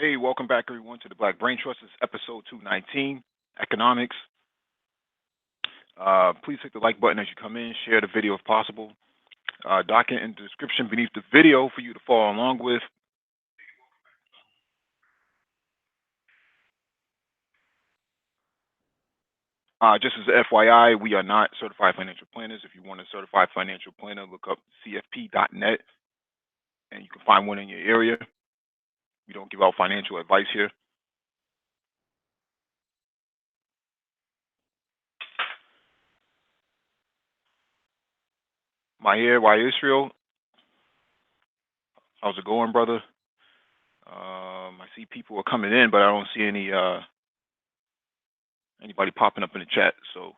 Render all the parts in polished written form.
Hey, welcome back everyone to the Black Brain Trust. This is episode 219, Economics. Please hit the like button as you come in, share the video if possible. Document in the description beneath the video for you to follow along with. Just as a FYI, we are not certified financial planners. If you want a certified financial planner, look up cfp.net and you can find one in your area. We don't give out financial advice here. Maher, why Israel? How's it going, brother? I see people are coming in, but I don't see anybody popping up in the chat. So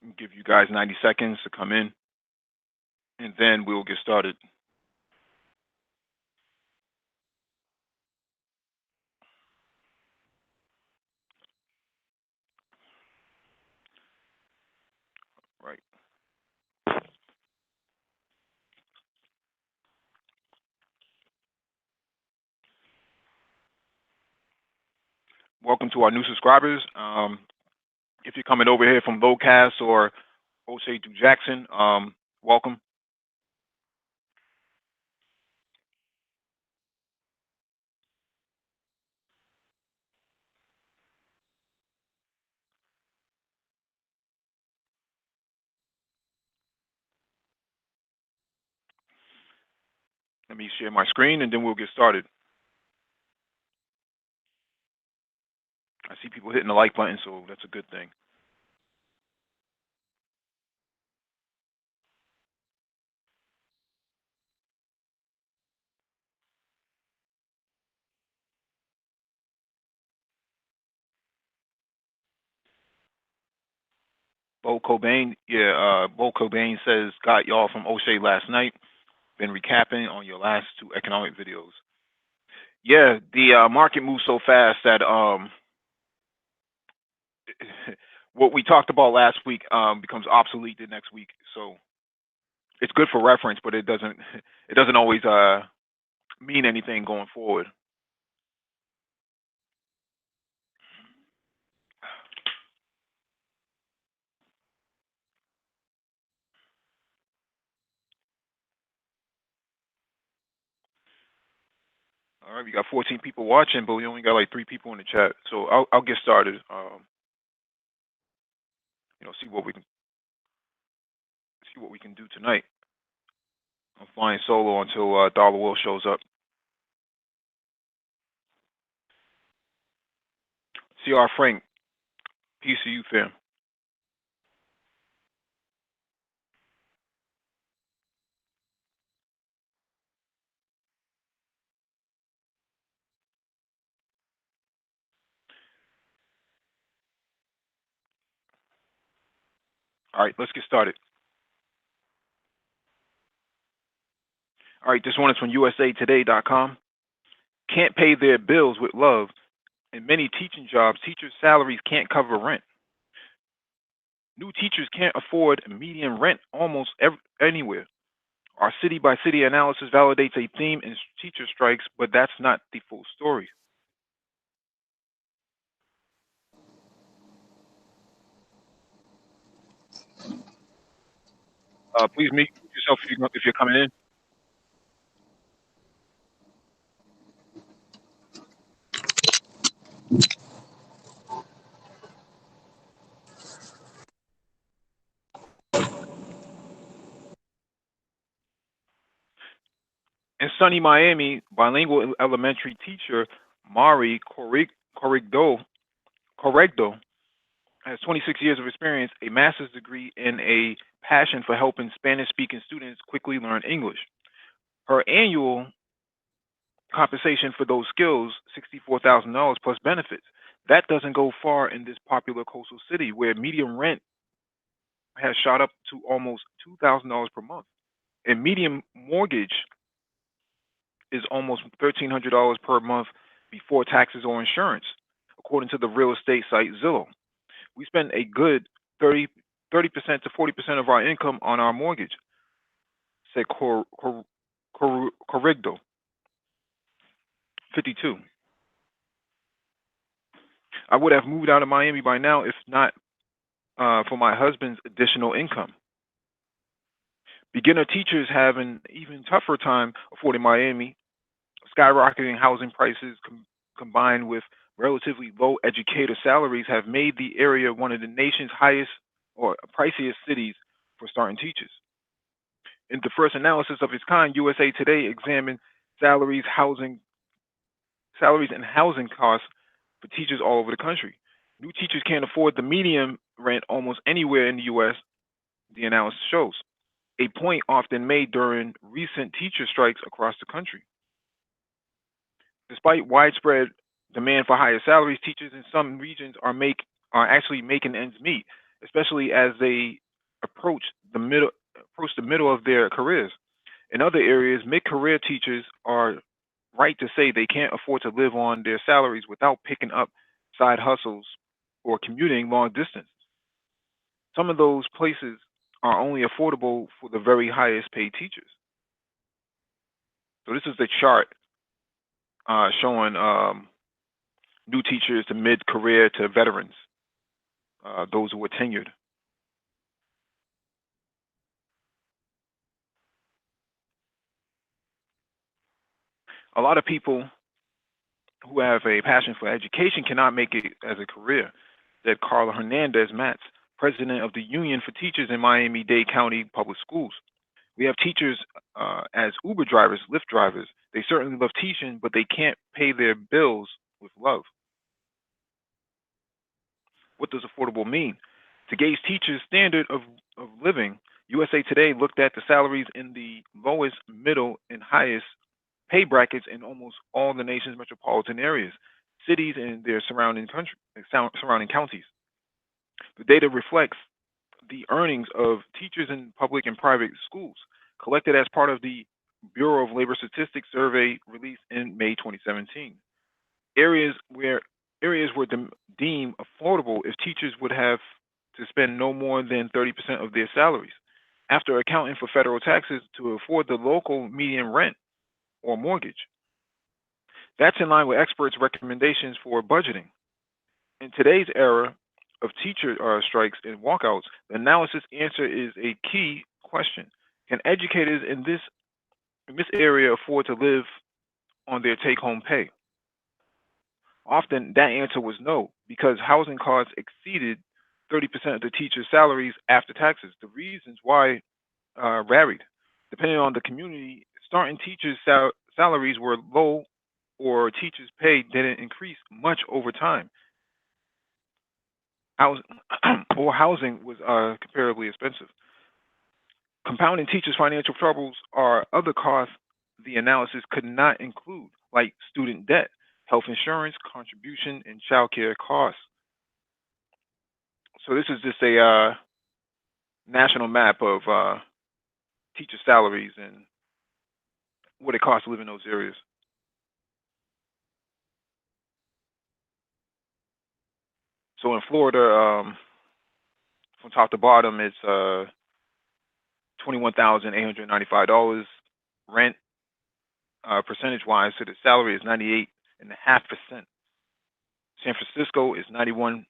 I'll give you guys 90 seconds to come in, and then we'll get started. Right. Welcome to our new subscribers. If you're coming over here from Lowcast or O'Shea to Jackson, welcome. Let me share my screen, and then we'll get started. I see people hitting the like button, so that's a good thing. Bo Cobain, Bo Cobain says, got y'all from O'Shea last night. Been recapping on your last two economic videos. Yeah, the market moves so fast that what we talked about last week becomes obsolete the next week. So it's good for reference, but it doesn't always mean anything going forward. All right, we got 14 people watching, but we only got like 3 people in the chat. So I'll get started. See what we can do tonight. I'm flying solo until Dollar Will shows up. CR Frank, peace to you, fam. All right, let's get started. All right, this one is from USAtoday.com. Can't pay their bills with love. In many teaching jobs, teachers' salaries can't cover rent. New teachers can't afford median rent almost anywhere. Our city-by-city analysis validates a theme in teacher strikes, but that's not the full story. Please mute yourself if you're coming in. In sunny Miami, bilingual elementary teacher Mari Corregdo has 26 years of experience, a master's degree, and a passion for helping Spanish-speaking students quickly learn English. Her annual compensation for those skills, $64,000 plus benefits. That doesn't go far in this popular coastal city where median rent has shot up to almost $2,000 per month. And median mortgage is almost $1,300 per month before taxes or insurance, according to the real estate site Zillow. We spend a good 30% to 40% of our income on our mortgage, said Corrido. 52. I would have moved out of Miami by now if not for my husband's additional income. Beginner teachers have an even tougher time affording Miami. Skyrocketing housing prices combined with relatively low educator salaries have made the area one of the nation's highest or priciest cities for starting teachers. In the first analysis of its kind, USA Today examined salaries, housing, salaries and housing costs for teachers all over the country. New teachers can't afford the median rent almost anywhere in the U.S., the analysis shows, a point often made during recent teacher strikes across the country. Despite widespread demand for higher salaries, teachers in some regions are actually making ends meet, especially as they approach the middle of their careers. In other areas, mid-career teachers are right to say they can't afford to live on their salaries without picking up side hustles or commuting long distance. Some of those places are only affordable for the very highest paid teachers. So this is the chart showing new teachers to mid-career to veterans, those who are tenured. A lot of people who have a passion for education cannot make it as a career, said Carla Hernandez Matz, president of the Union for Teachers in Miami-Dade County Public Schools. We have teachers as Uber drivers, Lyft drivers. They certainly love teaching, but they can't pay their bills with love. What does affordable mean? To gauge teachers' standard of living, USA Today looked at the salaries in the lowest, middle, and highest pay brackets in almost all the nation's metropolitan areas, cities, and their surrounding counties. The data reflects the earnings of teachers in public and private schools, collected as part of the Bureau of Labor Statistics survey released in May 2017. Areas where areas were deemed affordable if teachers would have to spend no more than 30% of their salaries, after accounting for federal taxes, to afford the local median rent or mortgage. That's in line with experts' recommendations for budgeting. In today's era of teacher strikes and walkouts, the analysis answer is a key question. Can educators in this area afford to live on their take-home pay? Often that answer was no, because housing costs exceeded 30% of the teachers' salaries after taxes. The reasons why varied. Depending on the community, starting teachers' salaries were low or teachers' pay didn't increase much over time. Housing, or housing was comparably expensive. Compounding teachers' financial troubles are other costs the analysis could not include, like student debt, health insurance, contribution, and childcare costs. So this is just a national map of teacher salaries and what it costs to live in those areas. So in Florida, from top to bottom, it's $21,895. Rent, percentage-wise, to the salary is 98.5%. San Francisco is 91.6%,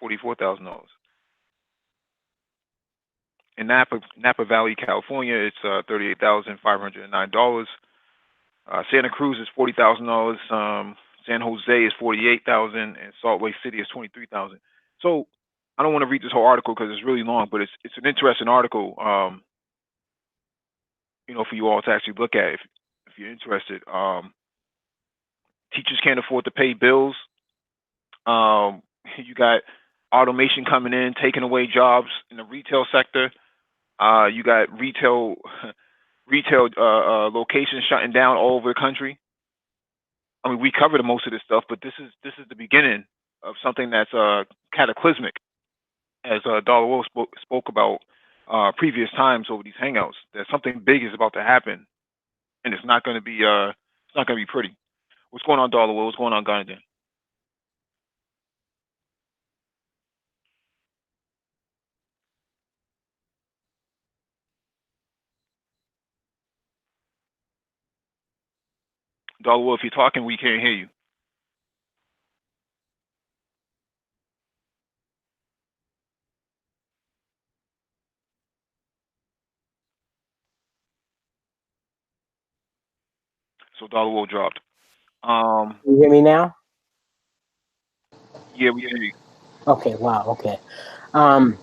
$44,000. In Napa Valley, California, it's $38,509. Santa Cruz is $40,000. San Jose is $48,000, and Salt Lake City is $23,000. So I don't want to read this whole article because it's really long, but it's an interesting article. For you all to actually look at if you're interested. Teachers can't afford to pay bills. You got automation coming in, taking away jobs in the retail sector. You got retail locations shutting down all over the country. I mean, we covered most of this stuff, but this is the beginning of something that's cataclysmic, as Dollar Will spoke about previous times over these hangouts. That something big is about to happen, and it's not going to be pretty. What's going on, Dollar Will? What's going on, Gunnadan? Dollar, if you're talking, we can't hear you. So Dollar dropped. Um, Can you hear me now? yeah, we can hear you. Okay, wow, okay. Um,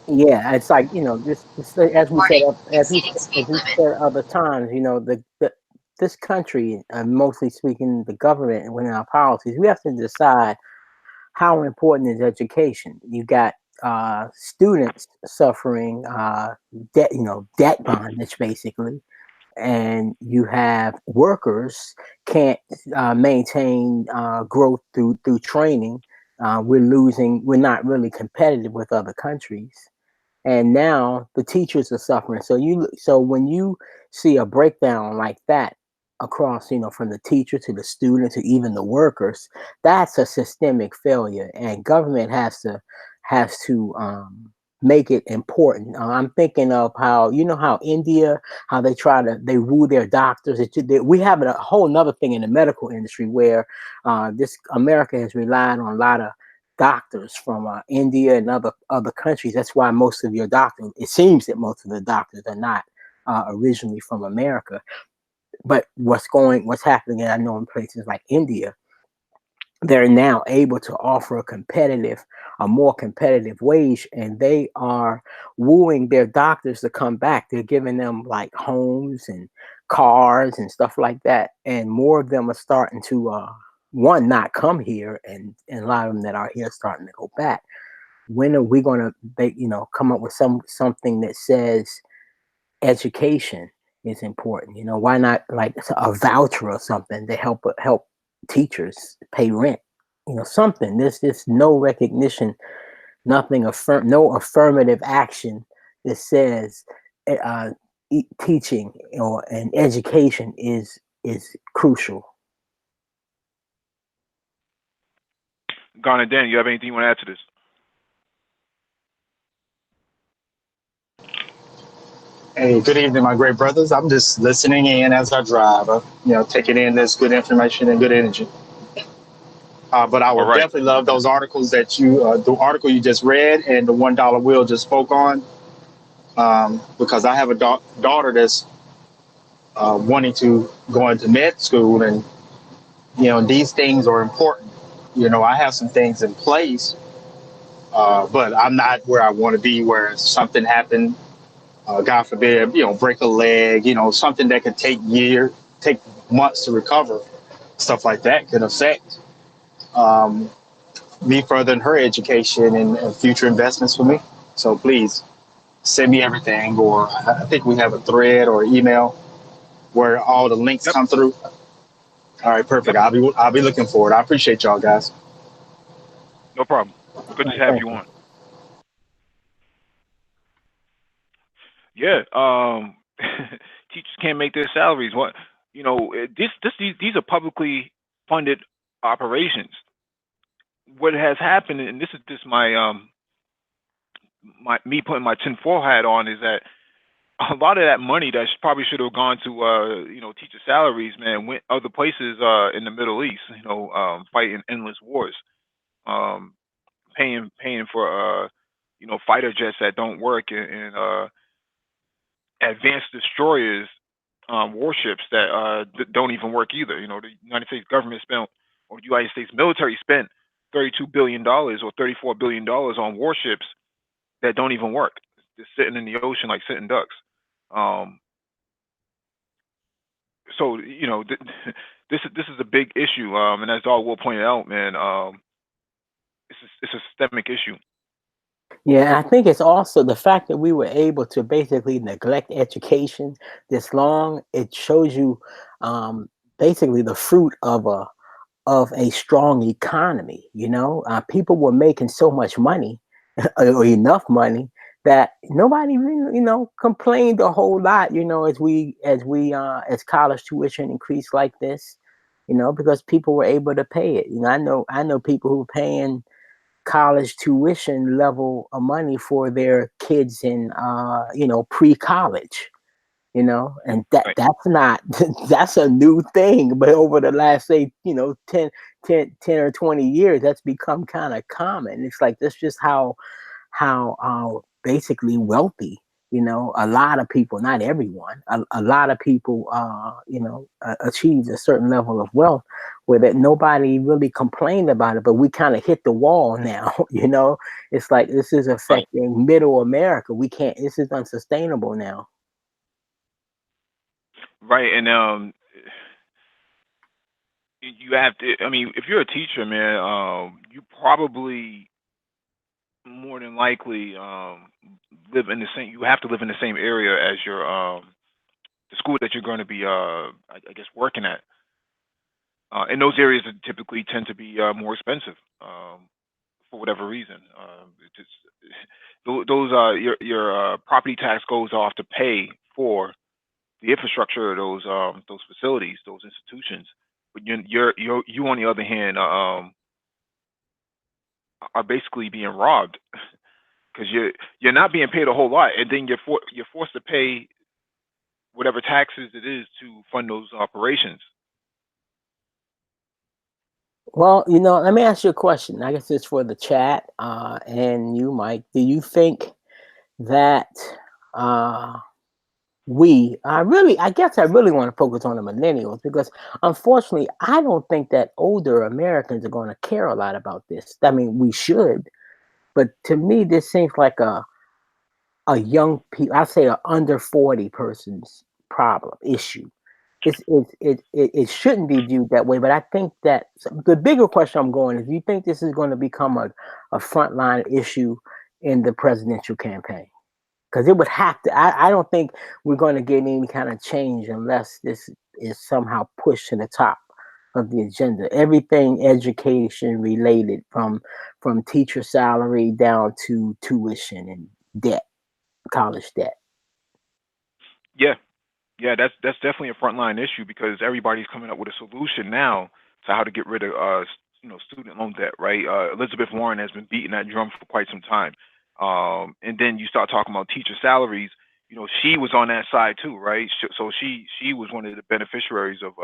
yeah, it's like, this as we said, as we said other times, this country, mostly speaking, the government and within our policies, we have to decide how important is education. You got students suffering debt, debt bondage basically, and you have workers can't maintain growth through training. We're losing. We're not really competitive with other countries, and now the teachers are suffering. So when you see a breakdown like that across, from the teacher to the student to even the workers, that's a systemic failure, and government has to make it important. I'm thinking of how, how India, how they woo their doctors. We have a whole nother thing in the medical industry where this America has relied on a lot of doctors from India and other countries. That's why most of your doctors, it seems that most of the doctors are not originally from America. But what's happening, and I know in places like India, they're now able to offer a more competitive wage, and they are wooing their doctors to come back. They're giving them like homes and cars and stuff like that, and more of them are starting to one not come here, and a lot of them that are here starting to go back. When are we going to come up with something that says education is important? Why not like a voucher or something to help teachers pay rent? Something. There's no recognition, nothing no affirmative action that says uh, teaching or and education is crucial. Garner, Dan, you have anything you want to add to this? Hey, good evening, my great brothers. I'm just listening in as I drive, taking in this good information and good energy. But I All would right. definitely love those articles the article you just read and the $1 Will just spoke on, because I have a daughter that's wanting to go into med school, and these things are important. I have some things in place, but I'm not where I want to be. Where something happened, God forbid, break a leg, something that could take months to recover, stuff like that could affect um, me furthering her education and future investments for me. So please send me everything, or I think we have a thread or email where all the links Yep. come through. All right, perfect. Yep. I'll be looking for it. I appreciate y'all guys. No problem. All Good right, to have thank you you. on. Yeah. Teachers can't make their salaries. What these are publicly funded operations. What has happened, and this is just my me putting my tinfoil hat on, is that a lot of that money that probably should have gone to teacher salaries, man, went other places in the Middle East. Fighting endless wars, um, paying for fighter jets that don't work, and advanced destroyers, warships that don't even work either. The United States government spent, or the United States military spent, $32 billion or $34 billion on warships that don't even work. Just sitting in the ocean like sitting ducks. Um, so this is a big issue, and as Dog will point out, man, it's a systemic issue. Yeah, I think it's also the fact that we were able to basically neglect education this long. It shows you um, basically the fruit of a strong economy. People were making so much money or enough money that nobody really, complained a whole lot. As college tuition increased like this, because people were able to pay it. I know people who were paying college tuition level of money for their kids in pre-college. you know, and Right. that's not that's a new thing, but over the last, say, you know, 10 or 20 years, that's become kind of common. It's like that's just how basically wealthy, you know, a lot of people, not everyone, a lot of people you know, achieve a certain level of wealth where that nobody really complained about it, but we kind of hit the wall now. You know, it's like this is Right. affecting middle America. We can't, this is unsustainable now. Right. And you have to. I mean, if you're a teacher, man, you probably more than likely live in the same. You have to live in the same area as your the school that you're going to be I guess working at. And those areas that typically tend to be more expensive for whatever reason. It just those your property tax goes off to pay for the infrastructure of those facilities, those institutions. But you on the other hand are basically being robbed because you're not being paid a whole lot, and then you're forced to pay whatever taxes it is to fund those operations. Well, you know, let me ask you a question. I guess it's for the chat, and you, Mike. Do you think that uh, I guess I really want to focus on the millennials because unfortunately, I don't think that older Americans are going to care a lot about this. I mean, we should, but to me, this seems like a young people, I say a under 40 person's problem issue. It shouldn't be viewed that way, but I think that the bigger question I'm going is, do you think this is going to become a frontline issue in the presidential campaign? Because it would have to. I don't think we're going to get any kind of change unless this is somehow pushed to the top of the agenda. Everything education related, from teacher salary down to tuition and debt, college debt. Yeah, yeah, that's definitely a frontline issue because everybody's coming up with a solution now to how to get rid of student loan debt, right? Elizabeth Warren has been beating that drum for quite some time, and then you start talking about teacher salaries. You know, she was on that side too, right? So she was one of the beneficiaries of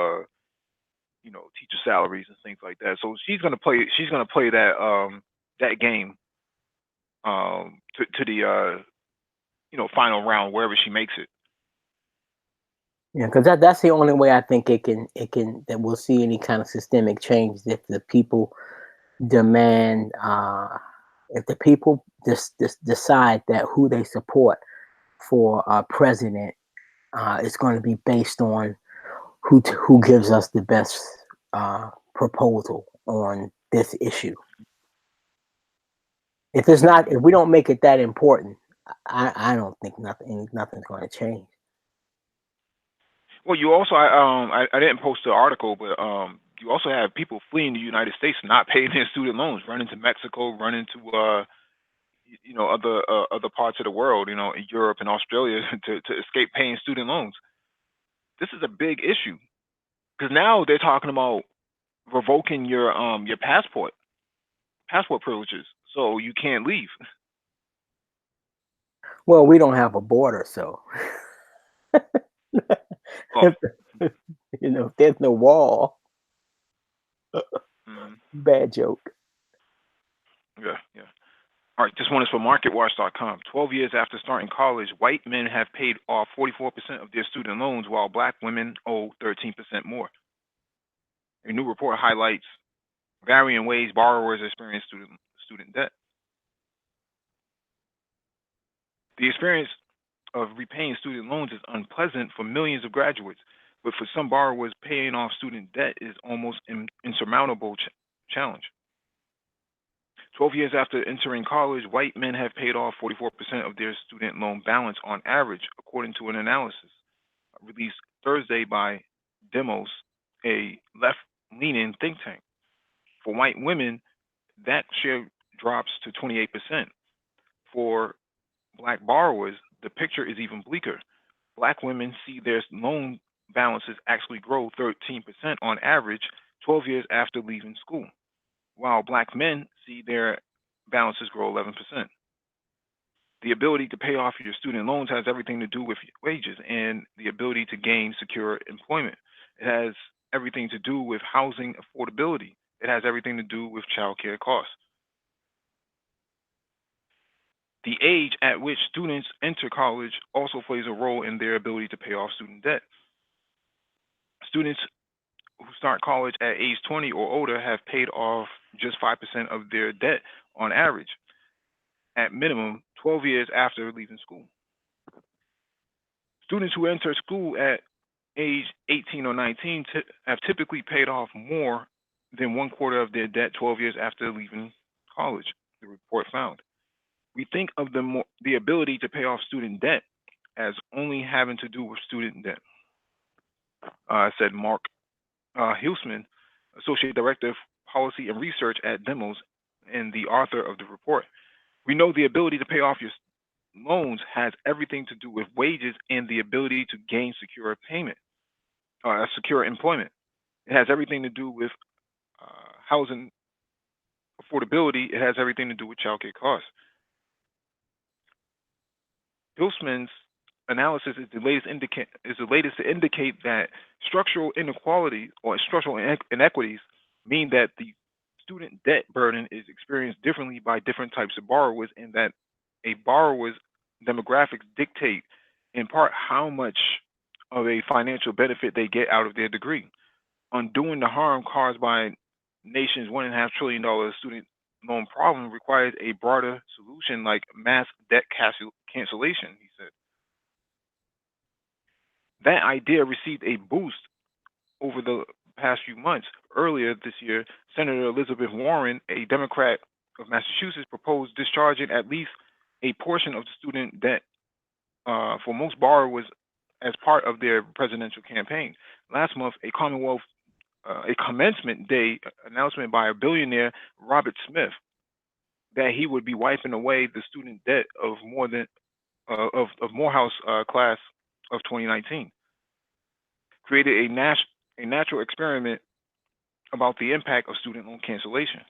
teacher salaries and things like that. So she's gonna play that game to the final round wherever she makes it. Yeah, because that's the only way I think it can that we'll see any kind of systemic change if the people demand if the people just decide that who they support for president is going to be based on who gives us the best proposal on this issue. If it's not, if we don't make it that important, I don't think nothing's going to change. Well, you also I didn't post the article, but you also have people fleeing the United States, not paying their student loans, running to Mexico, running to other parts of the world, in Europe and Australia to escape paying student loans. This is a big issue because now they're talking about revoking your passport privileges, so you can't leave. Well, we don't have a border, so Oh, you know, if there's no wall. mhm. Bad joke. Yeah, yeah. All right, this one is for MarketWatch.com. 12 years after starting college, white men have paid off 44% of their student loans, while black women owe 13% more. A new report highlights varying ways borrowers experience student debt. The experience of repaying student loans is unpleasant for millions of graduates, but for some borrowers, paying off student debt is almost an insurmountable challenge. 12 years after entering college, white men have paid off 44% of their student loan balance on average, according to an analysis released Thursday by Demos, a left leaning think tank. For white women, that share drops to 28%. For black borrowers, the picture is even bleaker. Black women see their loan balances actually grow 13% on average 12 years after leaving school, while black men see their balances grow 11%. The ability to pay off your student loans has everything to do with wages and the ability to gain secure employment. It has everything to do with housing affordability. It has everything to do with childcare costs. The age at which students enter college also plays a role in their ability to pay off student debt. Students who start college at age 20 or older have paid off just 5% of their debt on average, at minimum 12 years after leaving school. Students who enter school at age 18 or 19 have typically paid off more than one quarter of their debt 12 years after leaving college, the report found. We think of the ability to pay off student debt as only having to do with student debt, said Mark Hilsman, Associate Director of Policy and Research at Demos and the author of the report. We know the ability to pay off your loans has everything to do with wages and the ability to gain secure payment, secure employment. It has everything to do with housing affordability. It has everything to do with childcare costs. Hilsman's analysis is the latest to indicate that structural inequality or structural inequities mean that the student debt burden is experienced differently by different types of borrowers, and that a borrower's demographics dictate in part how much of a financial benefit they get out of their degree. Undoing the harm caused by nation's $1.5 trillion student loan problem requires a broader solution like mass debt cancellation, he said. That idea received a boost over the past few months. Earlier this year, Senator Elizabeth Warren, a Democrat of Massachusetts, proposed discharging at least a portion of the student debt for most borrowers as part of their presidential campaign. Last month, a commencement day announcement by a billionaire, Robert Smith, that he would be wiping away the student debt of Morehouse class of 2019, created a natural experiment about the impact of student loan cancellation.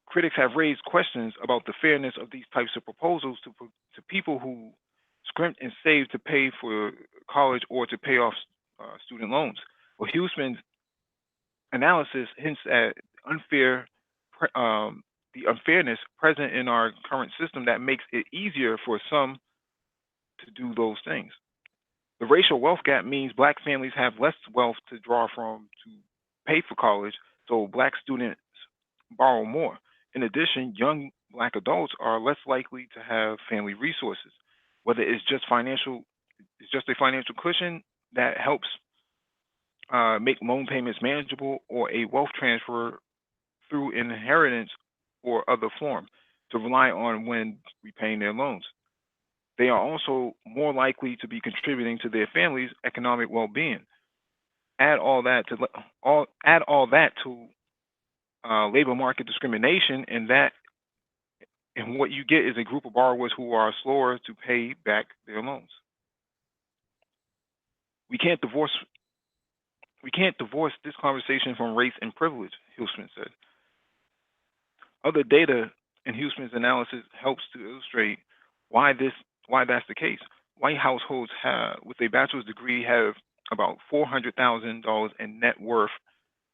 Critics have raised questions about the fairness of these types of proposals to people who scrimped and saved to pay for college or to pay off student loans. Well, Hughesman's analysis hints at the unfairness present in our current system that makes it easier for some to do those things. The racial wealth gap means Black families have less wealth to draw from to pay for college, so Black students borrow more. In addition, young Black adults are less likely to have family resources, whether it's just a financial cushion that helps make loan payments manageable, or a wealth transfer through inheritance or other form to rely on when repaying their loans. They are also more likely to be contributing to their family's economic well-being. Add all that to labor market discrimination, and what you get is a group of borrowers who are slower to pay back their loans. We can't divorce this conversation from race and privilege, Hughesman said. Other data in Hughesman's analysis helps to illustrate why that's the case. White households with a bachelor's degree have about $400,000 in net worth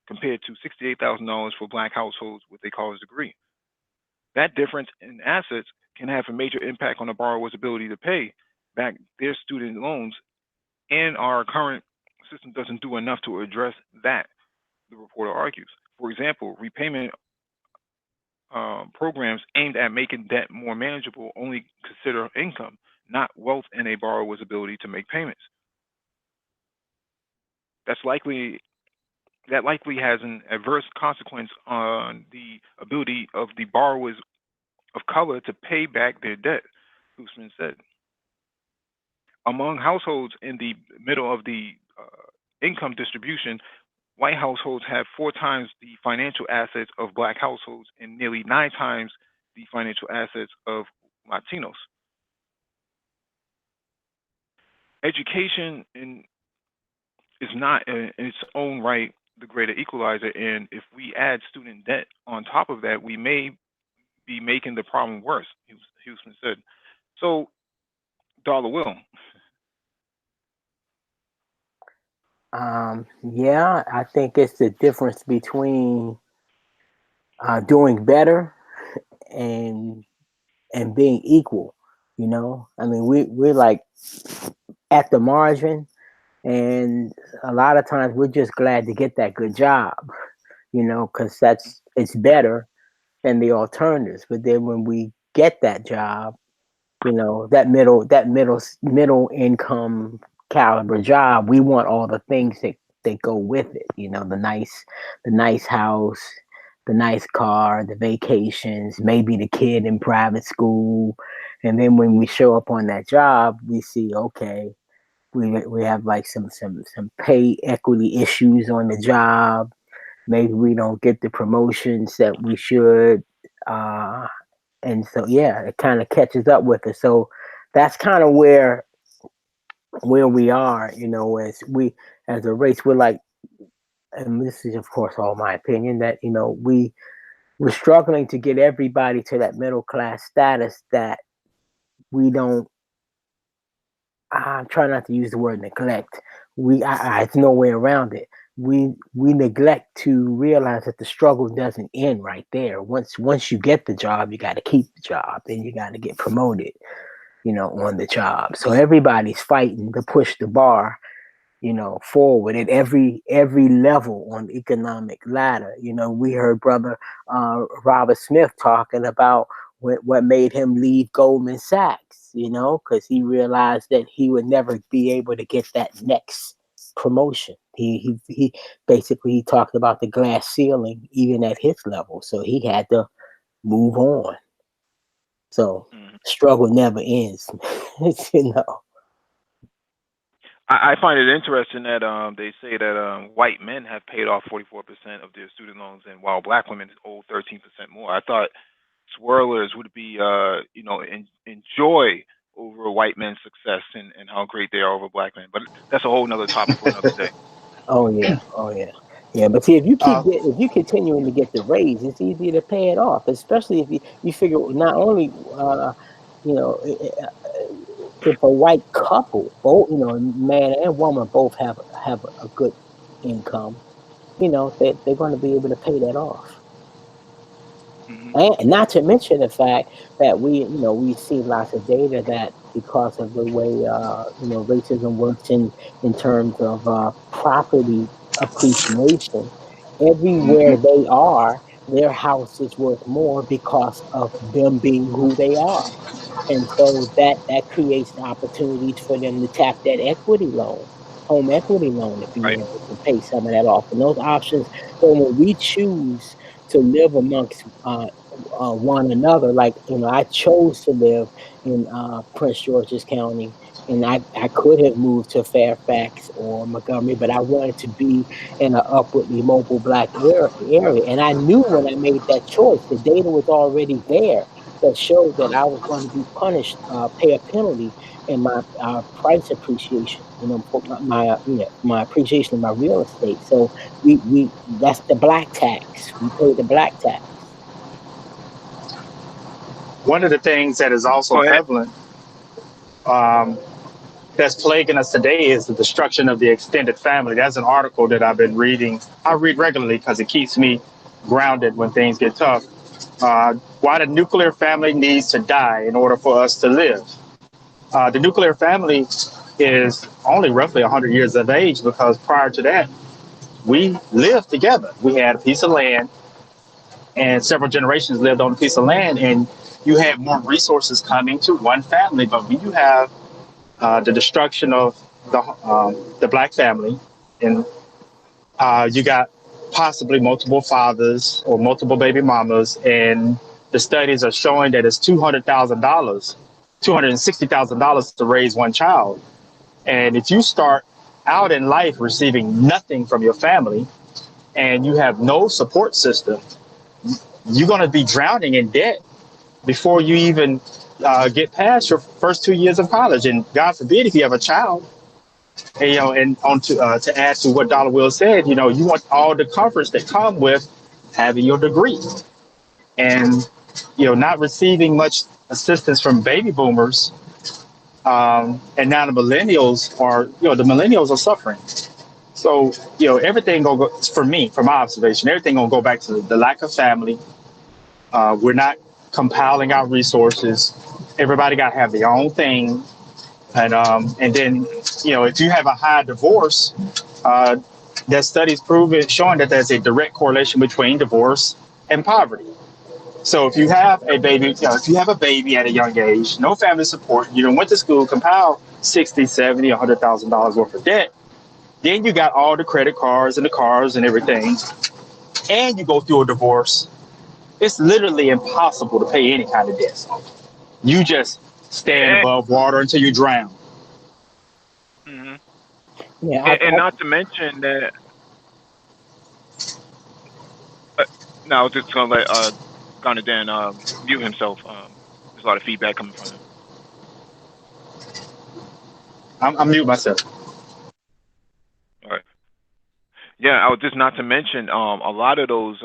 compared to $68,000 for Black households with a college degree. That difference in assets can have a major impact on a borrower's ability to pay back their student loans, and our current system doesn't do enough to address that, the reporter argues. For example, repayment programs aimed at making debt more manageable only consider income, not wealth and a borrower's ability to make payments. That likely has an adverse consequence on the ability of the borrowers of color to pay back their debt, Usman said. Among households in the middle of the income distribution, white households have 4 times the financial assets of Black households and nearly 9 times the financial assets of Latinos. Education is not in its own right the greater equalizer, and if we add student debt on top of that, we may be making the problem worse, Houston said. So, Dollar Will. Yeah, I think it's the difference between doing better and being equal. You know, I mean, we're like at the margin, and a lot of times we're just glad to get that good job. You know, because it's better than the alternatives. But then when we get that job, you know, that middle income caliber job, we want all the things that go with it. You know, the nice house, the nice car, the vacations, maybe the kid in private school. And then when we show up on that job, we see, okay, we have like some pay equity issues on the job. Maybe we don't get the promotions that we should. Uh, and so yeah, it kind of catches up with us. So that's kind of where we are, you know, as a race. We're like, and this is of course all my opinion, that you know we're struggling to get everybody to that middle class status, that we don't. I'm trying not to use the word neglect. It's no way around it. We neglect to realize that the struggle doesn't end right there. Once you get the job, you got to keep the job, then you got to get promoted, you know, on the job. So everybody's fighting to push the bar, you know, forward at every level on the economic ladder. You know, we heard brother Robert Smith talking about what made him leave Goldman Sachs, you know, because he realized that he would never be able to get that next promotion. He basically, he talked about the glass ceiling even at his level, so he had to move on. So Mhm. struggle never ends. You know. I find it interesting that they say that white men have paid off 44% of their student loans, and while black women owe 13% more. I thought swirlers would be enjoy over white men's success and how great they are over black men. But that's a whole nother topic for another day. Oh yeah, oh yeah, yeah. But see, Uh, if you continuing to get the raise, it's easier to pay it off. Especially if you figure not only you know if a white couple, both, you know, man and woman, both have a good income, you know, they're going to be able to pay that off. Hmm. And not to mention the fact that we see lots of data that because of the way racism works in terms of property appreciation, everywhere mhm. they are, their house is worth more because of them being who they are. And so that creates the opportunities for them to tap that equity loan, home equity loan, to be Right. able to pay some of that off. And those options, so when we choose to live amongst one another, like, you know, I chose to live in Prince George's County, and I could have moved to Fairfax or Montgomery, but I wanted to be in an upwardly mobile black area. And I knew when I made that choice, the data was already there that showed that I was going to be punished, pay a penalty in my price appreciation, you know, for my appreciation of my real estate. So we that's the black tax. We pay the black tax. One of the things that is also Go ahead. prevalent, um, that's plaguing us today, is the destruction of the extended family. That's an article that I've been reading. I read regularly because it keeps me grounded when things get tough. Why the nuclear family needs to die in order for us to live. The nuclear family is only roughly 100 years of age, because prior to that, we lived together. We had a piece of land, and several generations lived on a piece of land, and you had more resources coming to one family. But when you have the destruction of the black family, and you got possibly multiple fathers or multiple baby mamas, and the studies are showing that it's $200,000, $260,000 to raise one child. And if you start out in life receiving nothing from your family and you have no support system, you're going to be drowning in debt before you even get past your first 2 years of college. And God forbid if you have a child, and, and on to add to what Dollar Will said, you want all the comforts that come with having your degree, and not receiving much assistance from baby boomers, and now the millennials are, the millennials are suffering. So, everything gonna go, for me, from my observation, everything gonna go back to the lack of family. We're not compiling our resources. Everybody got to have their own thing, and then, if you have a high divorce, uh, that studies proven showing that there's a direct correlation between divorce and poverty. So if you have a baby at a young age, no family support, you don't went to school, compile 60, 70, $100,000 worth of debt, then you got all the credit cards and the cars and everything, and you go through a divorce, it's literally impossible to pay any kind of debt. You just stand And, above water until you drown. mhm. Yeah, And not to mention that. Uh, no, I was just gonna let Ghana Dan mute himself. There's a lot of feedback coming from him. I'm mute myself. All right. Yeah, I was just not to mention a lot of those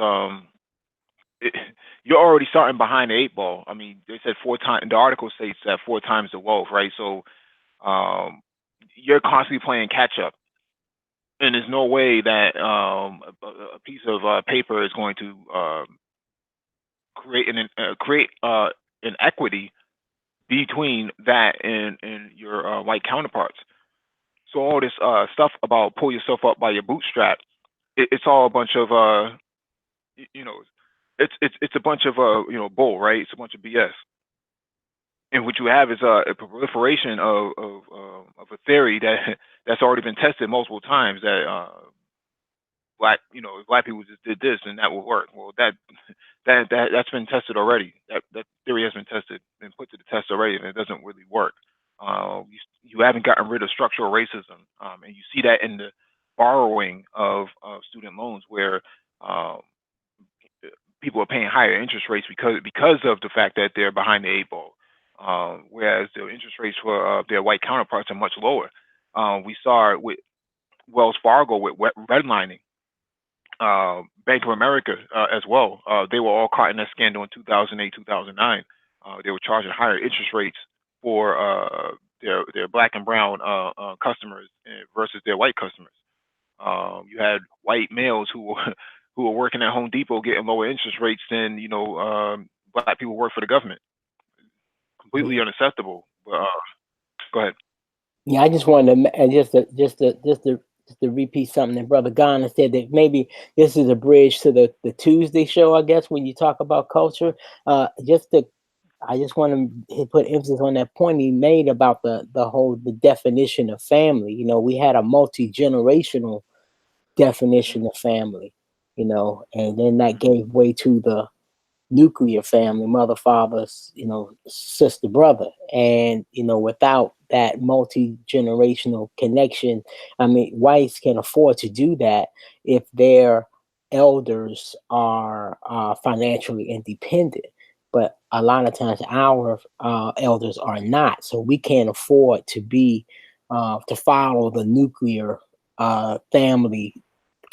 it, you're already starting behind the eight ball. I mean, they said four times. The article states that four times the wealth, right? So um, you're constantly playing catch up, and there's no way that a piece of paper is going to create an equity between that and your white counterparts. So all this stuff about pull yourself up by your bootstrap, it's all a bunch of you know, it's a bunch of bull, right? It's a bunch of BS. And what you have is a proliferation of a theory that that's already been tested multiple times that if black people just did this and that will work. Well, that's been tested already. That theory has been tested and put to the test already, and it doesn't really work. You haven't gotten rid of structural racism, and you see that in the borrowing of student loans, where um, people are paying higher interest rates because of the fact that they're behind the eight ball, whereas the interest rates for their white counterparts are much lower. We saw it with Wells Fargo with redlining, Bank of America as well. They were all caught in that scandal in 2008, 2009. They were charging higher interest rates for their black and brown customers versus their white customers. You had white males who who were working at Home Depot getting lower interest rates than black people work for the government. Completely unacceptable. But go ahead. yeah, I just wanted to just to repeat something that Brother Ghana said, that maybe this is a bridge to the Tuesday show, I guess, when you talk about culture. I just want to put emphasis on that point he made about the definition of family. We had a multi-generational definition of family, and then that gave way to the nuclear family, mother, father, sister, brother. And, without that multi-generational connection, I mean, whites can afford to do that if their elders are financially independent. But a lot of times our elders are not. So we can't afford to follow the nuclear family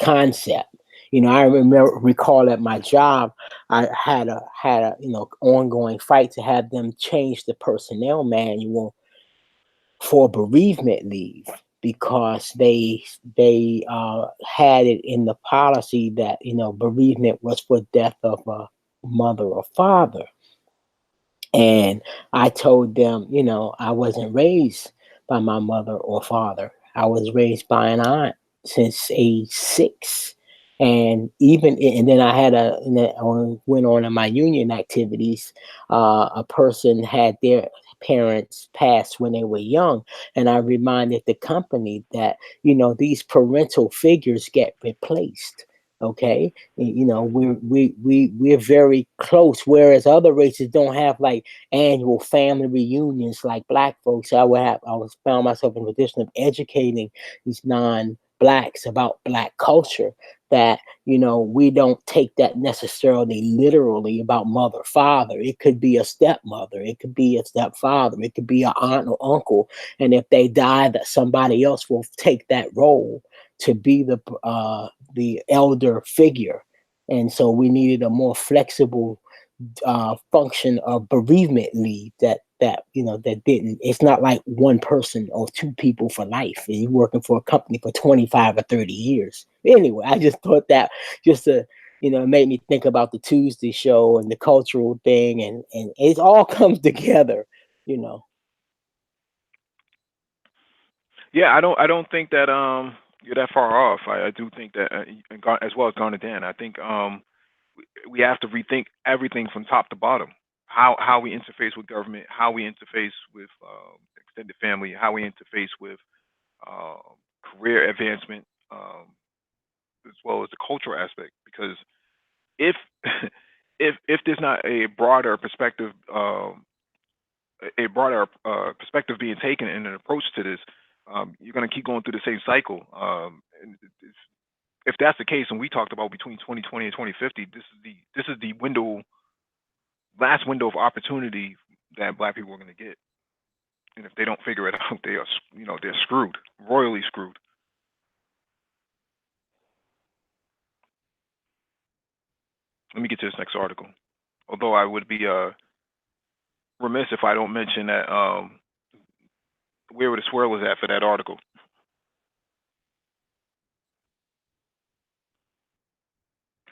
concept. I recall at my job, I had a ongoing fight to have them change the personnel manual for bereavement leave, because they had it in the policy that bereavement was for death of a mother or father. And I told them, I wasn't raised by my mother or father. I was raised by an aunt since age 6. And then I went on in my union activities. A person had their parents pass when they were young. And I reminded the company that, these parental figures get replaced. Okay. We're very close, whereas other races don't have like annual family reunions like black folks. I was found myself in a position of educating these non-blacks about black culture, that we don't take that necessarily literally about mother, father. It could be a stepmother, it could be a stepfather, it could be an aunt or uncle, and if they die, that somebody else will take that role to be the elder figure. And so we needed a more flexible function of bereavement leave that you know that didn't. It's not like one person or two people for life, and you're working for a company for 25 or 30 years. Anyway, I just thought that just to it made me think about the Tuesday show and the cultural thing, and it all comes together, you know. Yeah, I don't think that you're that far off. I do think that as well as Garner Dan, I think we have to rethink everything from top to bottom. How we interface with government, how we interface with extended family, how we interface with um, career advancement, as well as the cultural aspect. Because if if there's not a broader perspective being taken and an approach to this, you're going to keep going through the same cycle. And if that's the case, and we talked about between 2020 and 2050, this is the last window of opportunity that Black people are going to get. And if they don't figure it out, they are they're screwed, royally screwed. Let me get to this next article. Although I would be remiss if I don't mention that where the swirl is at for that article.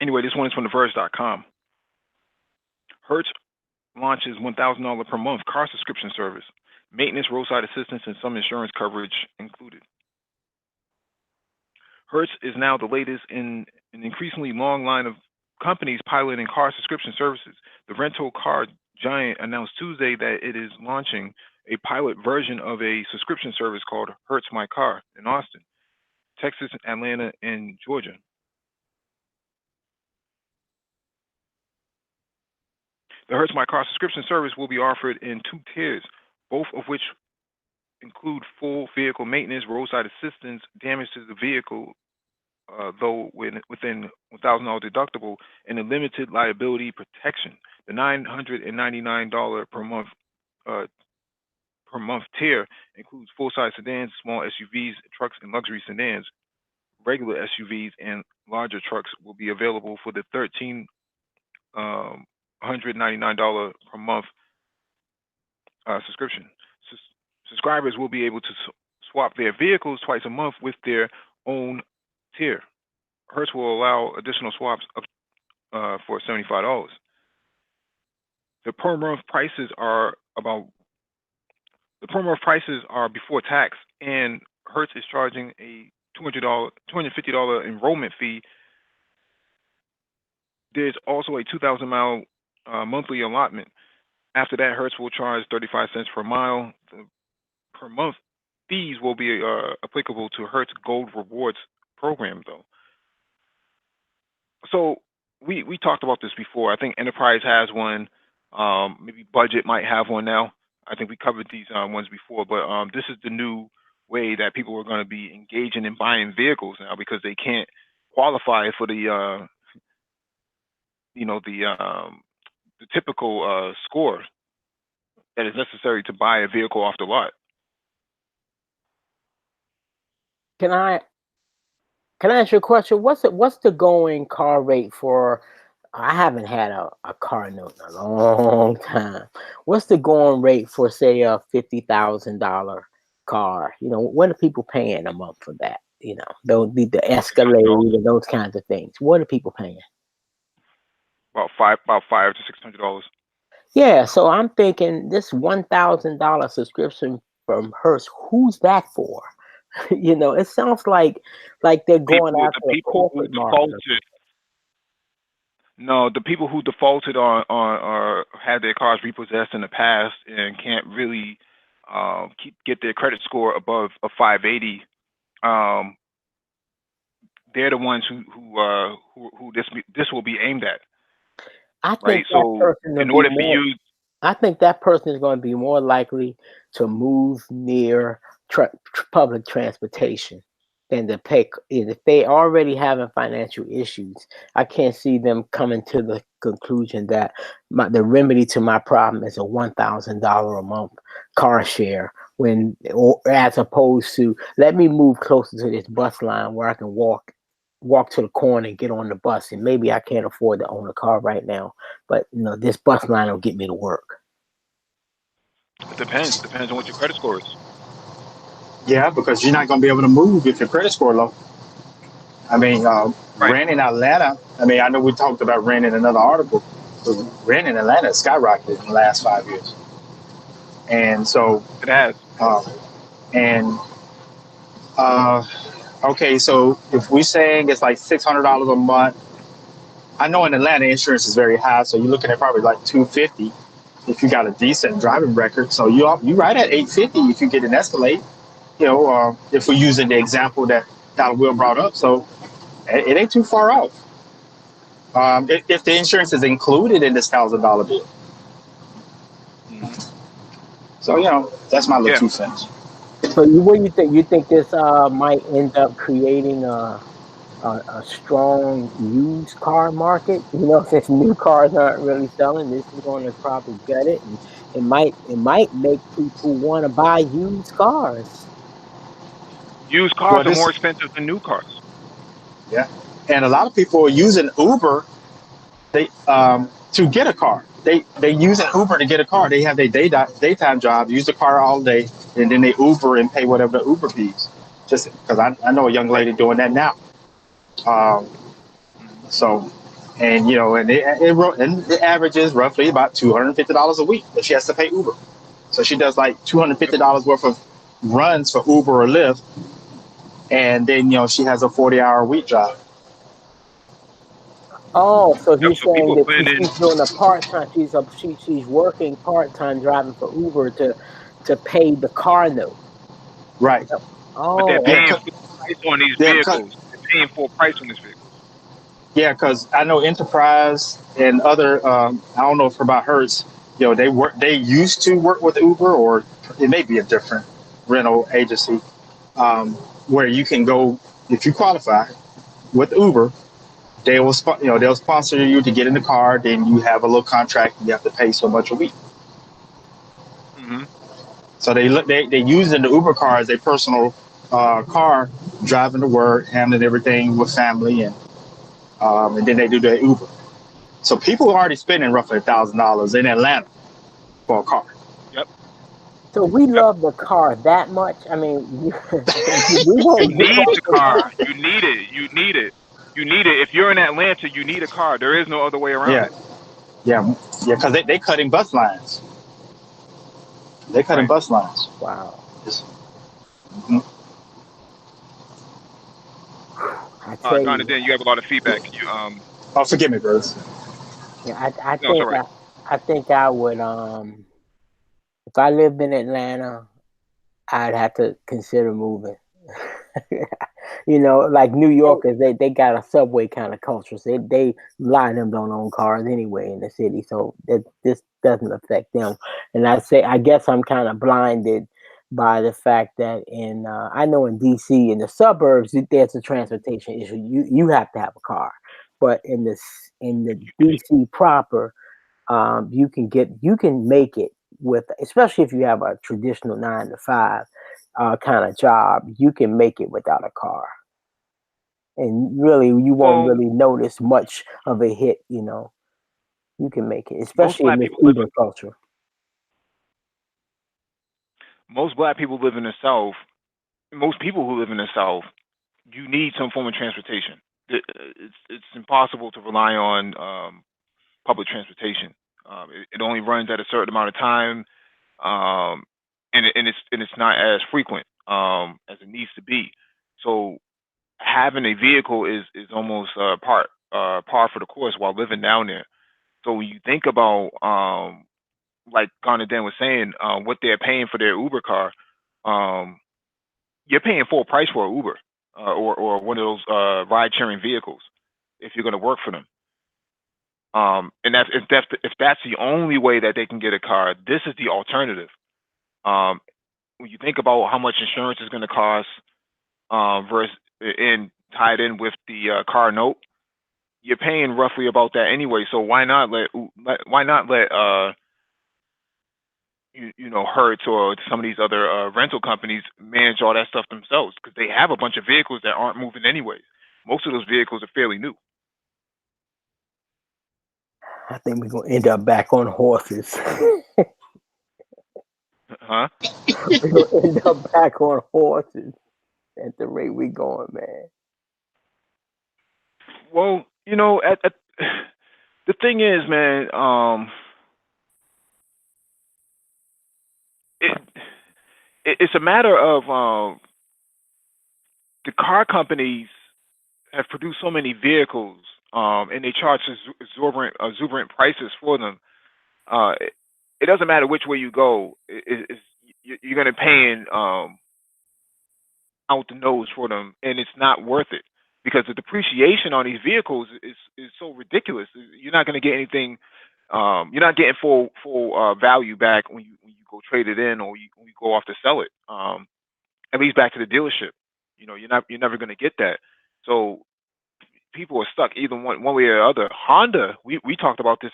Anyway, this one is from TheVerge.com. Hertz launches $1,000 per month car subscription service, maintenance, roadside assistance, and some insurance coverage included. Hertz is now the latest in an increasingly long line of companies piloting car subscription services. The rental car giant announced Tuesday that it is launching a pilot version of a subscription service called Hertz My Car in Austin, Texas, Atlanta, and Georgia. The Hertz My Car subscription service will be offered in two tiers, both of which include full vehicle maintenance, roadside assistance, damage to the vehicle, though within $1,000 deductible, and a limited liability protection. The $999 per month tier includes full-size sedans, small SUVs, trucks, and luxury sedans. Regular SUVs and larger trucks will be available for the $1,399 per month subscription. Subscribers will be able to swap their vehicles twice a month with their own tier. Hertz will allow additional swaps up for $75. The per month prices are before tax, and Hertz is charging a $250 enrollment fee. There's also a 2,000-mile monthly allotment. After that, Hertz will charge 35 cents per mile. The per month fees will be applicable to Hertz Gold Rewards program, though. So we talked about this before. I think Enterprise has one. Maybe Budget might have one now. I think we covered these ones before, but this is the new way that people are going to be engaging in buying vehicles now, because they can't qualify for the the typical score that is necessary to buy a vehicle off the lot. Can I ask you a question? What's the going car rate for? I haven't had a car note in a long time. What's the going rate for, say, a $50,000 car? What are people paying a month for that? The Escalade and those kinds of things. What are people paying? About $500 to $600. Yeah, so I'm thinking this $1,000 subscription from Hertz. Who's that for? It sounds like they're going after a corporate market. No, the people who defaulted on or had their cars repossessed in the past and can't really get their credit score above a 580. They're the ones who this will be aimed at. I think I think that person is going to be more likely to move near public transportation than to pay. If they already having financial issues, I can't see them coming to the conclusion that the remedy to my problem is a $1,000 a month car share, as opposed to, let me move closer to this bus line where I can walk walk to the corner and get on the bus, and maybe I can't afford to own a car right now, but this bus line will get me to work. It depends. Depends on what your credit score is. Yeah, because you're not going to be able to move if your credit score low. I mean, Right. rent in Atlanta. I mean, I know we talked about rent in another article, but rent in Atlanta skyrocketed in the last 5 years. And so, It has. uh, and uh, okay, so if we're saying it's like $600 a month, I know in Atlanta insurance is very high, so you're looking at probably like 250 if you got a decent driving record. So you right at 850 if you get an Escalade. If we're using the example that Dollar Will brought up, so it ain't too far off. If the insurance is included in this $1,000 bill. Hmm. So that's my little Yeah. 2 cents. So what do you think? You think this might end up creating a strong used car market? Since new cars aren't really selling, this is going to probably gut it, and it might make people want to buy used cars. Used Well, cars are this, more expensive than new cars. yeah, and a lot of people are using Uber. They to get a car. They use an Uber to get a car. They have their daytime job, use the car all day, and then they Uber and pay whatever the Uber fees. Just because I know a young Right. lady doing that now. Um, Hmm. so, and it averages roughly about $250 a week that she has to pay Uber. So she does like Yep. $250 worth of runs for Uber or Lyft, and then she has a 40-hour week job. Oh, so Yep. he's So people saying are that putting in. she's doing a part time. She's working part time driving for Uber to pay the car note. Right. But they're Oh, Yeah. paying full price on these Yeah. vehicles. They're paying full price on these vehicles. Yeah, because I know Enterprise and other. I don't know if about Hertz. They work. They used to work with Uber, or it may be a different rental agency, where you can go if you qualify with Uber. They'll sponsor you to get in the car. Then you have a little contract. You have to pay so much a week. Hmm. So they using the Uber car as a personal car, driving to work, handling everything with family, and then they do the Uber. So people are already spending roughly $1,000 in Atlanta for a car. Yep. so we Yep. love the car that much. I mean, we You won't need the give car. You need it. You need it. You need it. If you're in Atlanta, you need a car. There is no other way around Yeah, it. yeah, yeah. Because they cutting bus lines. They cutting Right. bus lines. Wow. Just, mhm. I tell Gonna you, then you have a lot of feedback. Can you Oh, forgive me, brothers. yeah, I no, it's all think right. I think I would if I lived in Atlanta, I'd have to consider moving. Like New Oh, Yorkers, they got a subway kind of culture. So they a lot of them don't own cars anyway in the city, so this doesn't affect them. And I guess I'm kind of blinded by the fact that I know in DC in the suburbs there's a transportation issue. You have to have a car, but in the DC proper, you can make it with, especially if you have a traditional 9 to 5 kind of job, you can make it without a car, and really you won't well, really notice much of a hit. You can make it, most especially in black this people live. Uber culture. Most black people live in the South. Most people who live in the South, you need some form of transportation. It's impossible to rely on public transportation. It only runs at a certain amount of time, um, and it's not as frequent as it needs to be. So having a vehicle is almost par for the course while living down there. So when you think about like Ghana Dan was saying, what they're paying for their Uber car, um, you're paying full price for an Uber or one of those ride sharing vehicles if you're going to work for them. And if that's the only way that they can get a car, this is the alternative. Um, when you think about how much insurance is going to cost, versus and tied in with the car note, you're paying roughly about that anyway. So why not let Hertz or some of these other rental companies manage all that stuff themselves because they have a bunch of vehicles that aren't moving anyways. Most of those vehicles are fairly new. I think we're gonna end up back on horses. Huh? We're gonna end up back on horses at the rate we going, man. Well, at the thing is, man, it, it's a matter of the car companies have produced so many vehicles, and they charge exorbitant prices for them. It, it doesn't matter which way you go. You're going to paying out the nose for them, and it's not worth it because the depreciation on these vehicles is so ridiculous. You're not going to get anything. You're not getting full value back when you go trade it in or when you go off to sell it. At least back to the dealership. You're never going to get that. So people are stuck either one way or the other. Honda, we talked about this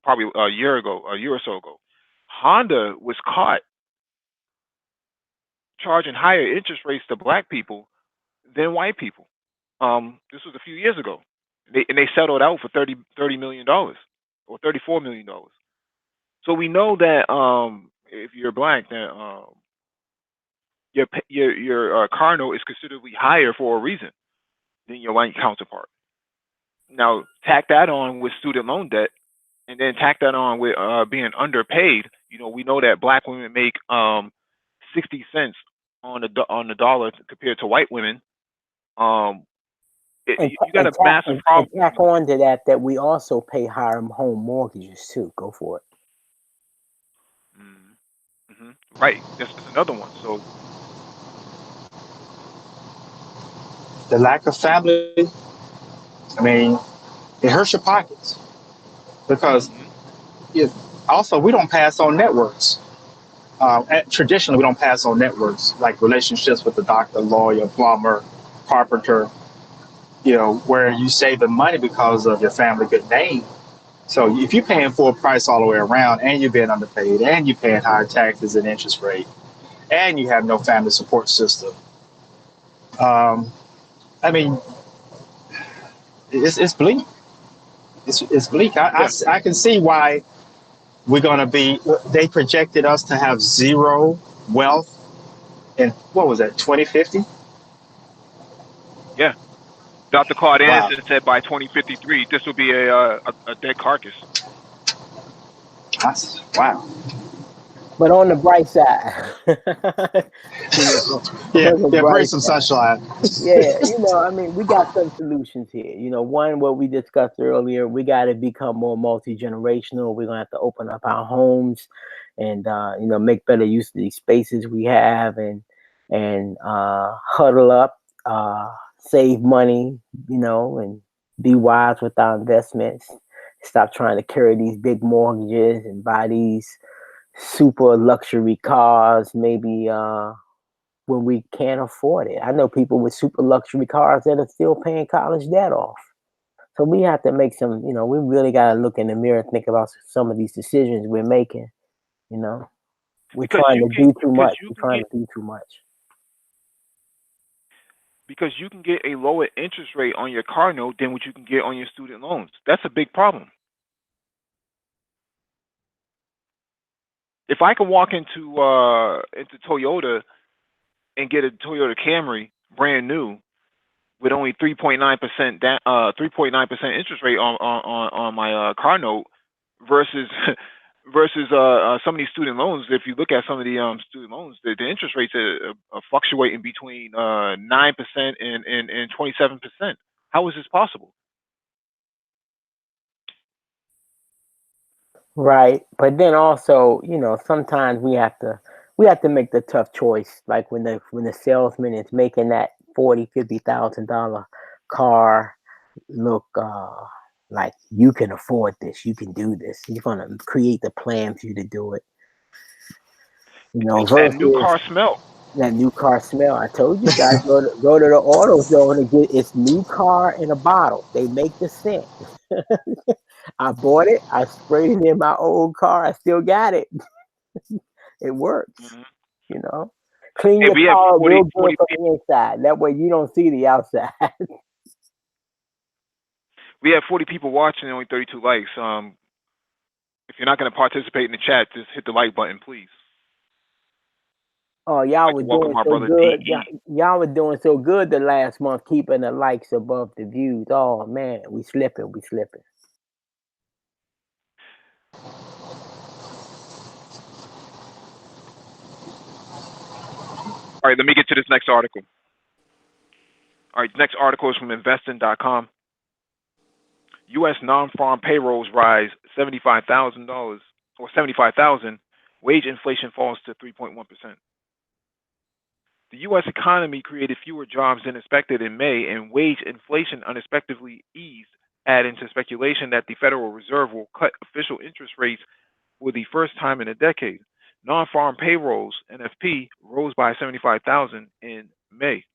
probably a year or so ago. Honda was caught charging higher interest rates to black people than white people. This was a few years ago. They settled out for $30 million or $34 million. So we know that if you're black, that your car note is considerably higher for a reason than your white counterpart. Now tack that on with student loan debt, and then tack that on with being underpaid. We know that black women make 60 cents on the dollar compared to white women. Um, you got a massive And problem. tack on to that we also pay higher home mortgages too. Go for it. Mm-hmm. Right, that's another one. So The lack of family, I mean, it hurts your pockets because hmm it, also we don't pass on networks. Traditionally, we don't pass on networks like relationships with the doctor, lawyer, plumber, carpenter. Where you save the money because of your family good name. So if you're paying full price all the way around, and you're being underpaid, and you're paying higher taxes and interest rate, and you have no family support system, um, I mean, it's bleak. It's bleak. yeah, I can see why we're going to be. They projected us to have zero wealth in what was that, 2050? yeah. Dr. Claude Wow. Anderson said by 2053 this will be a dead carcass. Wow. But on the bright side, Yeah, on the yeah. Bring bright some side. sunshine. Yeah, I mean, we got some solutions here. One, what we discussed earlier, we got to become more multi-generational. We're gonna have to open up our homes and make better use of these spaces we have and huddle up, save money, and be wise with our investments. Stop trying to carry these big mortgages and buy these super luxury cars, maybe when we can't afford it. I know people with super luxury cars that are still paying college debt off. So we have to make some, we really got to look in the mirror and think about some of these decisions we're making. You know, we're because trying you to can do too because much. you We're can trying get to do too much. because you can get a lower interest rate on your car note than what you can get on your student loans. That's a big problem. If I can walk into Toyota and get a Toyota Camry brand new with only 3.9% 3.9% interest rate on my car note versus some of these student loans. If you look at some of the student loans, the interest rates are fluctuating between 9% and 27%. How is this possible? Right. But then also, sometimes we have to make the tough choice. Like when the salesman is making that 40, $50,000 car look like you can afford this, you can do this. You're gonna create the plan for you to do it. It's that new Versus car smell. that new car smell. I told you guys go to the auto zone and get it's new car in a bottle. They make the scent. I bought it. I sprayed it in my old car. I still got it. It works. hmm You know. Clean Hey, your we had car 40, real good 40 from people. the inside. That way you don't see the outside. We had 40 people watching and only 32 likes. If you're not going to participate in the chat, just hit the like button, please. Oh, I'd y'all like to was welcome doing my so brother good. DE. Y'all was doing so good the last month, keeping the likes above the views. Oh man, we slipping. All right, let me get to this next article. All right, next article is from investing.com. U.S. non-farm payrolls rise $75,000 or 75,000. Wage inflation falls to 3.1%. The U.S. economy created fewer jobs than expected in May, and wage inflation unexpectedly eased, adding to speculation that the Federal Reserve will cut official interest rates for the first time in a decade. Non-farm payrolls (NFP) rose by 75,000 in May,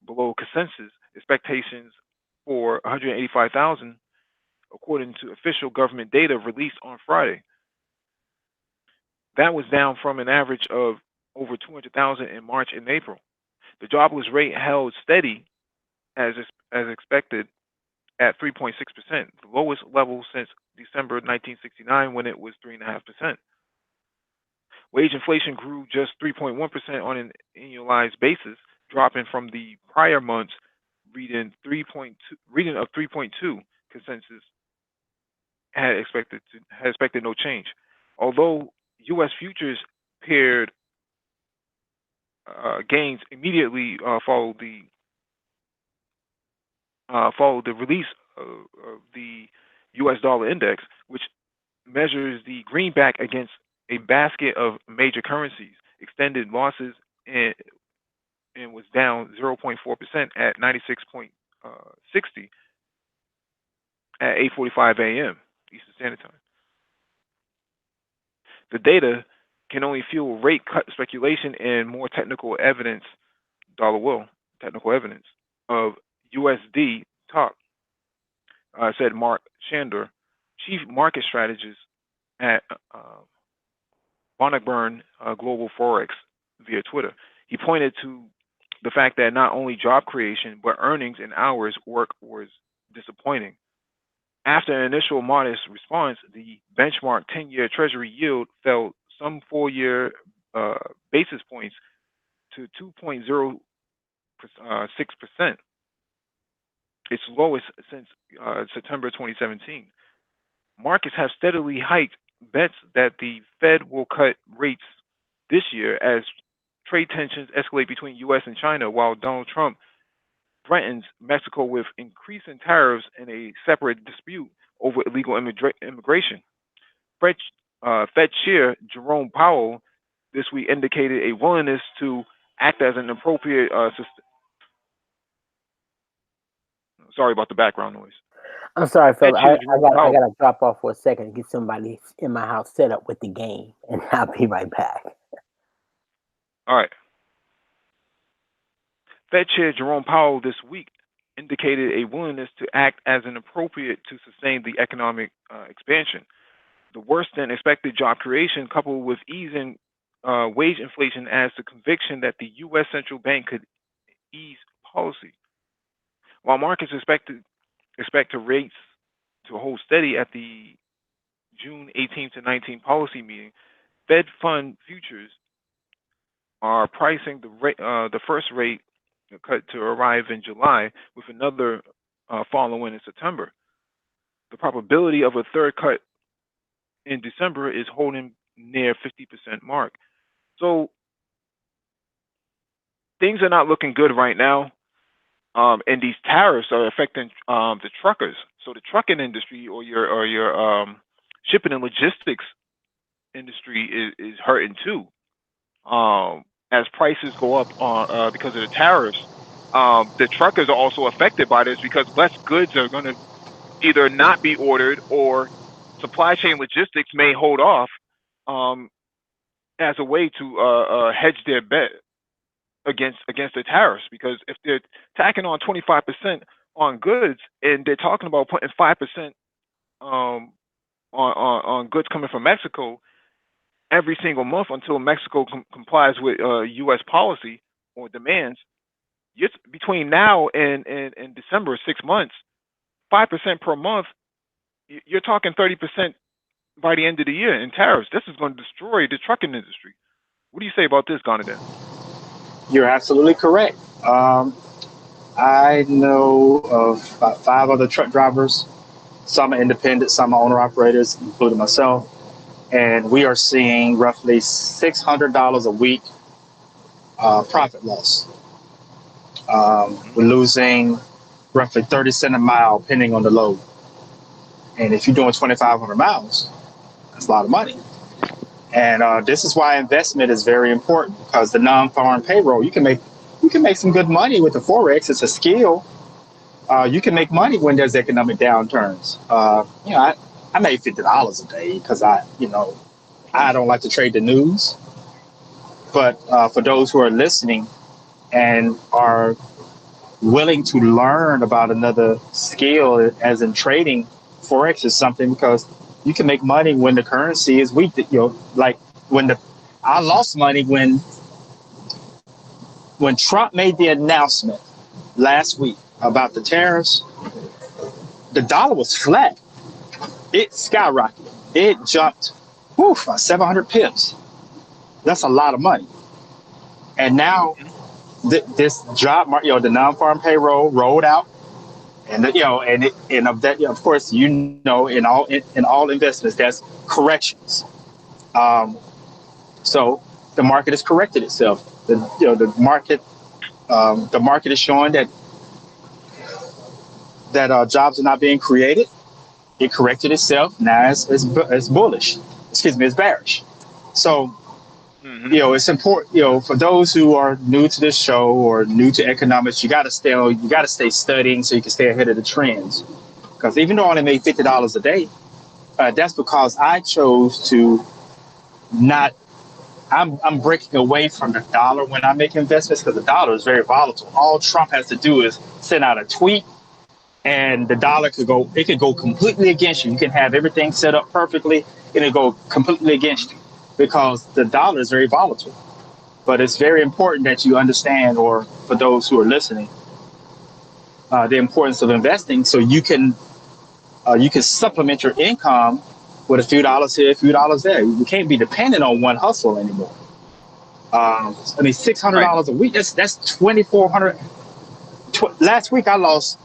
below consensus expectations for 185,000, according to official government data released on Friday. That was down from an average of over 200,000 in March and April. The jobless rate held steady as expected at 3.6%, the lowest level since December 1969 when it was 3.5%. Wage inflation grew just 3.1% on an annualized basis, dropping from the prior month's reading of 3.2. Consensus had expected no change. Although U.S. futures paired gains immediately followed the release of the U.S. dollar index, which measures the greenback against a basket of major currencies, extended losses and was down 0.4% at 96.60 at 8:45 a.m. Eastern Standard Time. The data can only fuel rate cut speculation and more dollar will, technical evidence of USD talk, said Mark Shander, chief market strategist at Bonneburn Global Forex via Twitter. He pointed to the fact that not only job creation, but earnings and hours work was disappointing. After an initial modest response, the benchmark 10-year Treasury yield fell some 4-year basis points to 2.06%, its lowest since September 2017. Markets have steadily hiked bets that the Fed will cut rates this year as trade tensions escalate between U.S. and China, while Donald Trump threatens Mexico with increasing tariffs in a separate dispute over illegal immigration. Fed, Fed Chair Jerome Powell this week indicated a willingness to act as an appropriate. Sorry about the background noise. I'm sorry, Fed fella. Chair I Jerome got I Powell. gotta drop off for a second and get somebody in my house set up with the game, and I'll be right back. All right. Fed Chair Jerome Powell this week indicated a willingness to act as an appropriate to sustain the economic expansion. The worse than expected job creation, coupled with easing wage inflation, adds to conviction that the U.S. central bank could ease policy. While markets expect to rates to hold steady at the June 18 to 19 policy meeting, Fed fund futures are pricing the first rate cut to arrive in July, with another following in September. The probability of a third cut in December is holding near 50% mark. So things are not looking good right now. And these tariffs are affecting the truckers. So the trucking industry or your shipping and logistics industry is hurting too. As prices go up on because of the tariffs, the truckers are also affected by this because less goods are going to either not be ordered or supply chain logistics may hold off um, as a way to hedge their bet against the tariffs. Because if they're tacking on 25% on goods and they're talking about putting 5% on goods coming from Mexico, every single month until Mexico complies with U.S. policy or demands. Between now and December, 6 months, 5% per month. You're talking 30% by the end of the year in tariffs. This is going to destroy the trucking industry. What do you say about this, Gonadan? You're absolutely correct. I know of about 5 other truck drivers. Some are independent, some are owner operators, including myself. And we are seeing roughly $600 a week profit loss. Hmm. We're losing roughly 30 cents a mile, depending on the load. And if you're doing 2,500 miles, that's a lot of money. And this is why investment is very important, because the non-farm payroll, you can make some good money with the forex. It's a skill. You can make money when there's economic downturns. I made $50 a day because I don't like to trade the news. But for those who are listening and are willing to learn about another skill, as in trading, forex is something, because you can make money when the currency is weak. Like when the I lost money when Trump made the announcement last week about the tariffs. The dollar was flat. It skyrocketed. It jumped, 700 pips. That's a lot of money. And now Hmm. this job market, the non-farm payroll rolled out, and of that, of course, in all investments, there's corrections. Um, so the market has corrected itself. The market is showing that jobs are not being created. It corrected itself. Now it's bullish. Excuse me, it's bearish. So Hmm. it's important, for those who are new to this show or new to economics, you got to stay studying so you can stay ahead of the trends. Because even though I only made $50 a day, that's because I chose to not. I'm breaking away from the dollar when I make investments, because the dollar is very volatile. All Trump has to do is send out a tweet, and the dollar could go completely against you. You can have everything set up perfectly, and it go completely against you, because the dollar is very volatile. But it's very important that you understand, or for those who are listening, the importance of investing, so you can supplement your income with a few dollars here, a few dollars there. You can't be dependent on one hustle anymore. Six hundred Right. dollars a week. That's 2,400. Last week I lost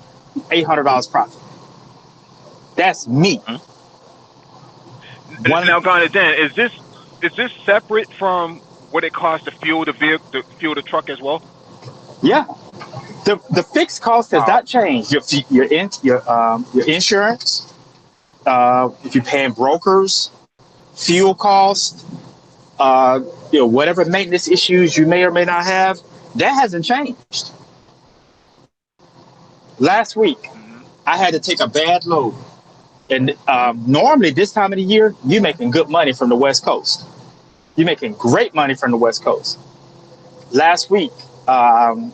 $800 profit. That's me. Mhm. One. Now, Gonadan, is this separate from what it costs to fuel the vehicle, to fuel the truck as well? Yeah. The fixed cost has Wow. not changed. Your insurance. If you're paying brokers, fuel cost, whatever maintenance issues you may or may not have, that hasn't changed. Last week, Hmm. I had to take a bad load. And normally, this time of the year, you're making good money from the West Coast. You're making great money from the West Coast. Last week, um,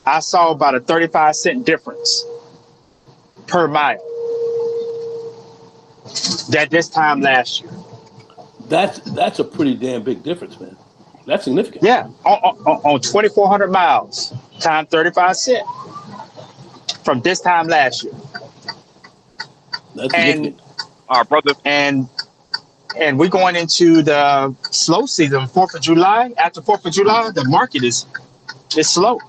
I saw about a 35-cent difference per mile that this time last year. That's a pretty damn big difference, man. That's significant. Yeah, on 2,400 miles, time 35 cents from this time last year. That's And significant. Our brother. and and we're going into the slow season, 4th of July. After 4th of July, the market is slow.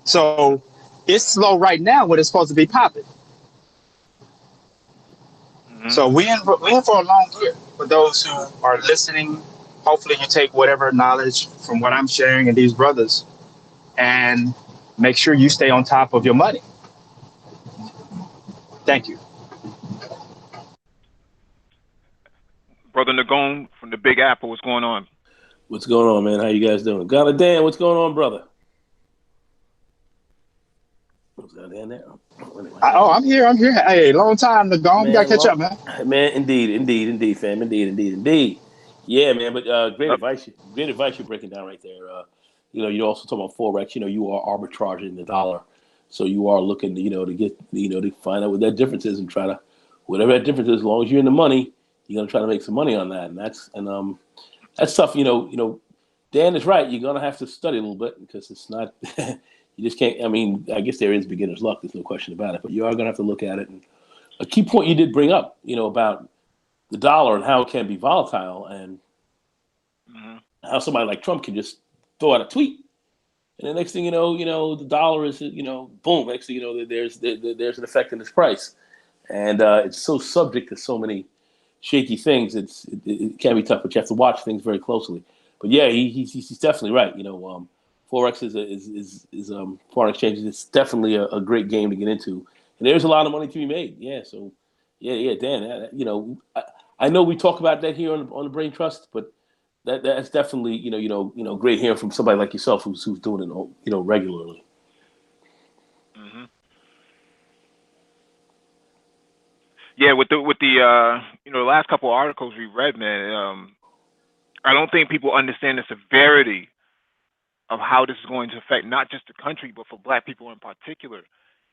So it's slow right now when it's supposed to be popping. Hmm. So we're in for a long year. For those who are listening, hopefully you take whatever knowledge from what I'm sharing and these brothers, and make sure you stay on top of your money. Thank you. Brother Nagone from the Big Apple. What's going on? What's going on, man? How you guys doing? Got it, Dan. What's going on, brother? What's that Dan there? Oh, anyway. I'm here. I'm here. Hey, long time to go. We gotta Man, catch up, man. man, indeed, fam, indeed. Yeah, man, but great Yep. advice. Great advice you're breaking down right there. You also talk about forex. You are arbitraging the dollar, so you are looking, to get, to find out what that difference is and try to, whatever that difference is. As long as you're in the money, You're gonna try to make some money on that, and that's tough. Dan is right. You're gonna have to study a little bit because it's not. You just can't. I mean, I guess there is beginner's luck. There's no question about it. But you are gonna have to look at it. And a key point you did bring up, about the dollar and how it can be volatile, and Mm-hmm. how somebody like Trump can just throw out a tweet, and the next thing the dollar is, boom. Next thing you know, there's an effect in its price, and it's so subject to so many shaky things. It can be tough, but you have to watch things very closely. But yeah, he's definitely right. Forex is foreign exchange. It's definitely a great game to get into, and there's a lot of money to be made. Yeah, so yeah, Dan. I know we talk about that here on the Brain Trust, but that's definitely great hearing from somebody like yourself who's doing it regularly. Mm-hmm. Yeah, with the last couple of articles we read, man, I don't think people understand the severity of how this is going to affect not just the country, but for Black people in particular.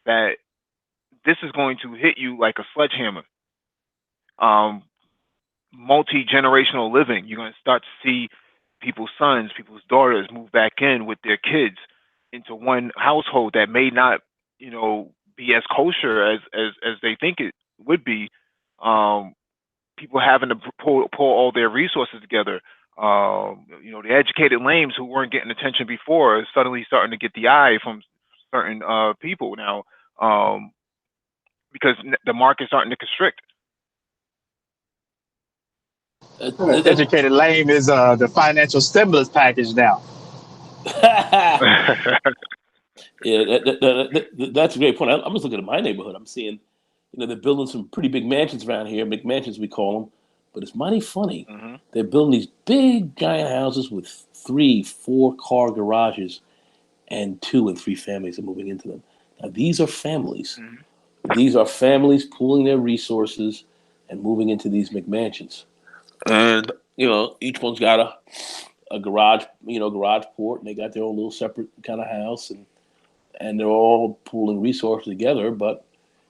That this is going to hit you like a sledgehammer. Um, Multi generational living. You're going to start to see people's sons, people's daughters move back in with their kids into one household that may not, be as kosher as they think it would be. Um, People having to pull all their resources together. The educated lames who weren't getting attention before are suddenly starting to get the eye from certain people now, because the market's starting to constrict. Educated lame is the financial stimulus package now. Yeah, that's a great point. I'm just looking at my neighborhood. I'm seeing, they're building some pretty big mansions around here, McMansions we call them, but it's mighty funny. Hmm. They're building these big giant houses with 3, 4 car garages, and 2 and 3 families are moving into them. Now these are families. Hmm. These are families pooling their resources and moving into these McMansions. And each one's got a garage, garage port, and they got their own little separate kind of house, and they're all pooling resources together. But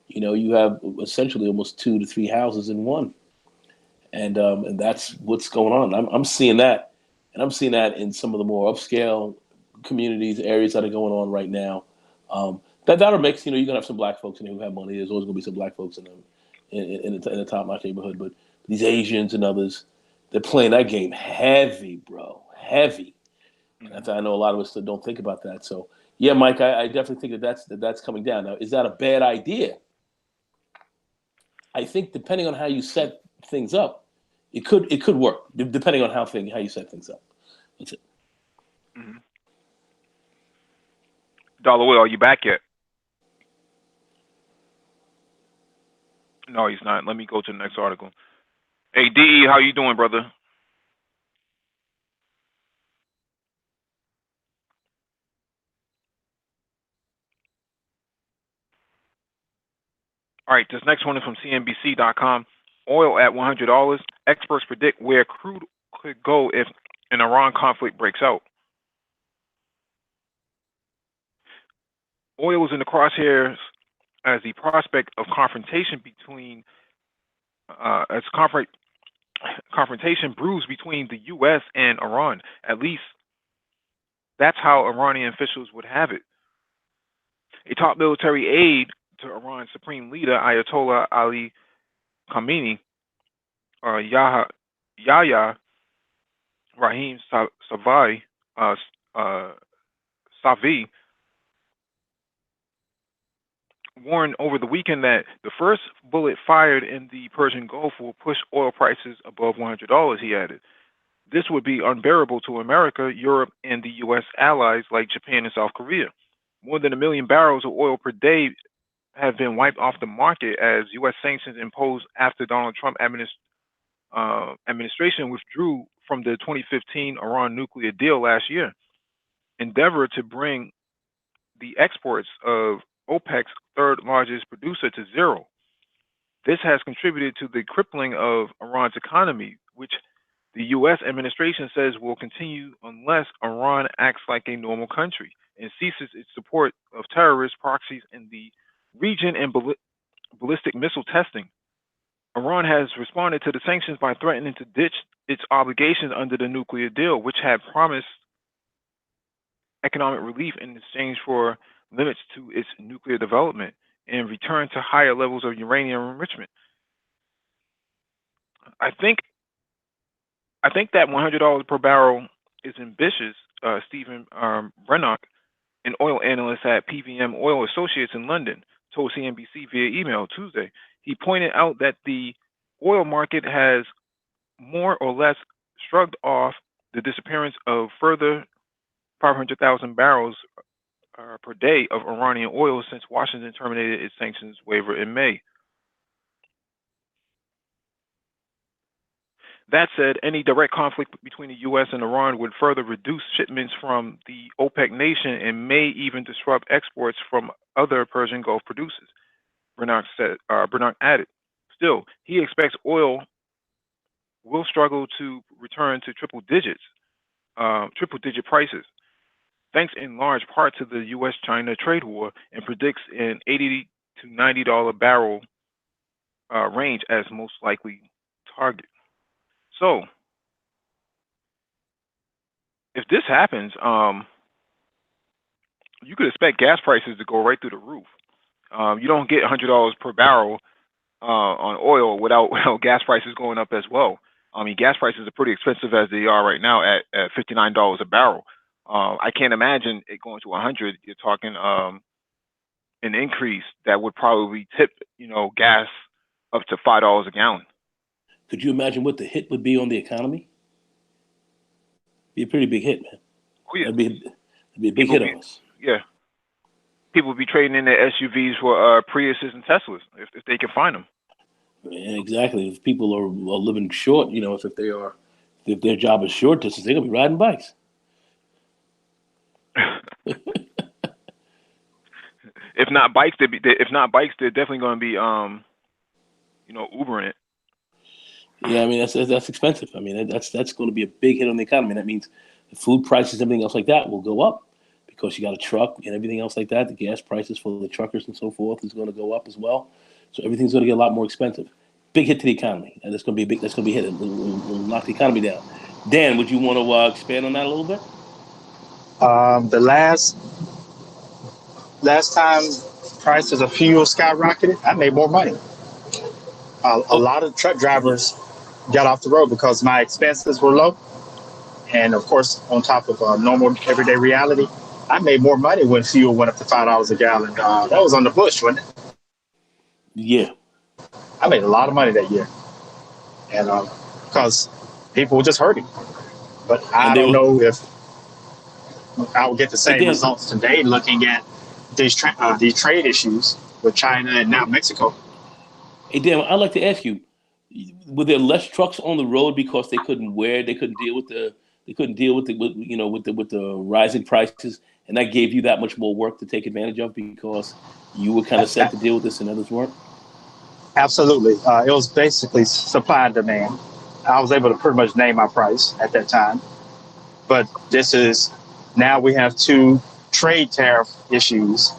you have essentially almost 2 to 3 houses in one, and that's what's going on. I'm seeing that, and I'm seeing that in some of the more upscale communities, areas that are going on right now. That'll mix. You're gonna have some Black folks in there who have money. There's always gonna be some Black folks in them in the top notch neighborhood, but these Asians and others, they're playing that game heavy, bro, heavy. Hmm. I know a lot of us that don't think about that. So yeah, Mike, I definitely think that's coming down. Now, is that a bad idea? I think depending on how you set things up, it could work. Depending on how you set things up. That's it. Hmm. Dollar Will, are you back yet? No, he's not. Let me go to the next article. Hey, DE, how you doing, brother? All right, this next one is from CNBC.com. Oil at $100. Experts predict where crude could go if an Iran conflict breaks out. Oil is in the crosshairs as the prospect of confrontation between as confrontation brews between the U.S. and Iran. At least that's how Iranian officials would have it. A top military aide to Iran's supreme leader Ayatollah Ali Khamenei, Yahya Rahim Savi, uh, uh, Savi, warned over the weekend that the first bullet fired in the Persian Gulf will push oil prices above $100. He added, "This would be unbearable to America, Europe, and the U.S. allies like Japan and South Korea. More than 1 million barrels of oil per day have been wiped off the market as U.S. sanctions imposed after Donald Trump administration withdrew from the 2015 Iran nuclear deal last year, endeavor to bring the exports of OPEC's third largest producer to zero. This has contributed to the crippling of Iran's economy, which the U.S. administration says will continue unless Iran acts like a normal country and ceases its support of terrorist proxies in the region and ballistic missile testing." Iran has responded to the sanctions by threatening to ditch its obligations under the nuclear deal, which had promised economic relief in exchange for limits to its nuclear development and return to higher levels of uranium enrichment. I think that $100 per barrel is ambitious. Stephen Brennock, an oil analyst at PVM Oil Associates in London, told CNBC via email Tuesday. He pointed out that the oil market has more or less shrugged off the disappearance of further 500,000 barrels per day of Iranian oil since Washington terminated its sanctions waiver in May. That said, any direct conflict between the U.S. and Iran would further reduce shipments from the OPEC nation and may even disrupt exports from other Persian Gulf producers, Bernard added. Still, he expects oil will struggle to return to triple-digit prices, thanks in large part to the U.S.-China trade war, and predicts an $80 to $90 barrel range as most likely target. So, if this happens, you could expect gas prices to go right through the roof. You don't get $100 per barrel on oil without gas prices going up as well. I mean, gas prices are pretty expensive as they are right now at $59 a barrel. I can't imagine it going to 100. You're talking an increase that would probably tip, gas up to $5 a gallon. Could you imagine what the hit would be on the economy? Be a pretty big hit, man. Oh, yeah. That'd be a big hit on us. Yeah. People would be trading in their SUVs for Priuses and Teslas if they can find them. Yeah, exactly. If people are living short, if their job is short distance, they're gonna be riding bikes. If not bikes, they're definitely going to be Ubering it. Yeah, I mean that's expensive. I mean that's going to be a big hit on the economy. That means the food prices, everything else like that, will go up because you got a truck and everything else like that. The gas prices for the truckers and so forth is going to go up as well. So everything's going to get a lot more expensive. Big hit to the economy, and that's going to be That's going to be a hit. It'll knock the economy down. Dan, would you want to expand on that a little bit? The last time prices of fuel skyrocketed, I made more money. A lot of truck drivers got off the road because my expenses were low, and of course, on top of normal everyday reality, I made more money when fuel went up to $5 a gallon. That was on the Bush, wasn't it? Yeah. I made a lot of money that year, and because people were just hurting. But I don't know if I will get the same results today looking at these trade issues with China and now Mexico. Hey, Dan, I'd like to ask you: were there less trucks on the road because they couldn't deal with the rising prices, and that gave you that much more work to take advantage of because you were kind of set to deal with this and others weren't? Absolutely, it was basically supply and demand. I was able to pretty much name my price at that time, but now we have two trade tariff issues.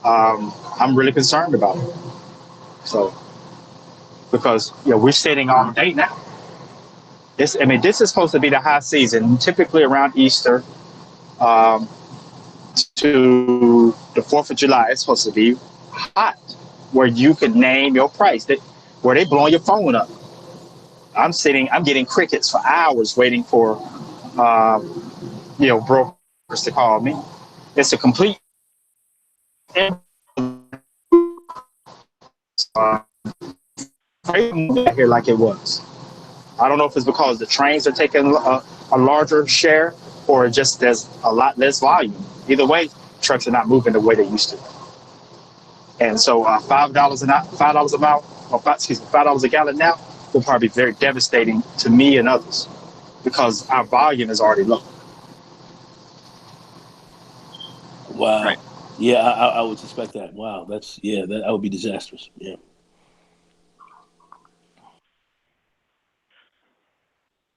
I'm really concerned about it. So, because we're sitting all day now. This is supposed to be the high season, typically around Easter to the 4th of July. It's supposed to be hot, where you could name your price, where they blowing your phone up. I'm getting crickets for hours waiting for, brokers to call me. It's a complete here like it was. I don't know if it's because the trains are taking a larger share or just there's a lot less volume. Either way, trucks are not moving the way they used to. And so $5 a mile, or $5 a gallon now will probably be very devastating to me and others because our volume is already low. Wow. Right. Yeah, I would suspect that. Wow, that would be disastrous. Yeah.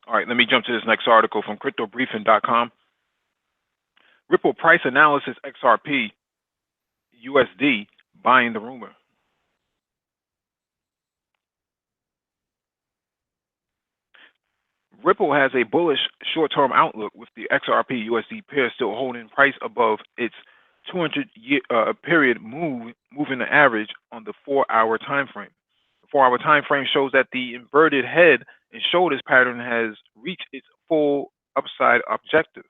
All right, let me jump to this next article from CryptoBriefing.com. Ripple price analysis XRP USD buying the rumor. Ripple has a bullish short-term outlook with the XRP USD pair still holding price above its 200-year period moving the average on the 4-hour time frame. The 4-hour time frame shows that the inverted head and shoulders pattern has reached its full upside objective.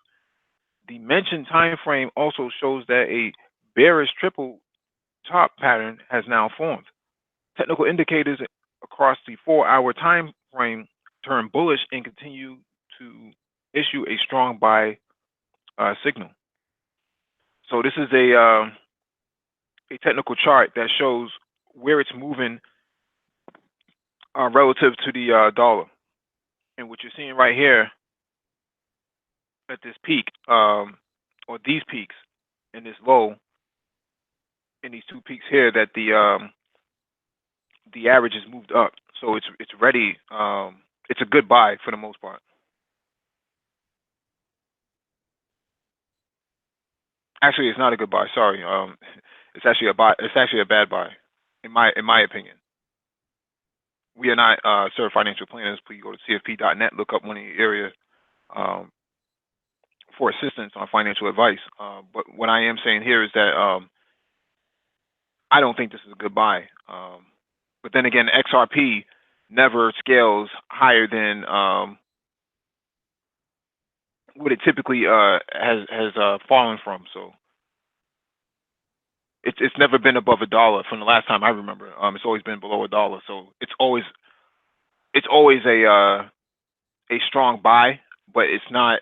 The mentioned time frame also shows that a bearish triple top pattern has now formed. Technical indicators across the 4-hour time frame turn bullish and continue to issue a strong buy signal. So this is a technical chart that shows where it's moving relative to the dollar. And what you're seeing right here at this peak, or these peaks, and this low, and these two peaks here, that the average has moved up. So it's ready. It's a good buy for the most part. Actually, it's not a good buy. Sorry. It's actually a buy. It's actually a bad buy, in my opinion. We are not certified financial planners. Please go to cfp.net. Look up one of your area for assistance on financial advice. But what I am saying here is that I don't think this is a good buy. But then again, XRP never scales higher than what it typically has fallen from. So it's never been above $1 from the last time I remember. It's always been below $1. So it's always a strong buy, but it's not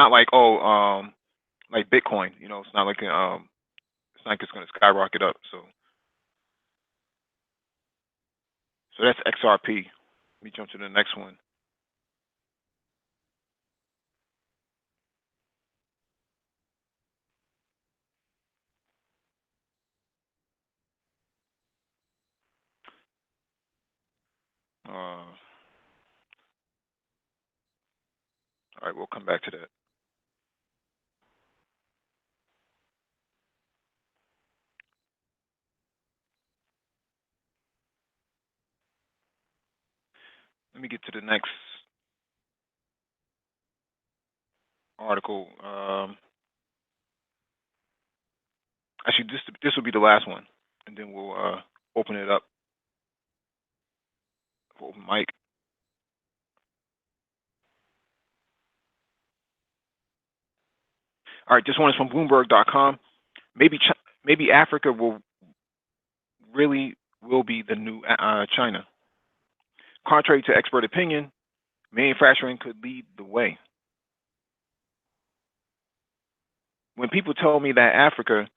like like Bitcoin. You know, it's not like it's going to skyrocket up. So that's XRP. Let me jump to the next one. All right, we'll come back to that. Let me get to the next article. Actually, this will be the last one, and then we'll open it up for open mic. All right, this one is from Bloomberg.com. Maybe Africa will be the new China. Contrary to expert opinion, manufacturing could lead the way. When people tell me that Africa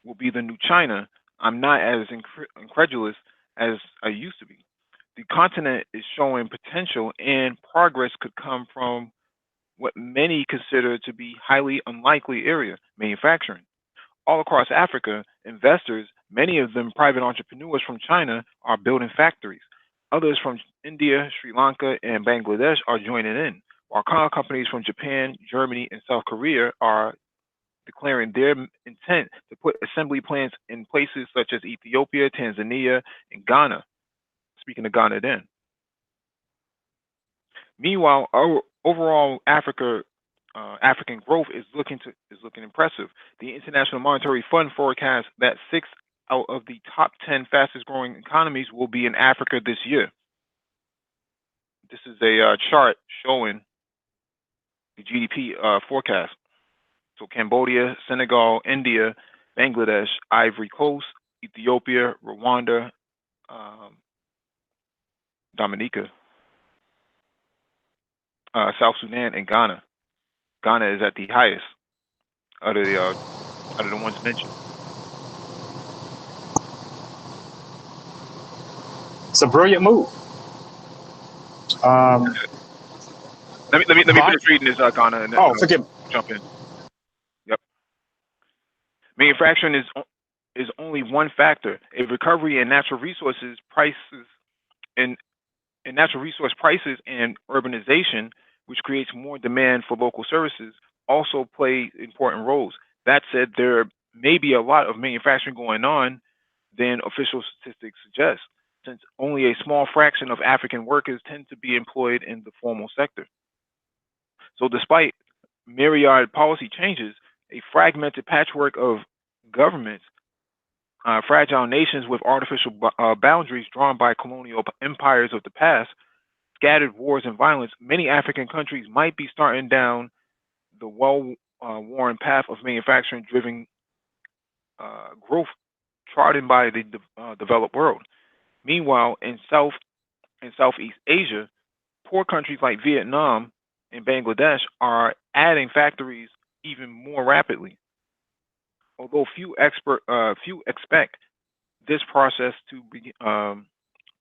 will be the new China, I'm not as incredulous as I used to be. The continent is showing potential, and progress could come from what many consider to be highly unlikely area, manufacturing. All across Africa, investors, many of them private entrepreneurs from China, are building factories. Others from India, Sri Lanka, and Bangladesh are joining in, while car companies from Japan, Germany, and South Korea are declaring their intent to put assembly plants in places such as Ethiopia, Tanzania, and Ghana. Speaking of Ghana then. Meanwhile, our overall African growth is looking impressive. The International Monetary Fund forecasts that 6 out of the top 10 fastest growing economies will be in Africa this year. This is a chart showing the GDP forecast. So Cambodia, Senegal, India, Bangladesh, Ivory Coast, Ethiopia, Rwanda, Dominica, South Sudan, and Ghana. Ghana is at the highest out of the ones mentioned. It's a brilliant move. Let me finish reading this, Ghana, and then forgive me. Jump in. Yep. Manufacturing is only one factor. A recovery in natural resources prices and urbanization, which creates more demand for local services, also play important roles. That said, there may be a lot of manufacturing going on than official statistics suggest. since only a small fraction of African workers tend to be employed in the formal sector. So, despite myriad policy changes, a fragmented patchwork of governments, fragile nations with artificial boundaries drawn by colonial empires of the past, scattered wars and violence, many African countries might be starting down the well-worn path of manufacturing-driven growth trodden by the developed world. Meanwhile, in South and Southeast Asia, poor countries like Vietnam and Bangladesh are adding factories even more rapidly. Although few expect this process to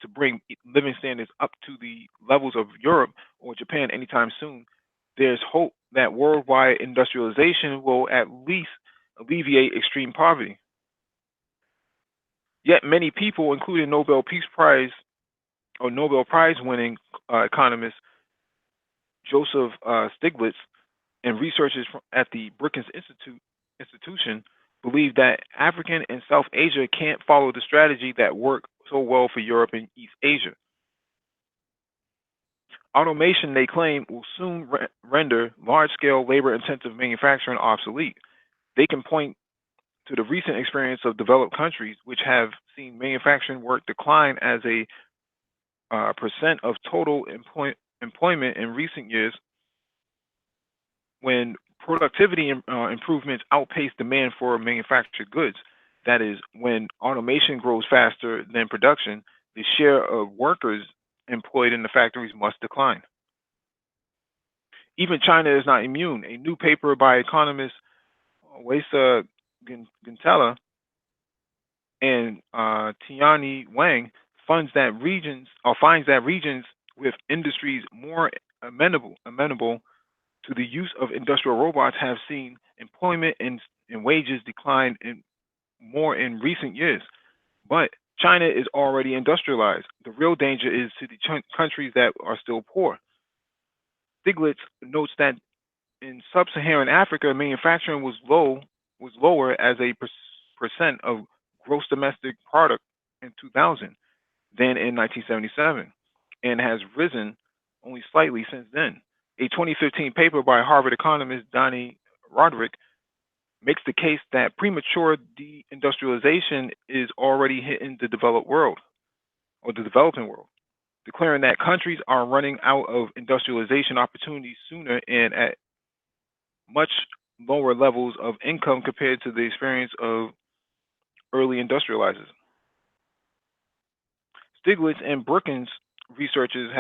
bring living standards up to the levels of Europe or Japan anytime soon, there's hope that worldwide industrialization will at least alleviate extreme poverty. Yet many people, including Nobel Peace Prize or Nobel Prize winning economist Joseph Stiglitz and researchers at the Brookings Institution, believe that African and South Asia can't follow the strategy that worked so well for Europe and East Asia. Automation, they claim, will soon render large-scale labor-intensive manufacturing obsolete. They can point to the recent experience of developed countries, which have seen manufacturing work decline as a percent of total employment in recent years, when productivity improvements outpace demand for manufactured goods. That is, when automation grows faster than production, the share of workers employed in the factories must decline. Even China is not immune. A new paper by economists Weisa Gintella and Tiani Wang finds that regions with industries more amenable to the use of industrial robots have seen employment and wages decline more in recent years. But China is already industrialized. The real danger is to the countries that are still poor. Stiglitz notes that in sub-Saharan Africa, manufacturing was lower as a percent of gross domestic product in 2000 than in 1977, and has risen only slightly since then. A 2015 paper by Harvard economist Donnie Roderick makes the case that premature deindustrialization is already hitting the developed world or the developing world, declaring that countries are running out of industrialization opportunities sooner and at much lower levels of income compared to the experience of early industrializers. Stiglitz and Brookins researchers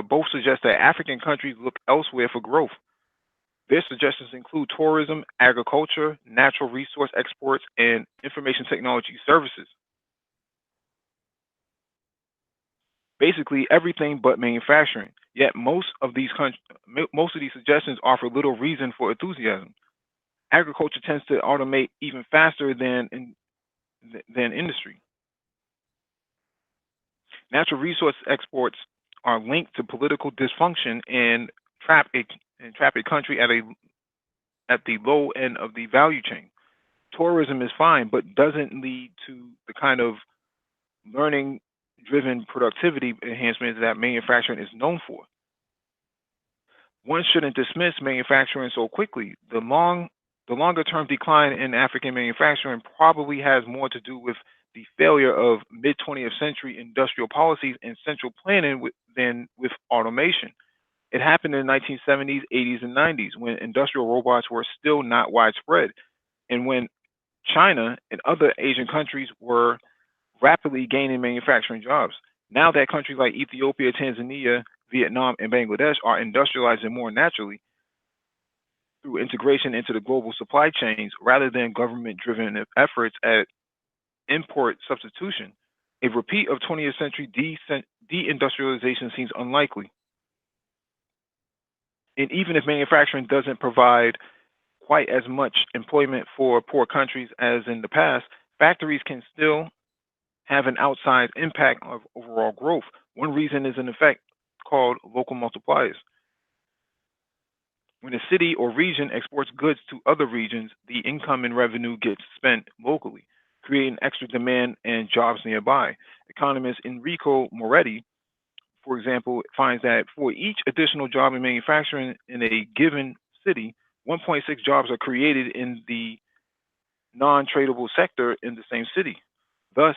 both suggest that African countries look elsewhere for growth. Their suggestions include tourism, agriculture, natural resource exports, and information technology services. Basically, everything but manufacturing. Yet most of these suggestions offer little reason for enthusiasm. Agriculture tends to automate even faster than industry. Natural resource exports are linked to political dysfunction and trap a country at the low end of the value chain. Tourism is fine, but doesn't lead to the kind of learning-driven productivity enhancements that manufacturing is known for. One shouldn't dismiss manufacturing so quickly. The longer-term decline in African manufacturing probably has more to do with the failure of mid 20th century industrial policies and central planning than with automation. It happened in the 1970s, 80s, and 90s when industrial robots were still not widespread, and when China and other Asian countries were rapidly gaining manufacturing jobs. Now that countries like Ethiopia, Tanzania, Vietnam, and Bangladesh are industrializing more naturally through integration into the global supply chains rather than government driven efforts at import substitution, a repeat of 20th century deindustrialization seems unlikely. And even if manufacturing doesn't provide quite as much employment for poor countries as in the past, factories can still have an outsized impact of overall growth. One reason is an effect called local multipliers. When a city or region exports goods to other regions, the income and revenue gets spent locally, creating extra demand and jobs nearby. economist Enrico Moretti, for example, finds that for each additional job in manufacturing in a given city, 1.6 jobs are created in the non-tradable sector in the same city. Thus,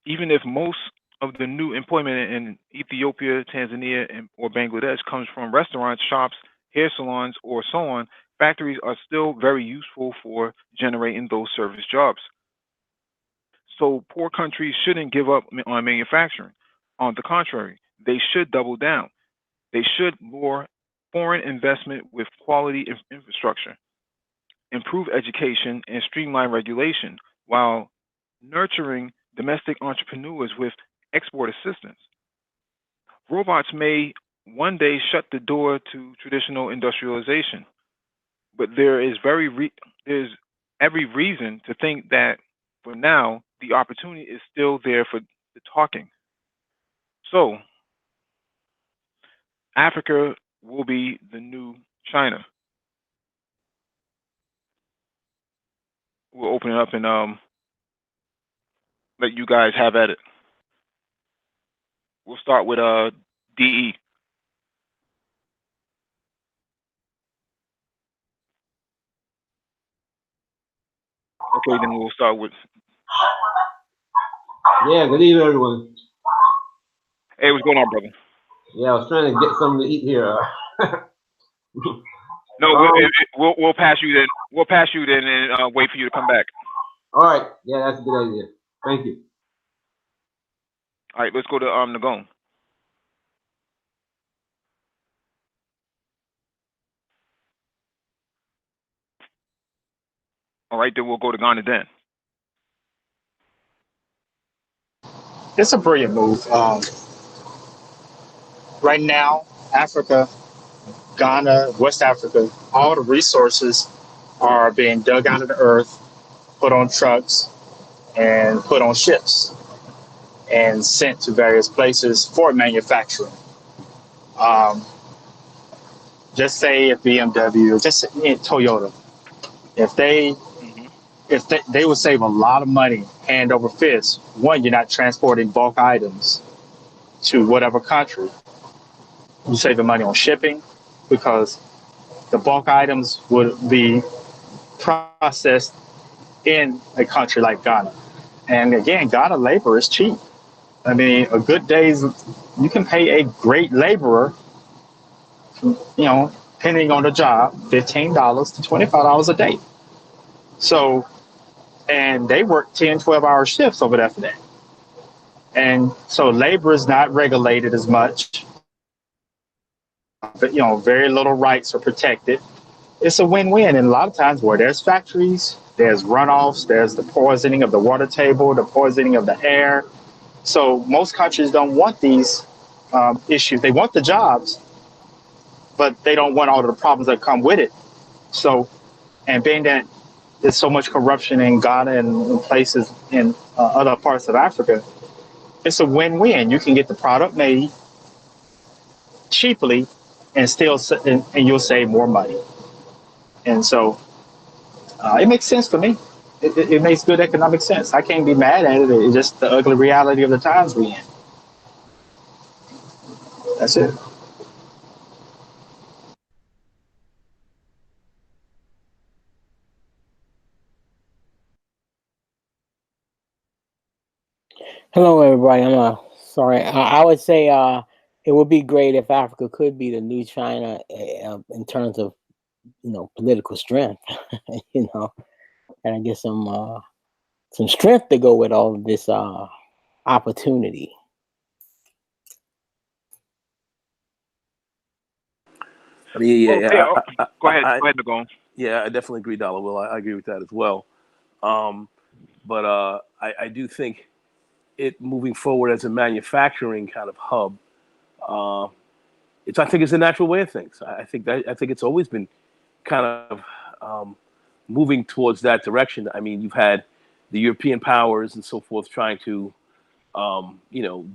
even if most of the new employment in Ethiopia, Tanzania, or Bangladesh comes from restaurants, shops, hair salons, or so on, factories are still very useful for generating those service jobs. So poor countries shouldn't give up on manufacturing. On the contrary, they should double down. They should lure foreign investment with quality infrastructure, improve education, and streamline regulation while nurturing domestic entrepreneurs with export assistance. Robots may one day shut the door to traditional industrialization, but there's every reason to think that for now the opportunity is still there for the talking. So Africa will be the new China. We'll open it up and let you guys have at it. We'll start with DE. Okay, then we'll start with. Yeah, good evening, everyone. Hey, what's going on, brother? Yeah, I was trying to get something to eat here. No, we'll pass you then. We'll pass you then and wait for you to come back. All right. Yeah, that's a good idea. Thank you. All right, let's go to Nagon. All right, then we'll go to Ghana then. It's a brilliant move. Right now, Africa, Ghana, West Africa, all the resources are being dug out of the earth, put on trucks, and put on ships and sent to various places for manufacturing. Um, just say if BMW, just Toyota, if they Hmm. they would save a lot of money hand over fist. One, you're not transporting bulk items to whatever country. You're saving money on shipping because the bulk items would be processed in a country like Ghana. And again, Ghana labor is cheap. I mean, a good day's you can pay a great laborer, depending on the job, $15 to $25 a day. So, and they work 10, 12-hour shifts over there for that. And so labor is not regulated as much, but very little rights are protected. It's a win-win. And a lot of times where there's factories, there's runoffs, there's the poisoning of the water table, the poisoning of the air. So most countries don't want these issues. They want the jobs, but they don't want all of the problems that come with it. So, and being that there's so much corruption in Ghana and in places in other parts of Africa, it's a win-win. You can get the product made cheaply and still, and you'll save more money. And so it makes sense to me. It makes good economic sense. I can't be mad at it. It's just the ugly reality of the times we in. That's it. Hello, everybody. I'm sorry. I would say it would be great if Africa could be the new China in terms of political strength, and I get some strength to go with all of this opportunity. I mean, Well, yeah, yeah. Go ahead, Nagon. yeah, I definitely agree, Dollar Will. I agree with that as well. But I do think it moving forward as a manufacturing kind of hub. Uh, I think it's a natural way of things. I think it's always been kind of moving towards that direction. I mean, you've had the European powers and so forth trying to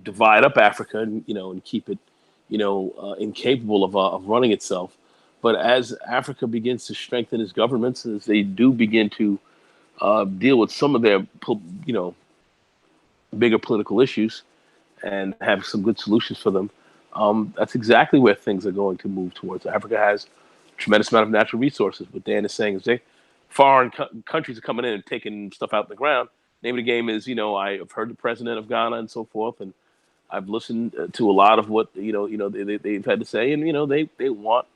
divide up Africa and keep it incapable of running itself. But as Africa begins to strengthen its governments, as they do begin to deal with some of their bigger political issues and have some good solutions for them, that's exactly where things are going to move towards. Africa has a tremendous amount of natural resources. What Dan is saying is foreign countries are coming in and taking stuff out of the ground. Name of the game is, I've heard the president of Ghana and so forth, and I've listened to a lot of what they've had to say, and they want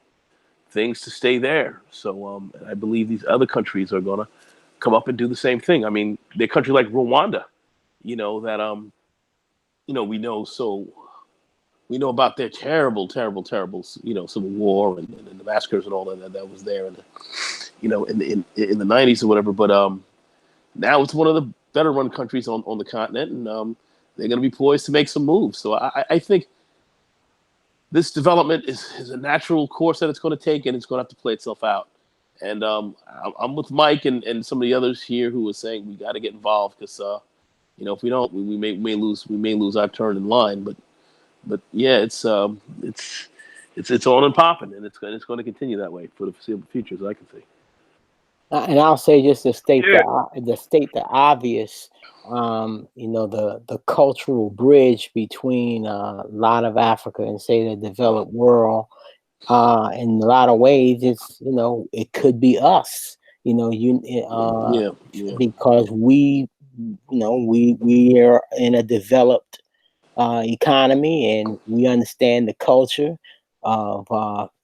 things to stay there. So I believe these other countries are going to come up and do the same thing. I mean, a country like Rwanda, that we know about their terrible, civil war and the massacres and all that was there, and in the 90s or whatever. But now it's one of the better run countries on the continent, and they're going to be poised to make some moves. So I think this development is a natural course that it's going to take, and it's going to have to play itself out. And I'm with Mike and some of the others here who are saying we got to get involved because if we don't, we may lose our turn in line. But yeah, it's on and popping, and it's going to continue that way for the foreseeable future, as I can see. And I'll say just to state Yeah. the obvious, the cultural bridge between a lot of Africa and say the developed world, in a lot of ways, it's it could be us, because we are in a developed economy, and we understand the culture of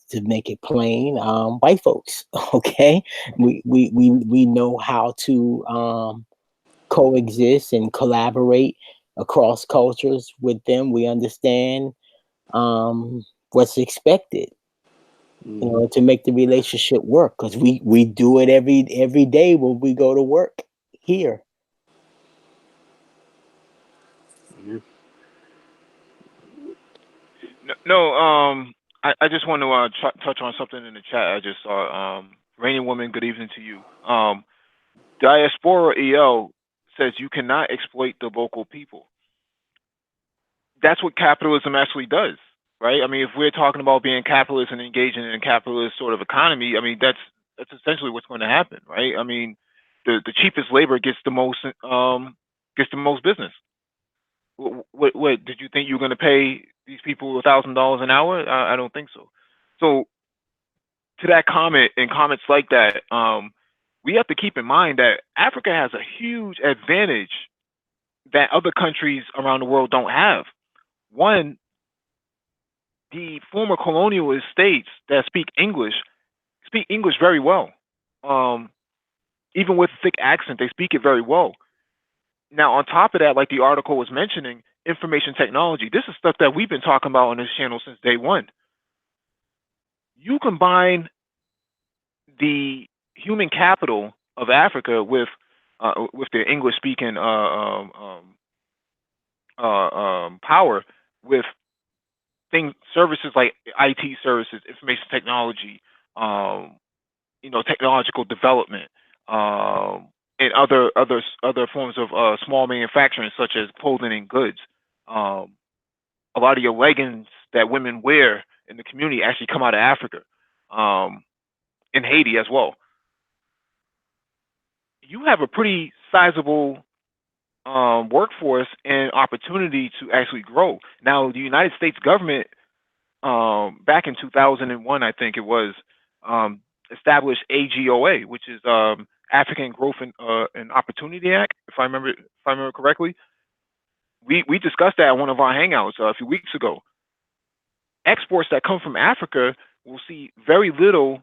to make it plain, white folks. Okay, we know how to coexist and collaborate across cultures with them. We understand what's expected, to make the relationship work, because we do it every day when we go to work here. No, I just want to touch on something in the chat. I just saw. Rainy Woman, good evening to you. Diaspora EL says you cannot exploit the local people. That's what capitalism actually does, right? I mean, if we're talking about being capitalist and engaging in a capitalist sort of economy, I mean, that's essentially what's going to happen, right? I mean, the cheapest labor gets the most business. What did you think you were going to pay these people $1,000 an hour? I don't think so. So to that comment and comments like that, we have to keep in mind that Africa has a huge advantage that other countries around the world don't have. One, the former colonialist states that speak English very well. Even with a thick accent, they speak it very well. Now, on top of that, like the article was mentioning, information technology. This is stuff that we've been talking about on this channel since day one. You combine the human capital of Africa with the English-speaking power, with services like IT services, information technology, technological development, and other forms of small manufacturing, such as clothing and goods. A lot of your leggings that women wear in the community actually come out of Africa, in Haiti as well. You have a pretty sizable workforce and opportunity to actually grow. Now, the United States government, back in 2001, I think it was, established AGOA, which is African Growth and Opportunity Act, if I remember correctly. We discussed that at one of our hangouts a few weeks ago. Exports that come from Africa will see very little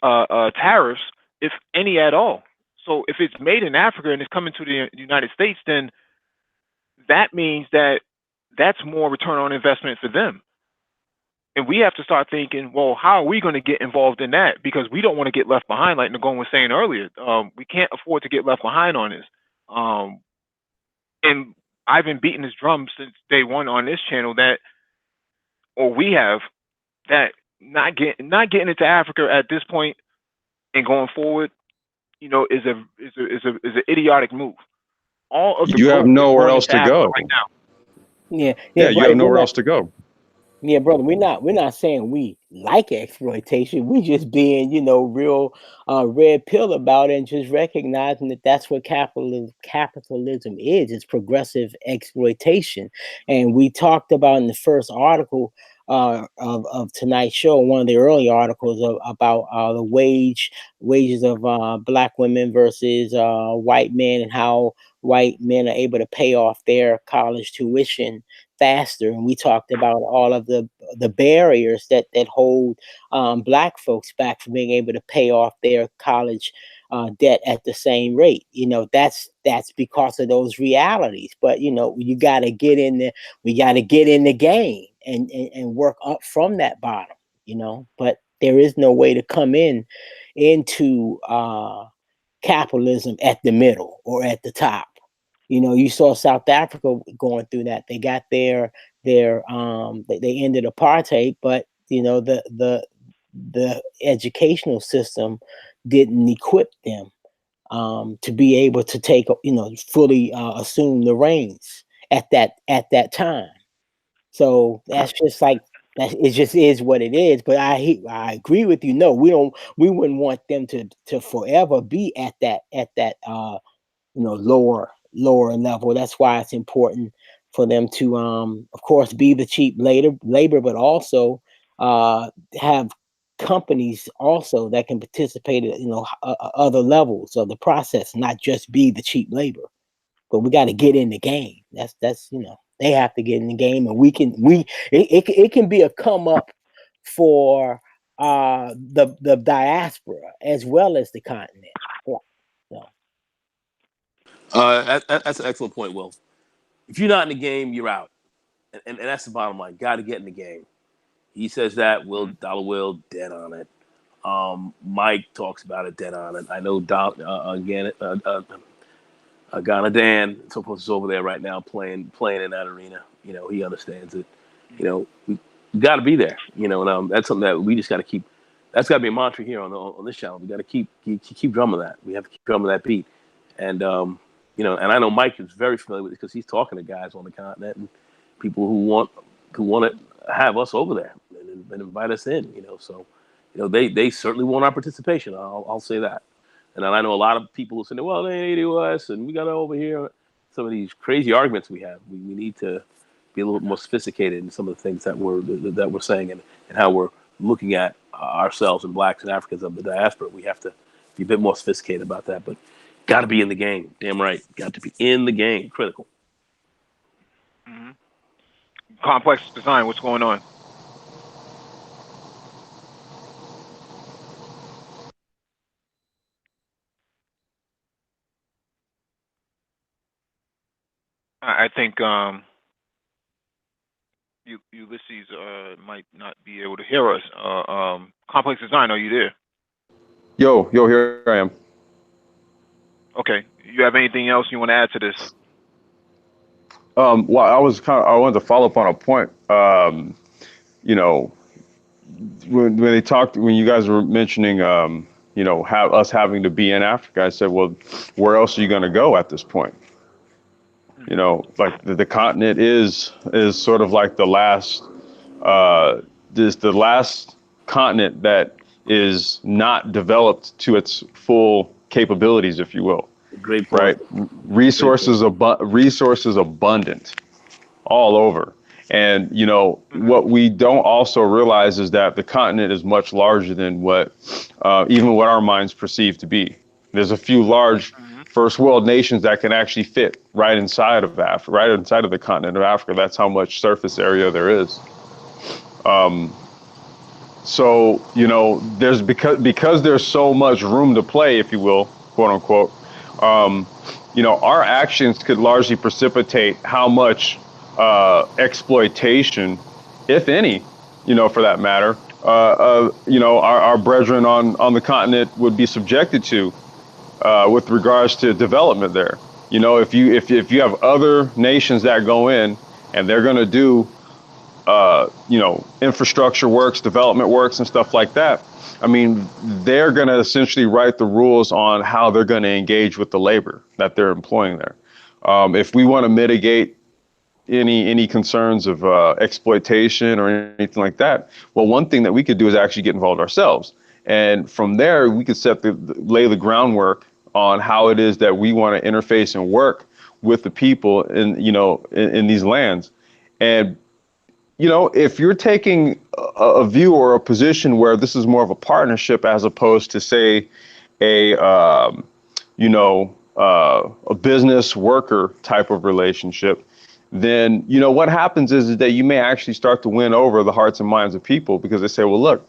tariffs, if any at all. So if it's made in Africa and it's coming to the United States, then that means that that's more return on investment for them. And we have to start thinking, well, how are we going to get involved in that? Because we don't want to get left behind, like Nagon was saying earlier. We can't afford to get left behind on this. And I've been beating this drum since day one on this channel that not getting into Africa at this point and going forward, is an idiotic move. All of the you have growth is nowhere going else into to Africa go right now. Yeah, you have nowhere else to go. Yeah, brother, we're not saying we like exploitation. We just being, real red pill about it, and just recognizing that that's what capitalism is. It's progressive exploitation. And we talked about in the first article of tonight's show, one of the early articles about the wages of black women versus white men, and how white men are able to pay off their college tuition faster. And we talked about all of the barriers that hold black folks back from being able to pay off their college debt at the same rate. That's because of those realities. But you got to get in the we got to get in the game and work up from that bottom. But there is no way to come into capitalism at the middle or at the top. You saw South Africa going through that. They got they ended apartheid, but the educational system didn't equip them to be able to take fully assume the reins at that time. So that's just like that. It just is what it is. But I agree with you. No, we wouldn't want them to forever be at that lower level. That's why it's important for them to of course be the cheap labor, but also have companies also that can participate at other levels of the process, not just be the cheap labor. But we got to get in the game. That's they have to get in the game, and it can be a come up for the diaspora as well as the continent. So, That's an excellent point, Will. If you're not in the game, you're out, and that's the bottom line. Got to get in the game. He says that. Mm-hmm. Will dead on it. Mike talks about it, dead on it. I know again. Ghana Dan, so forth, is over there right now playing in that arena. He understands it. We got to be there. And that's something that we just got to keep. That's got to be a mantra here on this channel. We got to keep drumming that. We have to keep drumming that beat. And and I know Mike is very familiar with it because he's talking to guys on the continent and people who want to have us over there and invite us in. So they certainly want our participation. I'll say that. And I know a lot of people who say, well, they ain't us, and we got to over here. Some of these crazy arguments we have. We need to be a little bit more sophisticated in some of the things that we're saying and how we're looking at ourselves and blacks and Africans of the diaspora. We have to be a bit more sophisticated about that. But got to be in the game. Damn right. Got to be in the game. Critical. Mm-hmm. Complex design. What's going on? I think Ulysses might not be able to hear us. Complex design. Are you there? Yo, here I am. Okay. You have anything else you want to add to this? Well, I wanted to follow up on a point. You know, when you guys were mentioning, have us having to be in Africa, I said, well, where else are you going to go at this point? Like the continent is sort of like the last continent that is not developed to its full capabilities, if you will. Great point. Right? Resources abundant all over. And what we don't also realize is that the continent is much larger than what even what our minds perceive to be. There's a few large first world nations that can actually fit right inside of Africa, right inside of the continent of Africa. That's how much surface area there is. So there's because there's so much room to play, if you will, quote unquote. Our actions could largely precipitate how much exploitation, if any, for that matter, our brethren on the continent would be subjected to with regards to development there. If you have other nations that go in and they're going to do infrastructure works, development works, and stuff like that. I mean, they're going to essentially write the rules on how they're going to engage with the labor that they're employing there. If we want to mitigate any concerns of exploitation or anything like that, well, one thing that we could do is actually get involved ourselves, and from there we could lay the groundwork on how it is that we want to interface and work with the people in these lands. And if you're taking a view or a position where this is more of a partnership as opposed to, say, a a business worker type of relationship, then what happens is that you may actually start to win over the hearts and minds of people, because they say, well, look,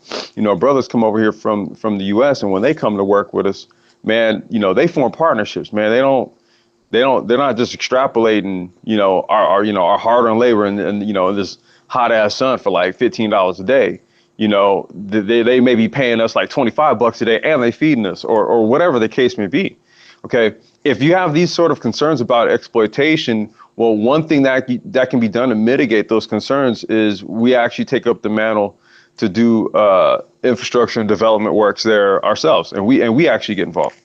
brothers come over here from the U.S., and when they come to work with us, man, they form partnerships, man. They're not just extrapolating, our hard-earned labor and this hot-ass sun for like $15 a day. They may be paying us like $25 a day, and they feeding us, or whatever the case may be. Okay, if you have these sort of concerns about exploitation, well, one thing that can be done to mitigate those concerns is we actually take up the mantle to do infrastructure and development works there ourselves, and we actually get involved.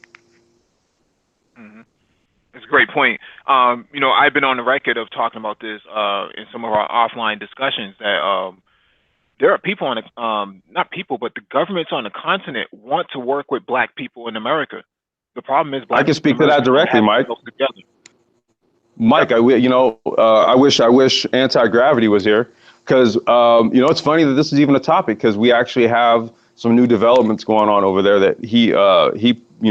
It's a great point. I've been on the record of talking about this in some of our offline discussions, that there are people on the, not people, but the governments on the continent want to work with Black people in America. The problem is, Black I can speak to that directly, Mike. Mike, I wish Anti-Gravity was here, because it's funny that this is even a topic, because we actually have some new developments going on over there that he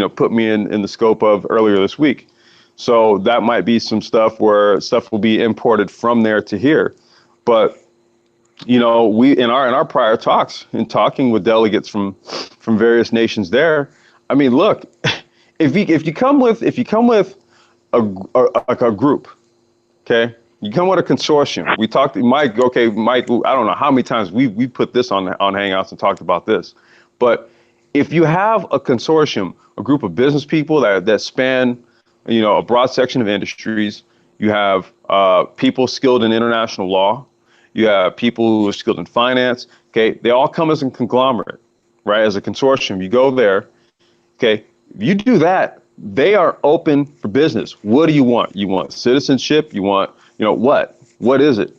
put me in the scope of earlier this week. So that might be some stuff where stuff will be imported from there to here. But we in our prior talks, in talking with delegates from various nations there, I mean, look, if you come with a group, okay, you come with a consortium. We talked, Mike. Okay, Mike. I don't know how many times we put this on Hangouts and talked about this, but if you have a consortium, a group of business people that span, a broad section of industries, you have people skilled in international law, you have people who are skilled in finance. Okay, they all come as a conglomerate, right? As a consortium, you go there. Okay, if you do that, they are open for business. What do you want? You want citizenship? You want, what? What is it?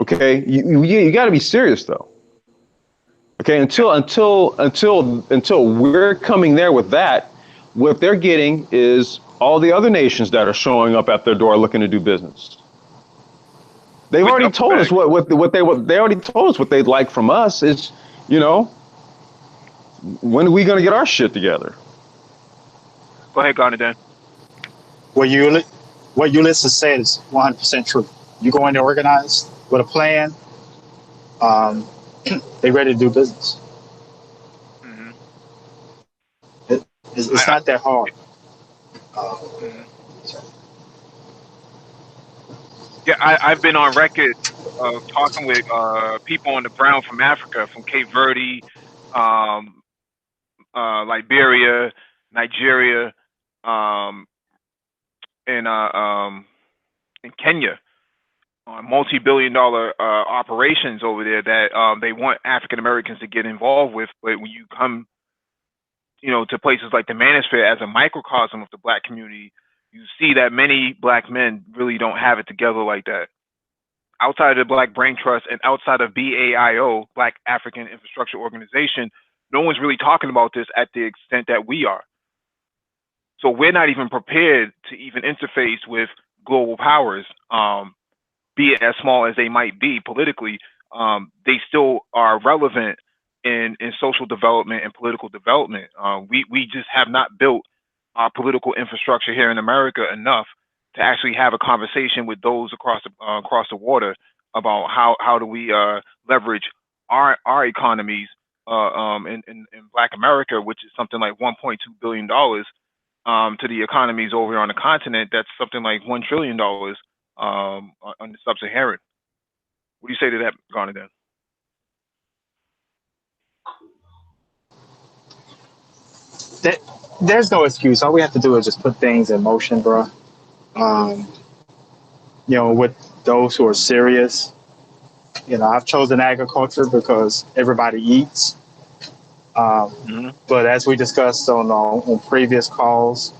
Okay, you got to be serious though. Okay, until we're coming there with that, what they're getting is all the other nations that are showing up at their door looking to do business. They've already told us what they already told us what they'd like from us. Is when are we going to get our shit together? Go ahead, Garner Dan. What Ulysses said is 100% true. You go in there organized with a plan, they ready to do business. It's not that hard. Yeah, I've been on record talking with people on the ground from Africa, from Cape Verde, Liberia, Nigeria, and Kenya, on multi-billion-dollar operations over there that they want African Americans to get involved with. But when you come, to places like the Manosphere as a microcosm of the Black community, you see that many Black men really don't have it together like that. Outside of the Black Brain Trust and outside of BAIO, Black African Infrastructure Organization, no one's really talking about this at the extent that we are. So we're not even prepared to even interface with global powers, be it as small as they might be politically. They still are relevant in social development and political development. We just have not built our political infrastructure here in America enough to actually have a conversation with those across the water about how do we leverage our economies in Black America, which is something like $1.2 billion, to the economies over here on the continent. That's something like $1 trillion on the sub-Saharan. What do you say to that, Garner Dan? There's no excuse. All we have to do is just put things in motion, bro. With those who are serious, I've chosen agriculture because everybody eats. But as we discussed on previous calls,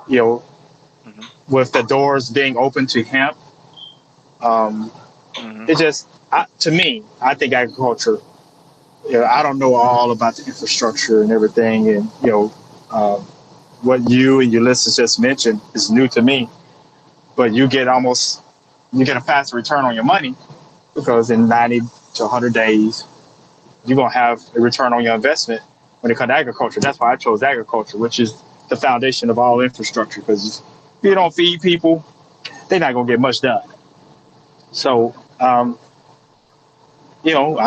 with the doors being open to hemp, It just, to me, I think agriculture. I don't know all about the infrastructure and everything, and um, what you and your listeners just mentioned is new to me. But you get a faster return on your money because in 90 to 100 days, you're gonna have a return on your investment when it comes to agriculture. That's why I chose agriculture, which is the foundation of all infrastructure. Because if you don't feed people, they're not gonna get much done. So, you know,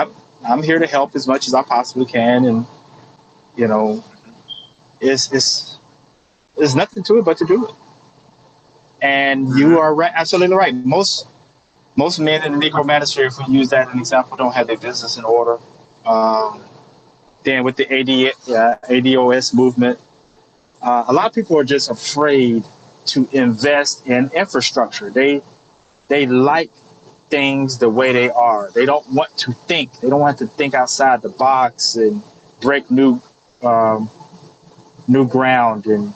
I'm here to help as much as I possibly can, and you know, it's there's nothing to it but to do it. And you are right, absolutely right. Most men in the Negro Manosphere, if we use that as an example, don't have their business in order. Um, then with the ADOS movement, a lot of people are just afraid to invest in infrastructure. They like things the way they are. They don't want to think. They don't want to think outside the box and break um, new ground. And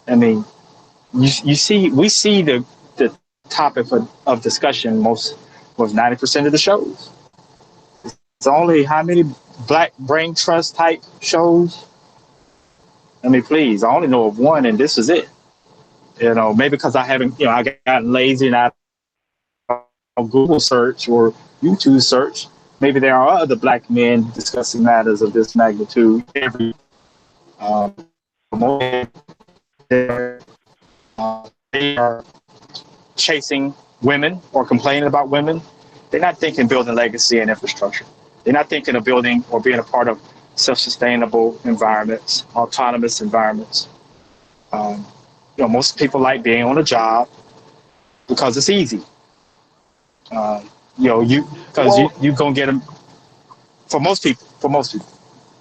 I mean, you see, we see the topic of discussion most 90% of the shows. It's only how many black brain trust type shows. I mean, please, I only know of one, and this is it. Maybe because I haven't, I gotten lazy and I Google search or YouTube search. Maybe there are other black men discussing matters of this magnitude. Um, they are chasing women or complaining about women. They're not thinking building legacy and infrastructure. They're not thinking of building or being a part of self-sustainable environments, autonomous environments. Um, most people like being on a job because it's easy. You gonna get them for most people.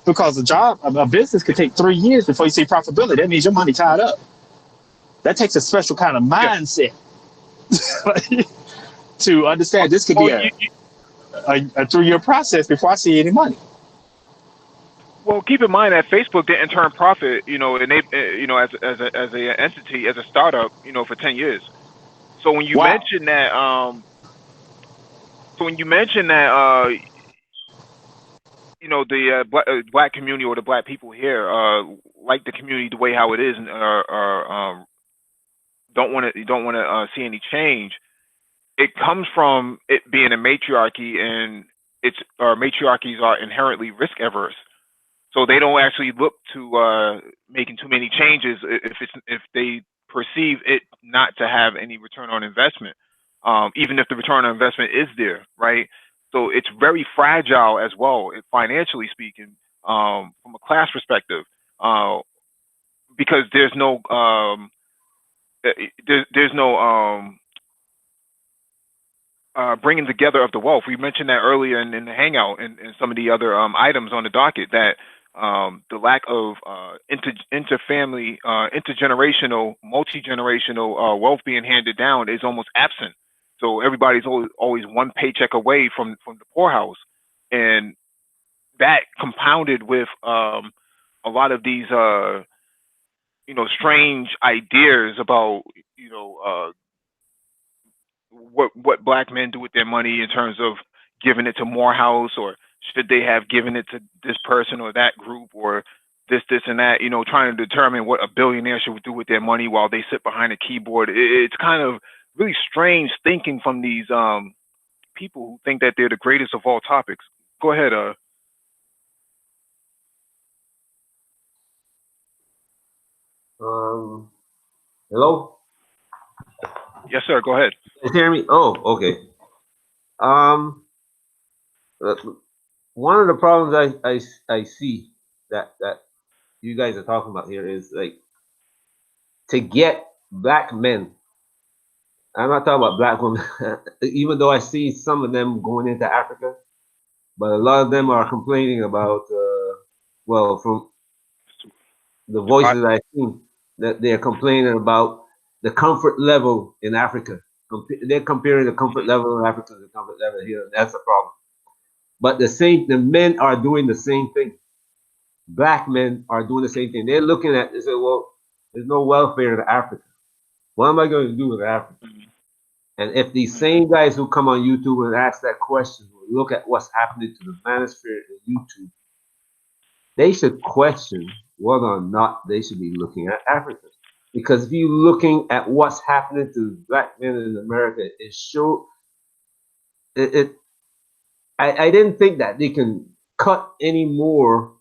Because a business could take 3 years before you see profitability. That means your money tied up. That takes a special kind of mindset to understand this could be a 3-year process before I see any money. Well, keep in mind that Facebook didn't turn profit, and they, as a entity, as a startup, for 10 years. So when you Wow. mention that, the black community or the black people here, like the community the way how it is, and don't want to see any change. It comes from it being a matriarchy, and matriarchies are inherently risk averse. So they don't actually look to making too many changes if they perceive it not to have any return on investment, even if the return on investment is there, right? So it's very fragile as well, financially speaking, from a class perspective, because there's no bringing together of the wealth. We mentioned that earlier in the hangout and some of the other items on the docket, that the lack of interfamily, intergenerational, multi-generational wealth being handed down is almost absent. So everybody's always one paycheck away from the poorhouse, and that compounded with a lot of these strange ideas about what black men do with their money in terms of giving it to Morehouse, or should they have given it to this person or that group, or this and that, trying to determine what a billionaire should do with their money while they sit behind a keyboard. It's kind of really strange thinking from these people who think that they're the greatest of all topics. Go ahead. Hello? Yes, sir. Go ahead. Can you hear me? Oh, okay. Um, one of the problems I see that you guys are talking about here is like to get black men. I'm not talking about black women, even though I see some of them going into Africa, but a lot of them are complaining about, from the voices I've seen, that they're complaining about the comfort level in Africa. They're comparing the comfort level in Africa to the comfort level here. And that's a problem. But the men are doing the same thing. Black men are doing the same thing. They're looking they say, well, there's no welfare in Africa. What am I going to do with Africa? And if these same guys who come on YouTube and ask that question will look at what's happening to the manosphere in YouTube, they should question whether or not they should be looking at Africa. Because if you're looking at what's happening to black men in America, I didn't think that they can cut any more.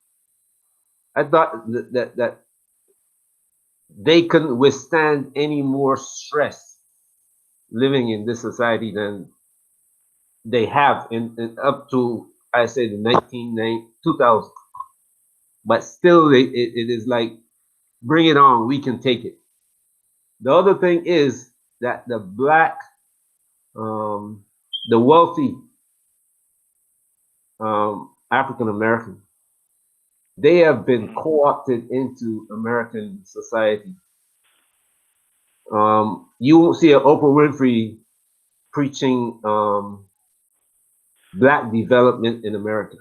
I thought that they couldn't withstand any more stress living in this society than they have in up to, I say, the 2000. But still, it is like, bring it on, we can take it. The other thing is that the black, the wealthy African American, they have been co-opted into American society. You won't see an Oprah Winfrey preaching black development in America.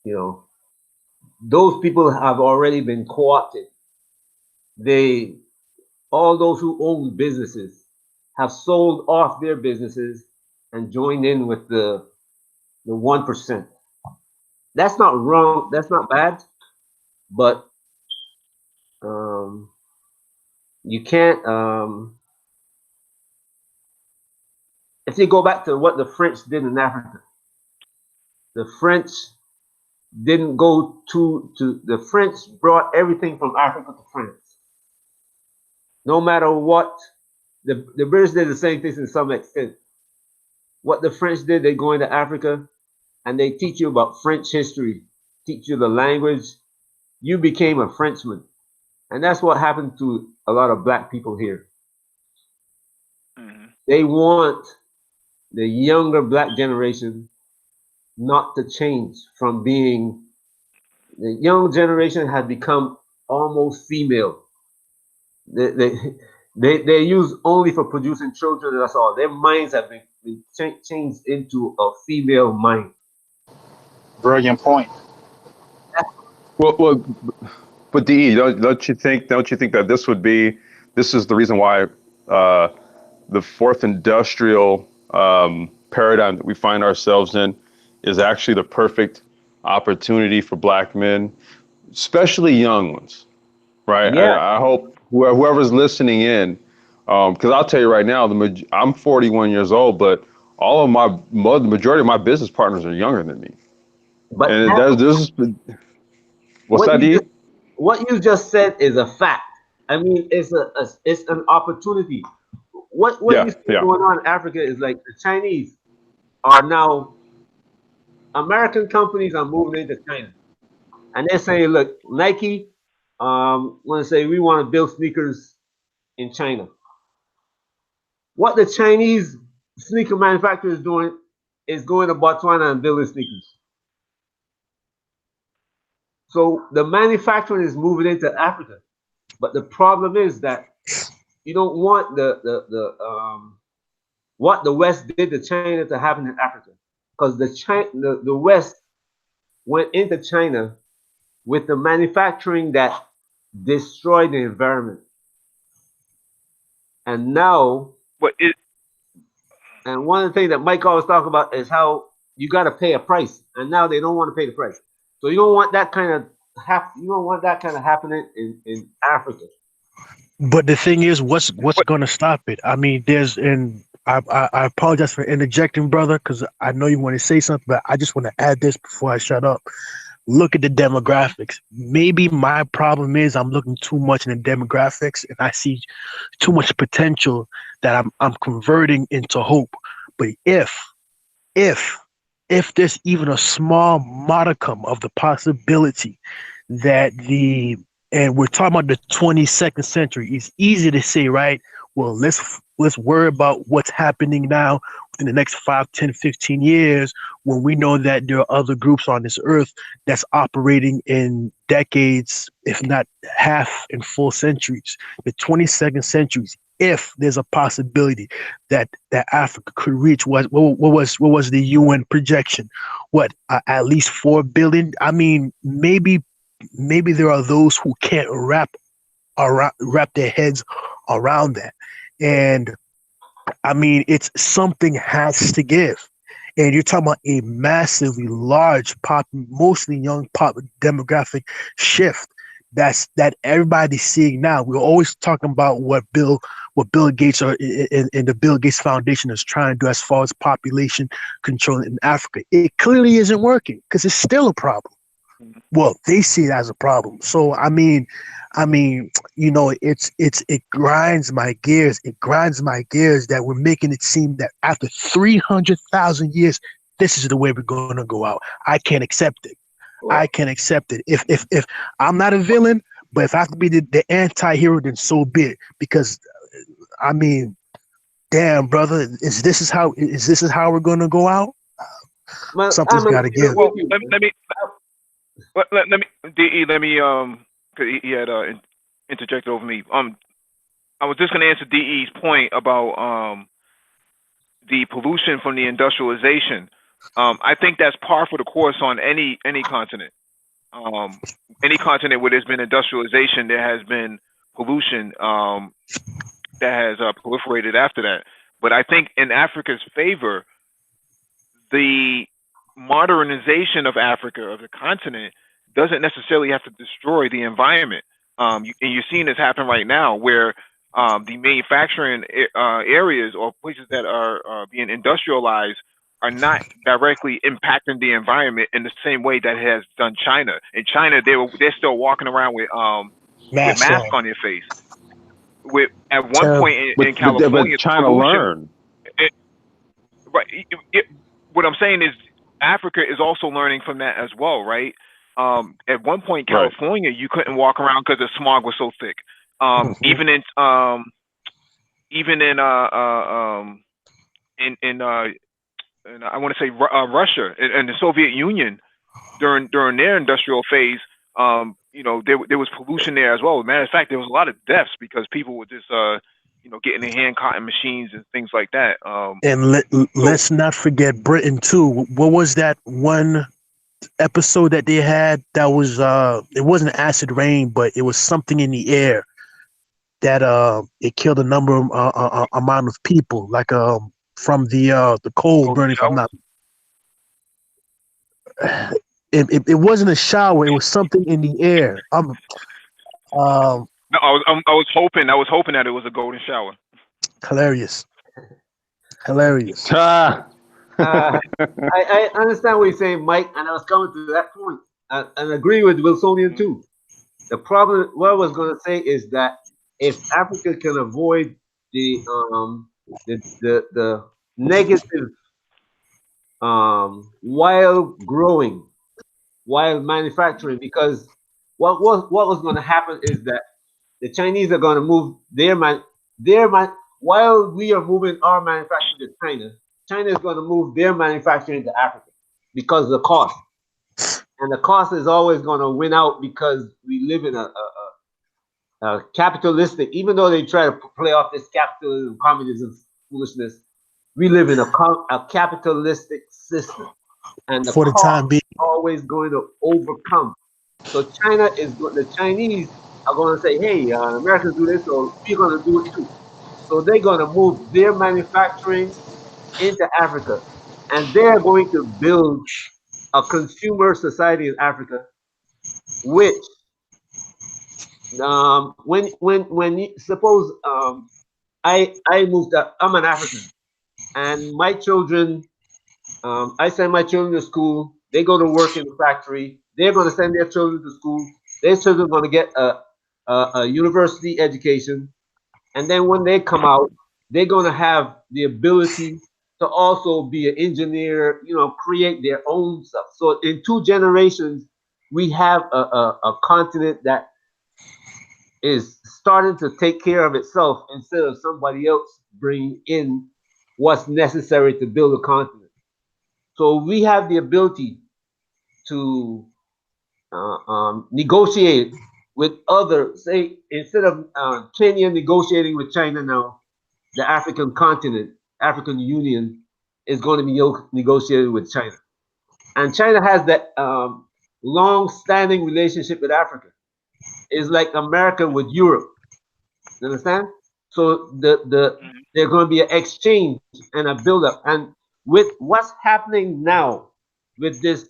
You know, those people have already been co-opted. All those who own businesses have sold off their businesses and joined in with the 1%. That's not wrong. That's not bad, but you can't. If you go back to what the French did in Africa, the French didn't go to the French brought everything from Africa to France. No matter what, the British did the same thing to some extent. What the French did, they go into Africa and they teach you about French history, teach you the language. You became a Frenchman. And that's what happened to a lot of black people here. They want the younger black generation not to change from being, the young generation had become almost female. They're used only for producing children, and that's all. Their minds have been changed into a female mind. Brilliant point. Well, but DE, don't you think that this is the reason why the fourth industrial paradigm that we find ourselves in is actually the perfect opportunity for black men, especially young ones, right? Yeah. I hope whoever's listening in, because I'll tell you right now, I'm 41 years old, but the majority of my business partners are younger than me. But and what's that, D? What you just said is a fact. I mean, it's an opportunity. What you see going on in Africa is like the Chinese are now, American companies are moving into China, and they're saying, look, Nike, want to say we want to build sneakers in China. What the Chinese sneaker manufacturer is doing is going to Botswana and building sneakers. So the manufacturing is moving into Africa, but the problem is that you don't want what the West did to China to happen in Africa, because the West went into China with the manufacturing that destroyed the environment, and now. And one of the things that Mike always talks about is how you got to pay a price, and now they don't want to pay the price. So you don't want that kind of happening in Africa. But the thing is, what's going to stop it? I mean, I apologize for interjecting, brother, because I know you want to say something, but I just want to add this before I shut up. Look at the demographics. Maybe my problem is I'm looking too much in the demographics, and I see too much potential that I'm converting into hope. But if there's even a small modicum of the possibility that and we're talking about the 22nd century, it's easy to say, right? Well, let's worry about what's happening now within the next 5, 10, 15 years, when we know that there are other groups on this earth that's operating in decades, if not half and full centuries. The 22nd centuries, if there's a possibility that Africa could reach what was the UN projection? At least 4 billion? I mean, maybe there are those who can't wrap their heads around that. And I mean, it's something has to give. And you're talking about a massively large mostly young demographic shift. That everybody's seeing now. We're always talking about what Bill Gates and the Bill Gates Foundation is trying to do as far as population control in Africa. It clearly isn't working because it's still a problem. Well, they see it as a problem. So it grinds my gears. It grinds my gears that we're making it seem that after 300,000 years, this is the way we're going to go out. I can't accept it. I can't accept it. If I'm not a villain, but if I have to be the anti-hero, then so be it. Because I mean, damn, brother, is this is how we're going to go out? Well, Something's got to give. Well, let me De, let me 'cause he had interjected over me. I was just going to answer De's point about the pollution from the industrialization. I think that's par for the course on any continent. Any continent where there's been industrialization, there has been pollution that has proliferated after that. But I think in Africa's favor, the modernization of Africa, of the continent, doesn't necessarily have to destroy the environment. And you're seeing this happen right now, where the manufacturing areas or places that are being industrialized are not directly impacting the environment in the same way that it has done China. In China, they're still walking around with masks on their face. At one point in California, China pollution, learned. Right. What I'm saying is Africa is also learning from that as well, right? At one point, California, you couldn't walk around because the smog was so thick. Even in I want to say Russia and the Soviet Union during their industrial phase, there was pollution there as well. Matter of fact, there was a lot of deaths because people were just getting their hand cotton machines and things like that. And let's not forget Britain too. What was that one episode that they had that was it wasn't acid rain, but it was something in the air that it killed a number of amount of people, like from the coal burning. If I'm not, it wasn't a shower. It was something in the air. No, I was hoping that it was a golden shower. Hilarious. I understand what you're saying, Mike, and I was coming to that point and agree with Wilsonian too. The problem, what I was going to say is that if Africa can avoid the negative while growing, while manufacturing, because what was going to happen is that the Chinese are going to move while we are moving our manufacturing to China. China is going to move their manufacturing to Africa because of the cost, and the cost is always going to win out because we live in a capitalistic. Even though they try to play off this capitalism, communism foolishness, we live in a capitalistic system, and the cost is always going to overcome. So the Chinese are going to say, "Hey, Americans do this, so we're going to do it too." So they're going to move their manufacturing into Africa, and they're going to build a consumer society in Africa, which suppose I moved up, I'm an African, and my children, I send my children to school. They go to work in the factory. They're going to send their children to school. Their children are going to get a university education, and then when they come out, they're going to have the ability to also be an engineer, create their own stuff. So in 2 generations, we have a continent that is starting to take care of itself instead of somebody else bringing in what's necessary to build a continent. So we have the ability to negotiate with others. Say, instead of Kenya negotiating with China now, the African continent, African Union, is going to be negotiating with China. And China has that long-standing relationship with Africa. It's like America with Europe. You understand? So There's going to be an exchange and a buildup. And with what's happening now, with this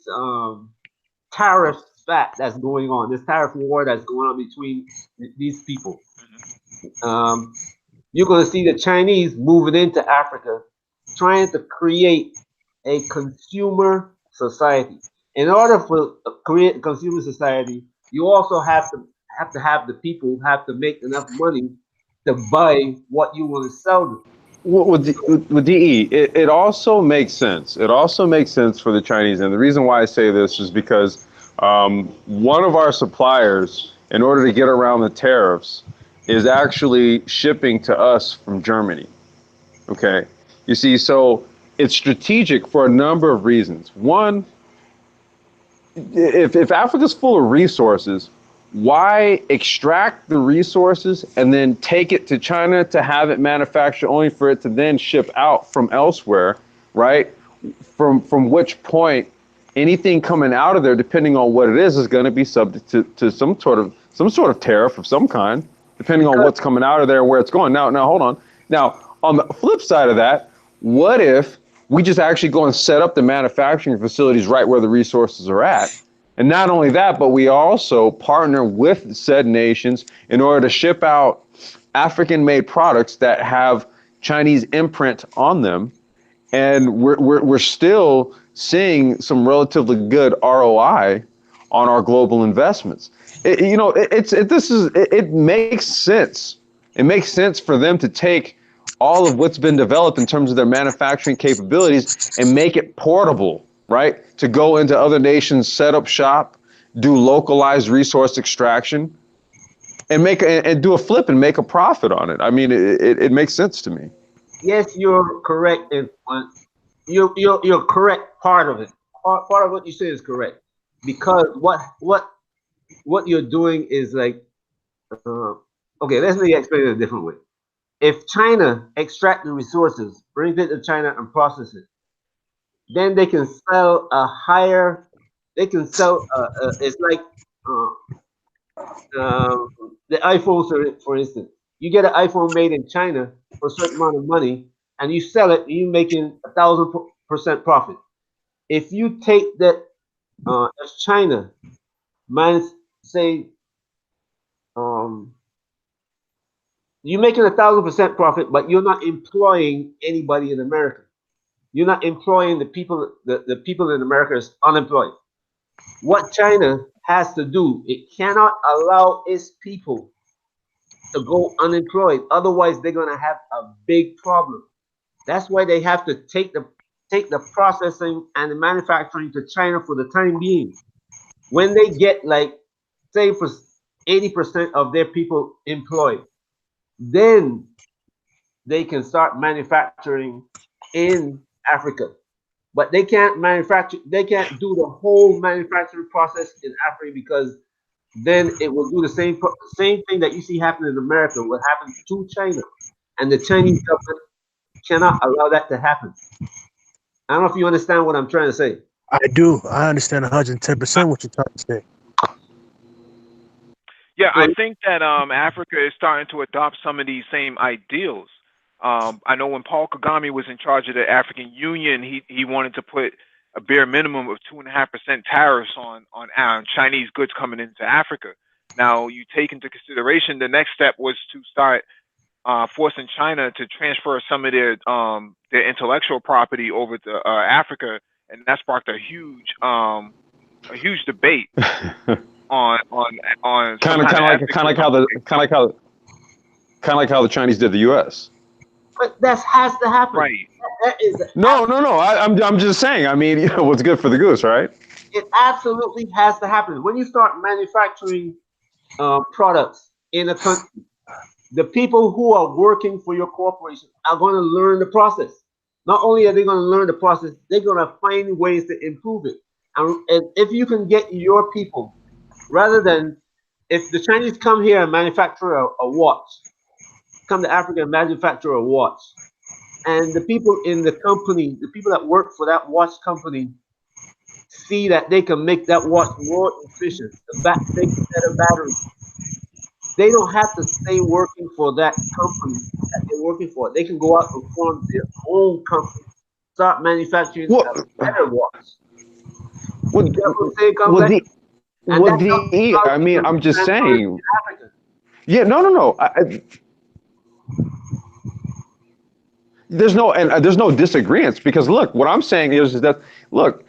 tariff spat that's going on, this tariff war that's going on between these people, um, you're going to see the Chinese moving into Africa, trying to create a consumer society. In order for create a consumer society, you also have the people have to make enough money to buy what you want to sell them. With DE, it also makes sense. It also makes sense for the Chinese. And the reason why I say this is because one of our suppliers, in order to get around the tariffs, is actually shipping to us from Germany. Okay. You see, so it's strategic for a number of reasons. One, if Africa's full of resources, why extract the resources and then take it to China to have it manufactured only for it to then ship out from elsewhere, right? From which point anything coming out of there, depending on what it is going to be subject to some sort of tariff of some kind, depending on Because what's coming out of there and where it's going. Now hold on. Now, on the flip side of that, what if we just actually go and set up the manufacturing facilities right where the resources are at? And not only that, but we also partner with said nations in order to ship out African-made products that have Chinese imprint on them, and we're still seeing some relatively good ROI on our global investments. It makes sense. It makes sense for them to take all of what's been developed in terms of their manufacturing capabilities and make it portable, right? To go into other nations, set up shop, do localized resource extraction, and do a flip and make a profit on it. I mean, it makes sense to me. yes, you're correct in you're correct part of it. Part of what you say is correct because what you're doing is like uh, okay. Let me explain it a different way. If China extract the resources, brings it to China and process it, then they can sell a higher. They can sell. It's like uh, the iPhone, for instance. You get an iPhone made in China for a certain amount of money, and you sell it, and you're making 1,000% profit. If you take that as China, minus say um, you're making 1,000% profit, but you're not employing anybody in America. You're not employing the people. The people in America is unemployed. What China has to do, it cannot allow its people to go unemployed. Otherwise, they're gonna have a big problem. That's why they have to take the processing and the manufacturing to China for the time being. When they get like say for 80% of their people employed, then they can start manufacturing in Africa. But they can't manufacture. They can't do the whole manufacturing process in Africa because then it will do the same thing that you see happen in America will happen to China, and the Chinese government cannot allow that to happen. I don't know if you understand what I'm trying to say. I do. I understand 110% what you're trying to say. Yeah, So I think that Africa is starting to adopt some of these same ideals. I know when Paul Kagame was in charge of the African Union, he wanted to put a bare minimum of 2.5% tariffs on Chinese goods coming into Africa. Now, you take into consideration the next step was to start forcing China to transfer some of their intellectual property over to Africa, and that sparked a huge debate on some kind of kind kind of of like ethics kind or of like how the something. kind of like how the Chinese did the U.S. but that has to happen. Right. That is No. I'm just saying. I mean, what's good for the goose, right? it absolutely has to happen. When you start manufacturing products in a country, the people who are working for your corporation are going to learn the process. Not only are they going to learn the process, they're going to find ways to improve it. And if you can get your people, rather than if the Chinese come here and manufacture a watch, come to Africa and manufacture a watch, and the people in the company, the people that work for that watch company, see that they can make that watch more efficient, make better batteries. They don't have to stay working for that company that they're working for. They can go out and form their own company, start manufacturing Well, better watch. well, You get what I'm saying, well, complex? And that's how I technology mean, can I'm be just transferred saying. in Africa. Yeah, no. There's no disagreements because look, what I'm saying is that look,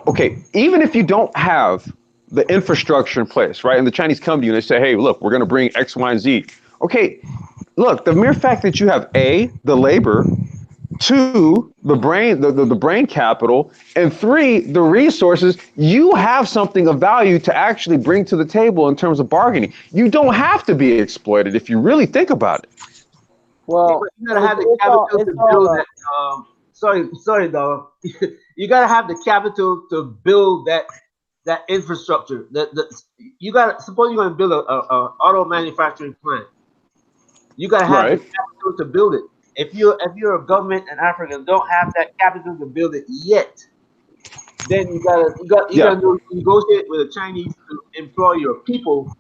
okay, even if you don't have the infrastructure in place, right? And the Chinese come to you and they say, hey, look, we're going to bring X, Y, and Z. Okay, look, the mere fact that you have the labor, two, the brain capital, and three, the resources, you have something of value to actually bring to the table in terms of bargaining. You don't have to be exploited if you really think about it. See, Well, but you gotta have the capital to build that. Sorry, dog. You gotta have the capital to build that infrastructure. You got suppose you're gonna build a auto manufacturing plant. You gotta have the Right. capital to build it. If you're a government in Africa and don't have that capital to build it yet, then you Yeah. gotta negotiate with the Chinese to employ your people,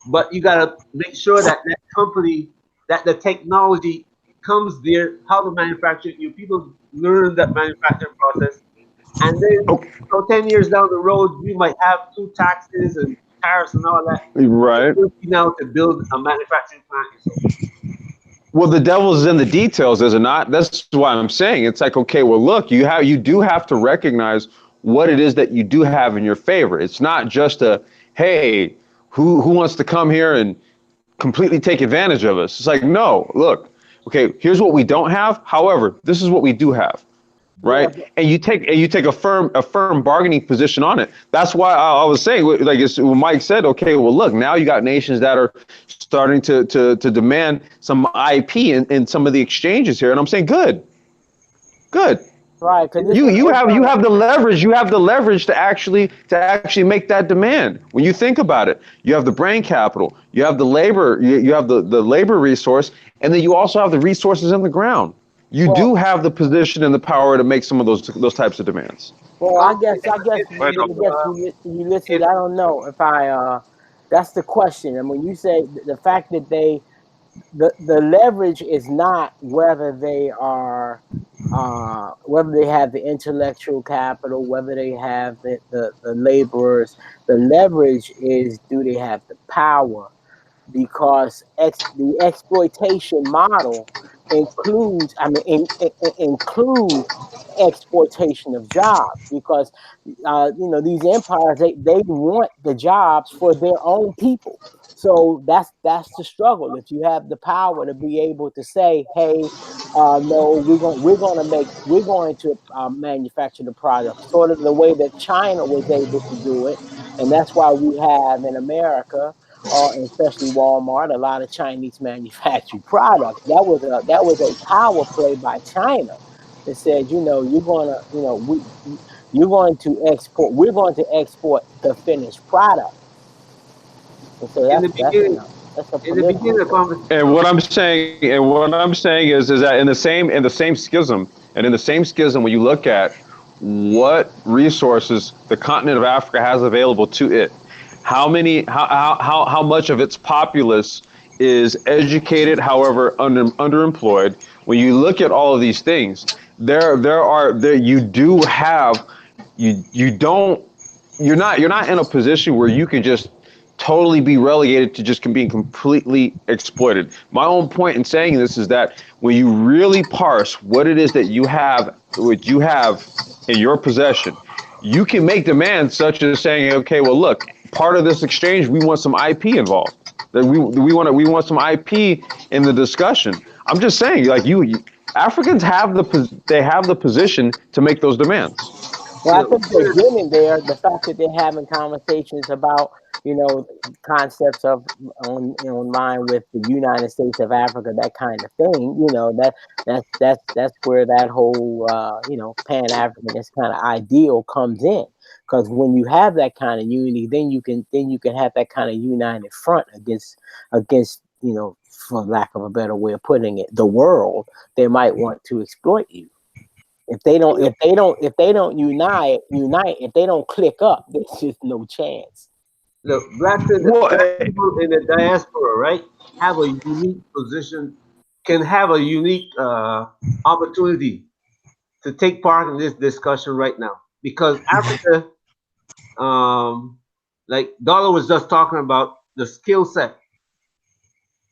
but you gotta make sure that that company, that the technology comes there, how to manufacture. Your people learn that manufacturing process, and then Okay. so 10 years down the road, we might have two taxes and tariffs and all that. Right. Now to build a manufacturing plant yourself. Well, the devil's in the details, is it not? That's why I'm saying it's like, okay, well, look, you do have to recognize what it is that you do have in your favor. It's not just hey, who wants to come here and completely take advantage of us? It's like, no, look, okay, here's what we don't have. However, this is what we do have. yeah, Right, and you take a firm bargaining position on it. That's why I was saying, like when Mike said, okay, well, look, now you got nations that are starting to demand some IP in some of the exchanges here, and I'm saying, good. right. Because You have the leverage. You have the leverage to actually make that demand. When you think about it, you have the brain capital, you have the labor, you have the labor resource, and then you also have the resources in the ground. You well, do have the position and the power to make some of those types of demands. well, I guess, Go ahead, Uncle. Ulysses. I don't know if I. That's the question. I mean, you say the fact that the leverage is not whether they are whether they have the intellectual capital, whether they have the laborers. The leverage is, do they have the power? Because the exploitation model includes, I mean, includes exploitation of jobs, because these empires, they want the jobs for their own people. So that's the struggle. If you have the power to be able to say, hey, no, we're going to manufacture the product, sort of the way that China was able to do it, and that's why we have in America, and especially Walmart, a lot of Chinese manufactured products. That was a power play by China that said, you're going to export. We're going to export the finished product, and so In the beginning, that's a in the political beginning of play. conversation, And what I'm saying is that in the same schism, when you look at what resources the continent of Africa has available to it, how much of its populace is educated, however underemployed. When you look at all of these things, you do have you don't you're not in a position where you can just totally be relegated to just being completely exploited. My own point in saying this is that when you really parse what it is that what you have in your possession, you can make demands such as saying, okay, well, look, part of this exchange, we want some IP involved. That we want some IP in the discussion. I'm just saying, like Africans have the position to make those demands. Well, I think they're getting there. The fact that they're having conversations about, concepts of on line with the United States of Africa, that kind of thing. That's where that whole Pan Africanist kind of ideal comes in. Because when you have that kind of unity, then you can have that kind of united front against for lack of a better way of putting it, the world. They might want to exploit you. If they don't unite, if they don't click up, there's just no chance. look, black Well, people in the diaspora, right, have a unique position can have a unique opportunity to take part in this discussion right now, because Africa, like Dollar was just talking about the skill set.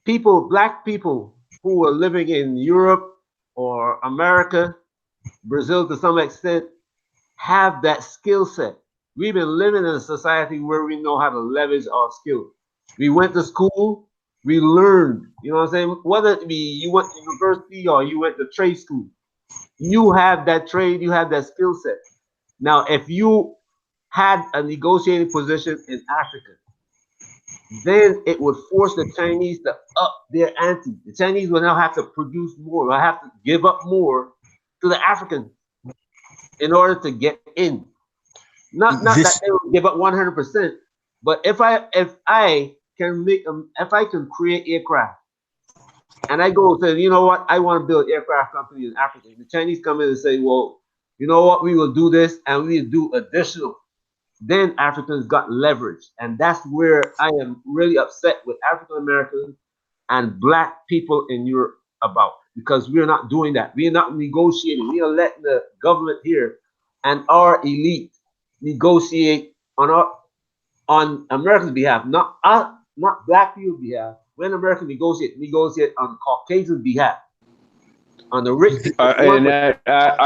People, black people who are living in Europe or America, Brazil to some extent, have that skill set. We've been living in a society where we know how to leverage our skills. We went to school, we learned, you know what I'm saying? Whether it be you went to university or you went to trade school, you have that trade, you have that skill set. Now, if you had a negotiating position in Africa, then it would force the Chinese to up their ante. The Chinese will now have to produce more, will have to give up more to the Africans in order to get in. Not that This they will give up 100%, but if I can if I can create aircraft and I go and say, you know what, I want to build aircraft company in Africa. The Chinese come in and say, well, you know what, we will do this and we will do additional. Then Africans got leverage, and that's where I am really upset with African Americans and black people in Europe about, because we're not doing that. We're not negotiating. We are letting the government here and our elite negotiate on Americans' behalf, not black people's behalf. When Americans negotiate on Caucasian behalf, on the rich people. I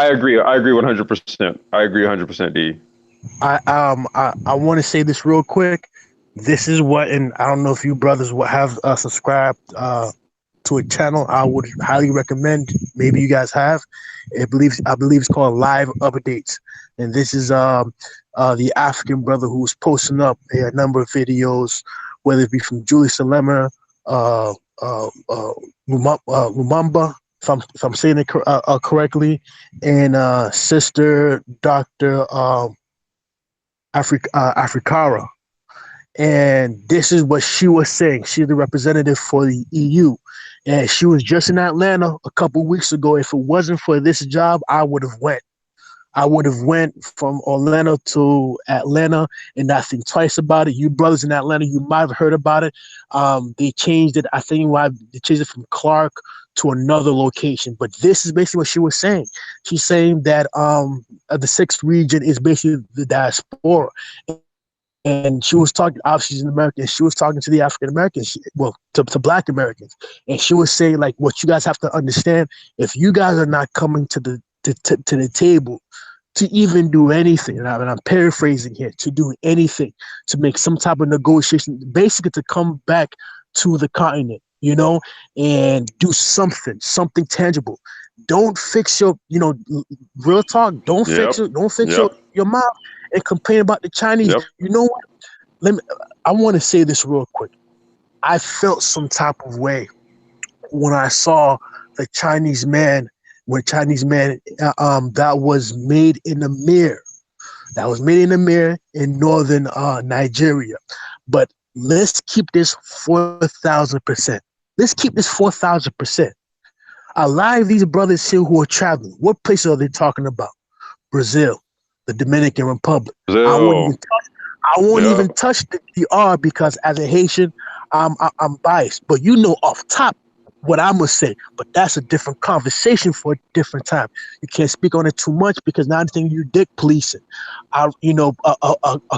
agree. I agree 100%. I agree 100%, D. I want to say this real quick. This is what, and I don't know if you brothers will have subscribed to a channel I would highly recommend. Maybe you guys have. I believe it's called Live Updates, and this is the African brother who's posting up a number of videos, whether it be from Julie Salema, Lumumba, if I'm saying it correctly, and Sister Dr. Africara. And this is what she was saying. She's the representative for the EU. And she was just in Atlanta a couple weeks ago. If it wasn't for this job, I would have went. I would have went from Orlando to Atlanta and not think twice about it. You brothers in Atlanta, you might have heard about it. They changed it. I think they changed it from Clark to another location. But this is basically what she was saying. She's saying that the sixth region is basically the diaspora. And she was talking, obviously she's an American, she was talking to the African Americans, to black Americans. And she was saying, like, what you guys have to understand, if you guys are not coming to the table to even do anything, and I'm paraphrasing here, to do anything, to make some type of negotiation, basically to come back to the continent, and do something tangible. Don't fix your, real talk, don't fix your mouth and complain about the Chinese. Yep. You know what? I want to say this real quick. I felt some type of way when I saw the Chinese man, that was made in a mirror. That was made in a mirror in northern Nigeria. But let's keep this 4,000%. Let's keep this 4,000%. A lot of these brothers here who are traveling, what places are they talking about? Brazil, the Dominican Republic. Brazil. I won't even touch the DR because as a Haitian, I'm biased. But off top what I'm gonna say. But that's a different conversation for a different time. You can't speak on it too much because now I'm thinking you're dick policing.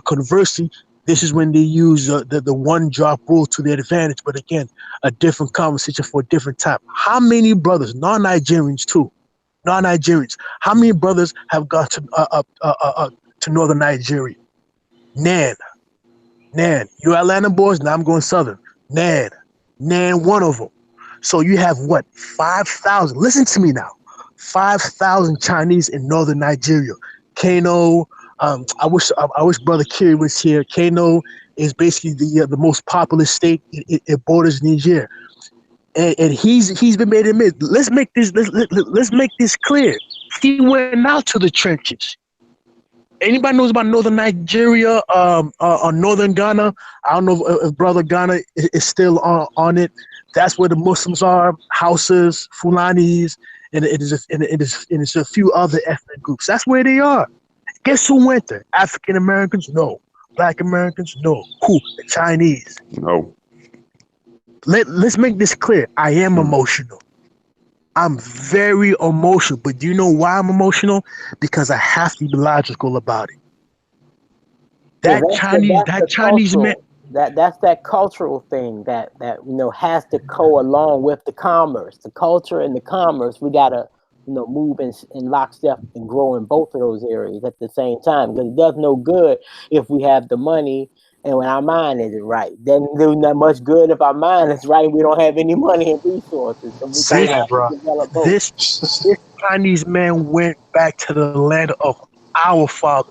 Conversely, this is when they use the one drop rule to their advantage. But again, a different conversation for a different time. How many brothers, non-Nigerians too, how many brothers have gone to northern Nigeria? Nan, you Atlanta boys, now I'm going southern. Nan, one of them. So you have what, 5,000? Listen to me now, 5,000 Chinese in northern Nigeria. Kano, I wish Brother Kiri was here. Kano is basically the most populous state. It borders Niger, and he's been made admit. Let's make this clear. He went out to the trenches. Anybody knows about northern Nigeria or northern Ghana? I don't know if Brother Ghana is still on it. That's where the Muslims are, Hausas, Fulanis, and it's a few other ethnic groups. That's where they are. Guess who went there? African Americans? No. Black Americans? No. Who? The Chinese. No. Let's make this clear. I am emotional. I'm very emotional. But do you know why I'm emotional? Because I have to be logical about it. Yeah, That that's the Chinese man. cultural that's that cultural thing that has to go along with the commerce, the culture and the commerce. We gotta move in lockstep and grow in both of those areas at the same time, because it does no good if we have the money and when our mind isn't right. Then do not much good if our mind is right. We don't have any money and resources, so we Say This that, have to bro. develop both. this Chinese man went back to the land of our father,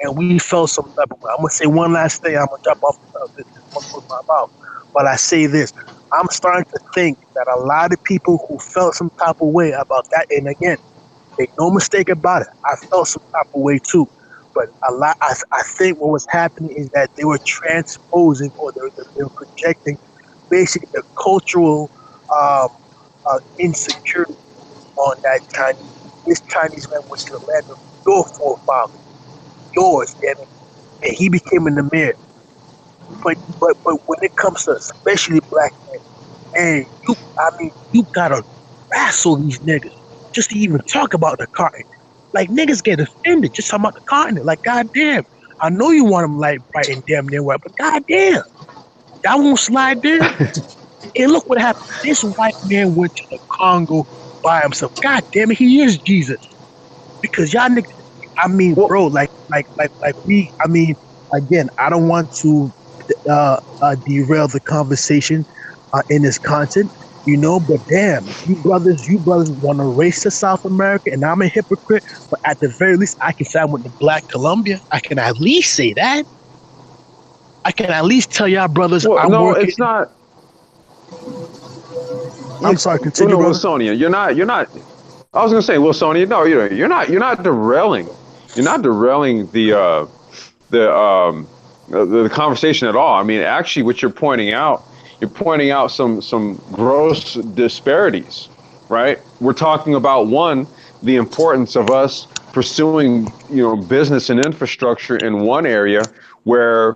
and we felt some type of way. I'm gonna say one last thing. I'm gonna drop off this one close my mouth, but I say this: I'm starting to think that a lot of people who felt some type of way about that, and again, make no mistake about it, I felt some type of way too. But I think what was happening is that they were transposing, or they were projecting, basically the cultural um, insecurity on that Chinese. This Chinese man went to the land of your forefathers, yours, damn it, and he became an Emir. But when it comes to especially black men, and you gotta wrestle these niggas just to even talk about the continent. Like niggas get offended just talking about the continent. Like goddamn, I know you want them like bright and damn near white, but goddamn, y'all won't slide there. And look what happened. This white man went to the Congo by himself. God damn it, he is Jesus. Because y'all niggas, Well, bro, we, again, I don't want to derail the conversation in this content, but damn, you brothers want to race to South America, and I'm a hypocrite, but at the very least, I can say I went to Black Columbia. I can at least say that. I can at least tell y'all brothers well, I'm no, working. it's not. I'm You, sorry, well, continue, no, brother. Wilsonia, you're not. I was gonna say, Wilsonia, no, you're not derailing. You're not derailing the the conversation at all. I mean, actually, what you're pointing out some gross disparities, right? We're talking about one, the importance of us pursuing, business and infrastructure in one area where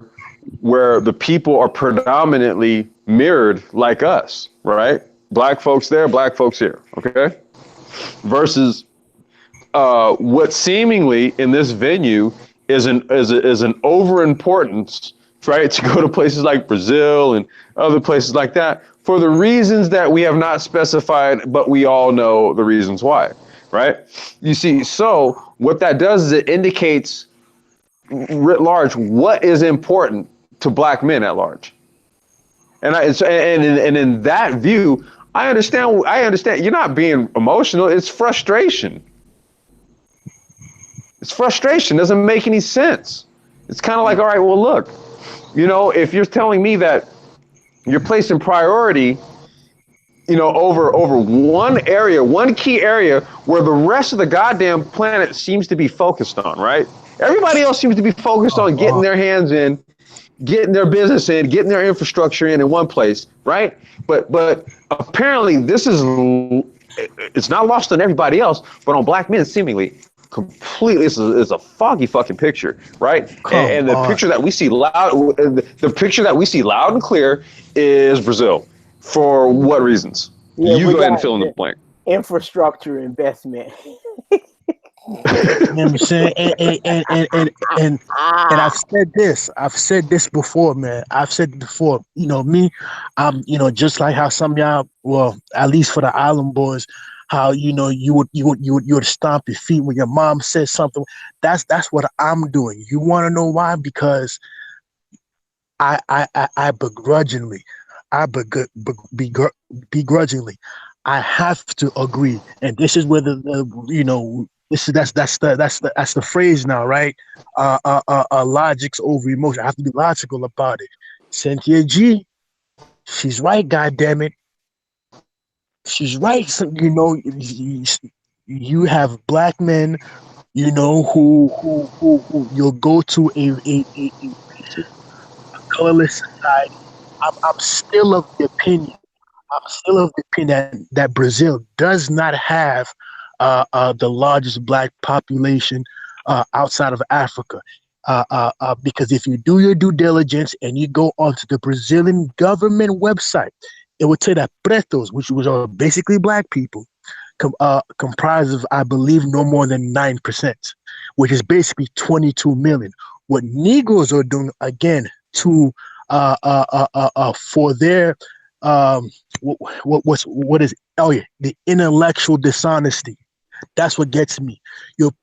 the people are predominantly mirrored like us, right? Black folks there, black folks here, okay? Versus what seemingly in this venue is an overimportance, right? To go to places like Brazil and other places like that for the reasons that we have not specified, but we all know the reasons why, right? You see, so what that does is it indicates writ large what is important to black men at large. And in that view, I understand. I understand. You're not being emotional. It's frustration. It's frustration. It doesn't make any sense. It's kind of like, all right, well, look, if you're telling me that you're placing priority, over one area, one key area where the rest of the goddamn planet seems to be focused on, right? Everybody else seems to be focused on getting their hands in, getting their business in, getting their infrastructure in one place, right? But apparently it's not lost on everybody else, but on black men seemingly completely is a foggy fucking picture, right? Come And the on. picture that we see loud and clear is Brazil. For what reasons? Yeah, You we go ahead and got fill in the blank. infrastructure investment. You know what I'm saying? And I've said this. I've said this before, man. I've said it before. Me, just like how some of y'all, well, at least for the island boys, how you would stomp your feet when your mom says something. That's what I'm doing. You want to know why? Because I begrudgingly, I begrudgingly, I have to agree, and this is where this is that's the phrase now, right? Logic's over emotion. I have to be logical about it. Cynthia G, she's right. God damn it, she's right. So, you have black men, who you'll go to a racist, colorless society. I'm still of the opinion. I'm still of the opinion that Brazil does not have the largest black population outside of Africa. Because if you do your due diligence and you go onto the Brazilian government website, it would say that pretos, which are basically black people, comprise of, I believe, no more than 9%, which is basically 22 million. What Negroes are doing again to for their what is oh yeah, the intellectual dishonesty. That's what gets me. You're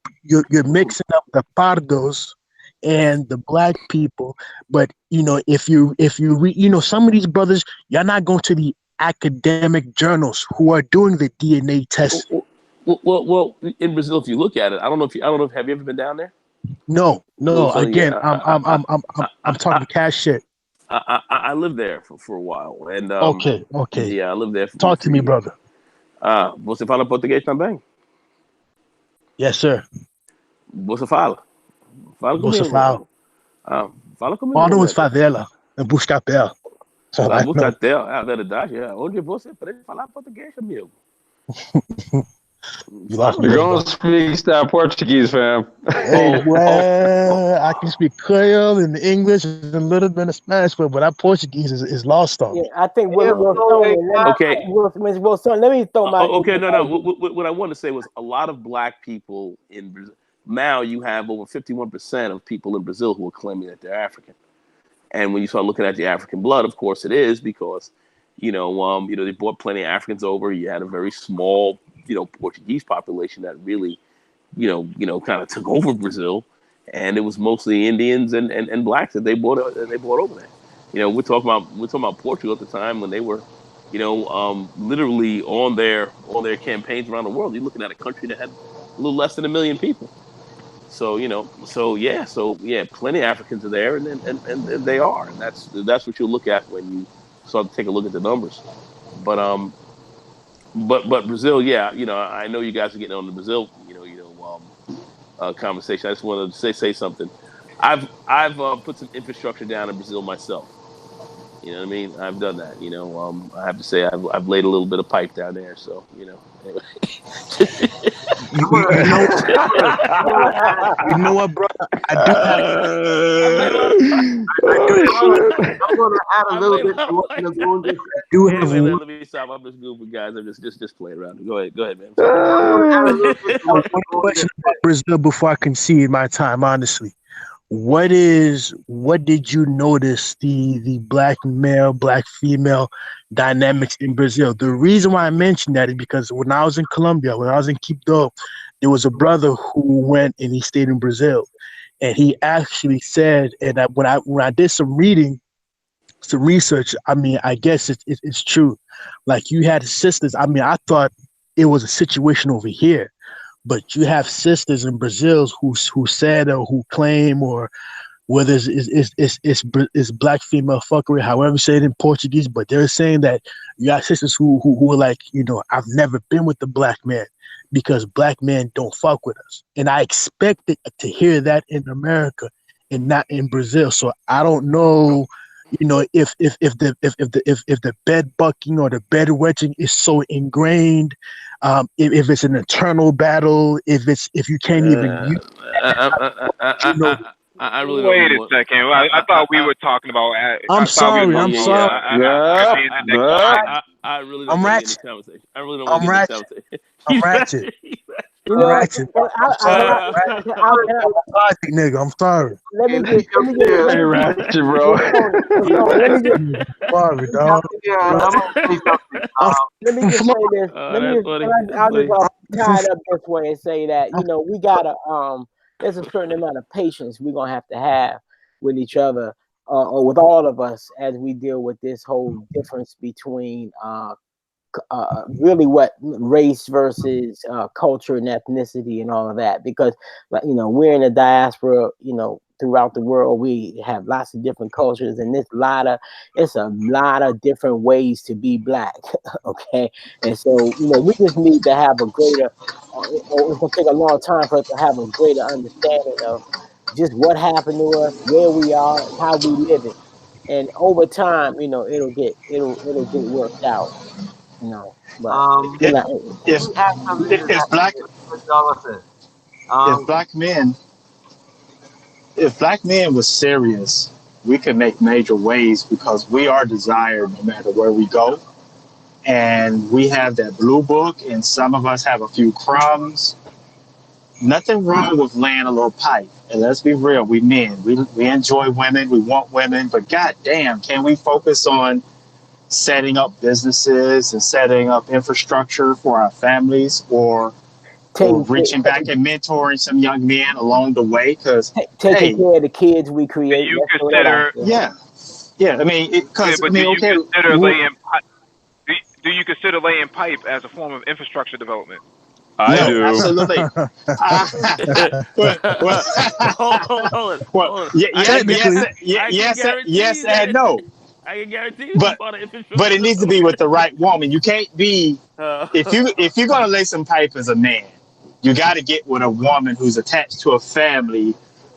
mixing up the pardos and the black people, but if you read, some of these brothers, you're not going to the academic journals who are doing the DNA test. Well, in Brazil, if you look at it, I don't know if have you ever been down there? No. So Again, yeah, I'm talking cash shit. I lived there for a while, and Okay. yeah, I lived there Talk to for me, years. brother. Você fala português também? Yes, sir. Você fala? Fala Você comigo, fala. meu amigo. Fala comigo, Qual meu duas amigo. favela? Buscapé. Lá em Buscatel, é a verdade, onde você aprende a falar português, amigo. You lost me. You're going to speak that Portuguese, fam. Hey, well, I can speak Creole and English and a little bit of Spanish, but that Portuguese is lost on me. Yeah, I think Okay. Wilson, let me throw my. Okay, no. What I wanted to say was a lot of black people in Brazil. Now you have over 51% of people in Brazil who are claiming that they're African. And when you start looking at the African blood, of course it is, because they brought plenty of Africans over. You had a very small, Portuguese population that really, kind of took over Brazil, and it was mostly Indians and blacks that they brought over there. We're talking about Portugal at the time when they were, literally on their campaigns around the world. You're looking at a country that had a little less than 1 million people. So plenty of Africans are there, and they are, and that's what you'll look at when you start to take a look at the numbers. But Brazil, yeah, I know you guys are getting on the Brazil, conversation. I just wanted to say something. I've put some infrastructure down in Brazil myself. You know what I mean? I've done that. I have to say I've laid a little bit of pipe down there. So anyway. You know what, bro? I want to add a little bit to what Lagoon just said. Let me stop. I'm just goofing, guys. I'm just playing around. Go ahead, man. One question about Brazil before I concede my time, honestly. What did you notice the black male, black female dynamics in Brazil? The reason why I mentioned that is because when I was in Colombia, when I was in Quito, there was a brother who went and he stayed in Brazil, and he actually said, and when I did some reading, some research, I mean, I guess it's true. Like, you had sisters. I mean, I thought it was a situation over here. But you have sisters in Brazil who said or who claim, or whether it's black female fuckery, however you say it in Portuguese, but they're saying that you have sisters who are like, I've never been with the black man because black men don't fuck with us. And I expected to hear that in America and not in Brazil. So I don't know, if the bed bucking or the bed wedging is so ingrained. If it's an eternal battle, if you can't even use I really don't Wait a second. I thought we were talking about. I'm sorry. I really don't want to get in this conversation. I really don't want to get in this conversation. I'm ratchet. I'm ratchet. Nigga, I'm sorry. Let me get ratchet, bro. Sorry, dog. Let me just say this. I'll just tie it up this way and say that we gotta there's a certain amount of patience we're gonna have to have with each other or with all of us as we deal with this whole difference between really what race versus culture and ethnicity and all of that, because we're in a diaspora, throughout the world. We have lots of different cultures, and it's a lot of different ways to be black. Okay, and so we just need to have a greater it's gonna take a long time for us to have a greater understanding of just what happened to us, where we are, how we live it, and over time, it'll get worked out. But if black men was serious, we could make major waves because we are desired no matter where we go. and we have that blue book, and some of us have a few crumbs. Nothing wrong with laying a little pipe. And let's be real, we men, we enjoy women, we want women, but goddamn, can we focus on setting up businesses and setting up infrastructure for our families, or reaching back and mentoring some young men along the way? Because taking care of the kids we Do create. you Let's throw that out consider? there. yeah. I mean, Okay, because I but do mean, you okay, consider laying? Do you consider laying pipe as a form of infrastructure development? I no, do. absolutely. Well, Hold well, on. Technically, I can guarantee yes, you and that. no. I can guarantee you it's But part of but infrastructure it needs to be with development. the right woman. You can't be if you're gonna lay some pipe as a man, you got to get with a woman who's attached to a family,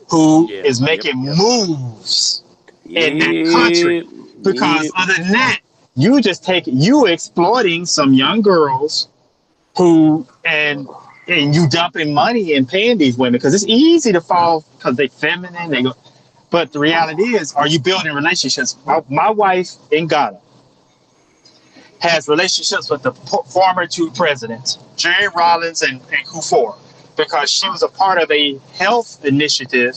who Yeah. is Yep. making Yep. moves in that country. Yep. Because Yep. other than that, you exploiting some young girls who and you dumping money and paying these women because it's easy to fall because they feminine. They go, but the reality is, are you building relationships? My wife in Ghana has relationships with the former two presidents, Jerry Rawlings and Kufuor, because she was a part of a health initiative,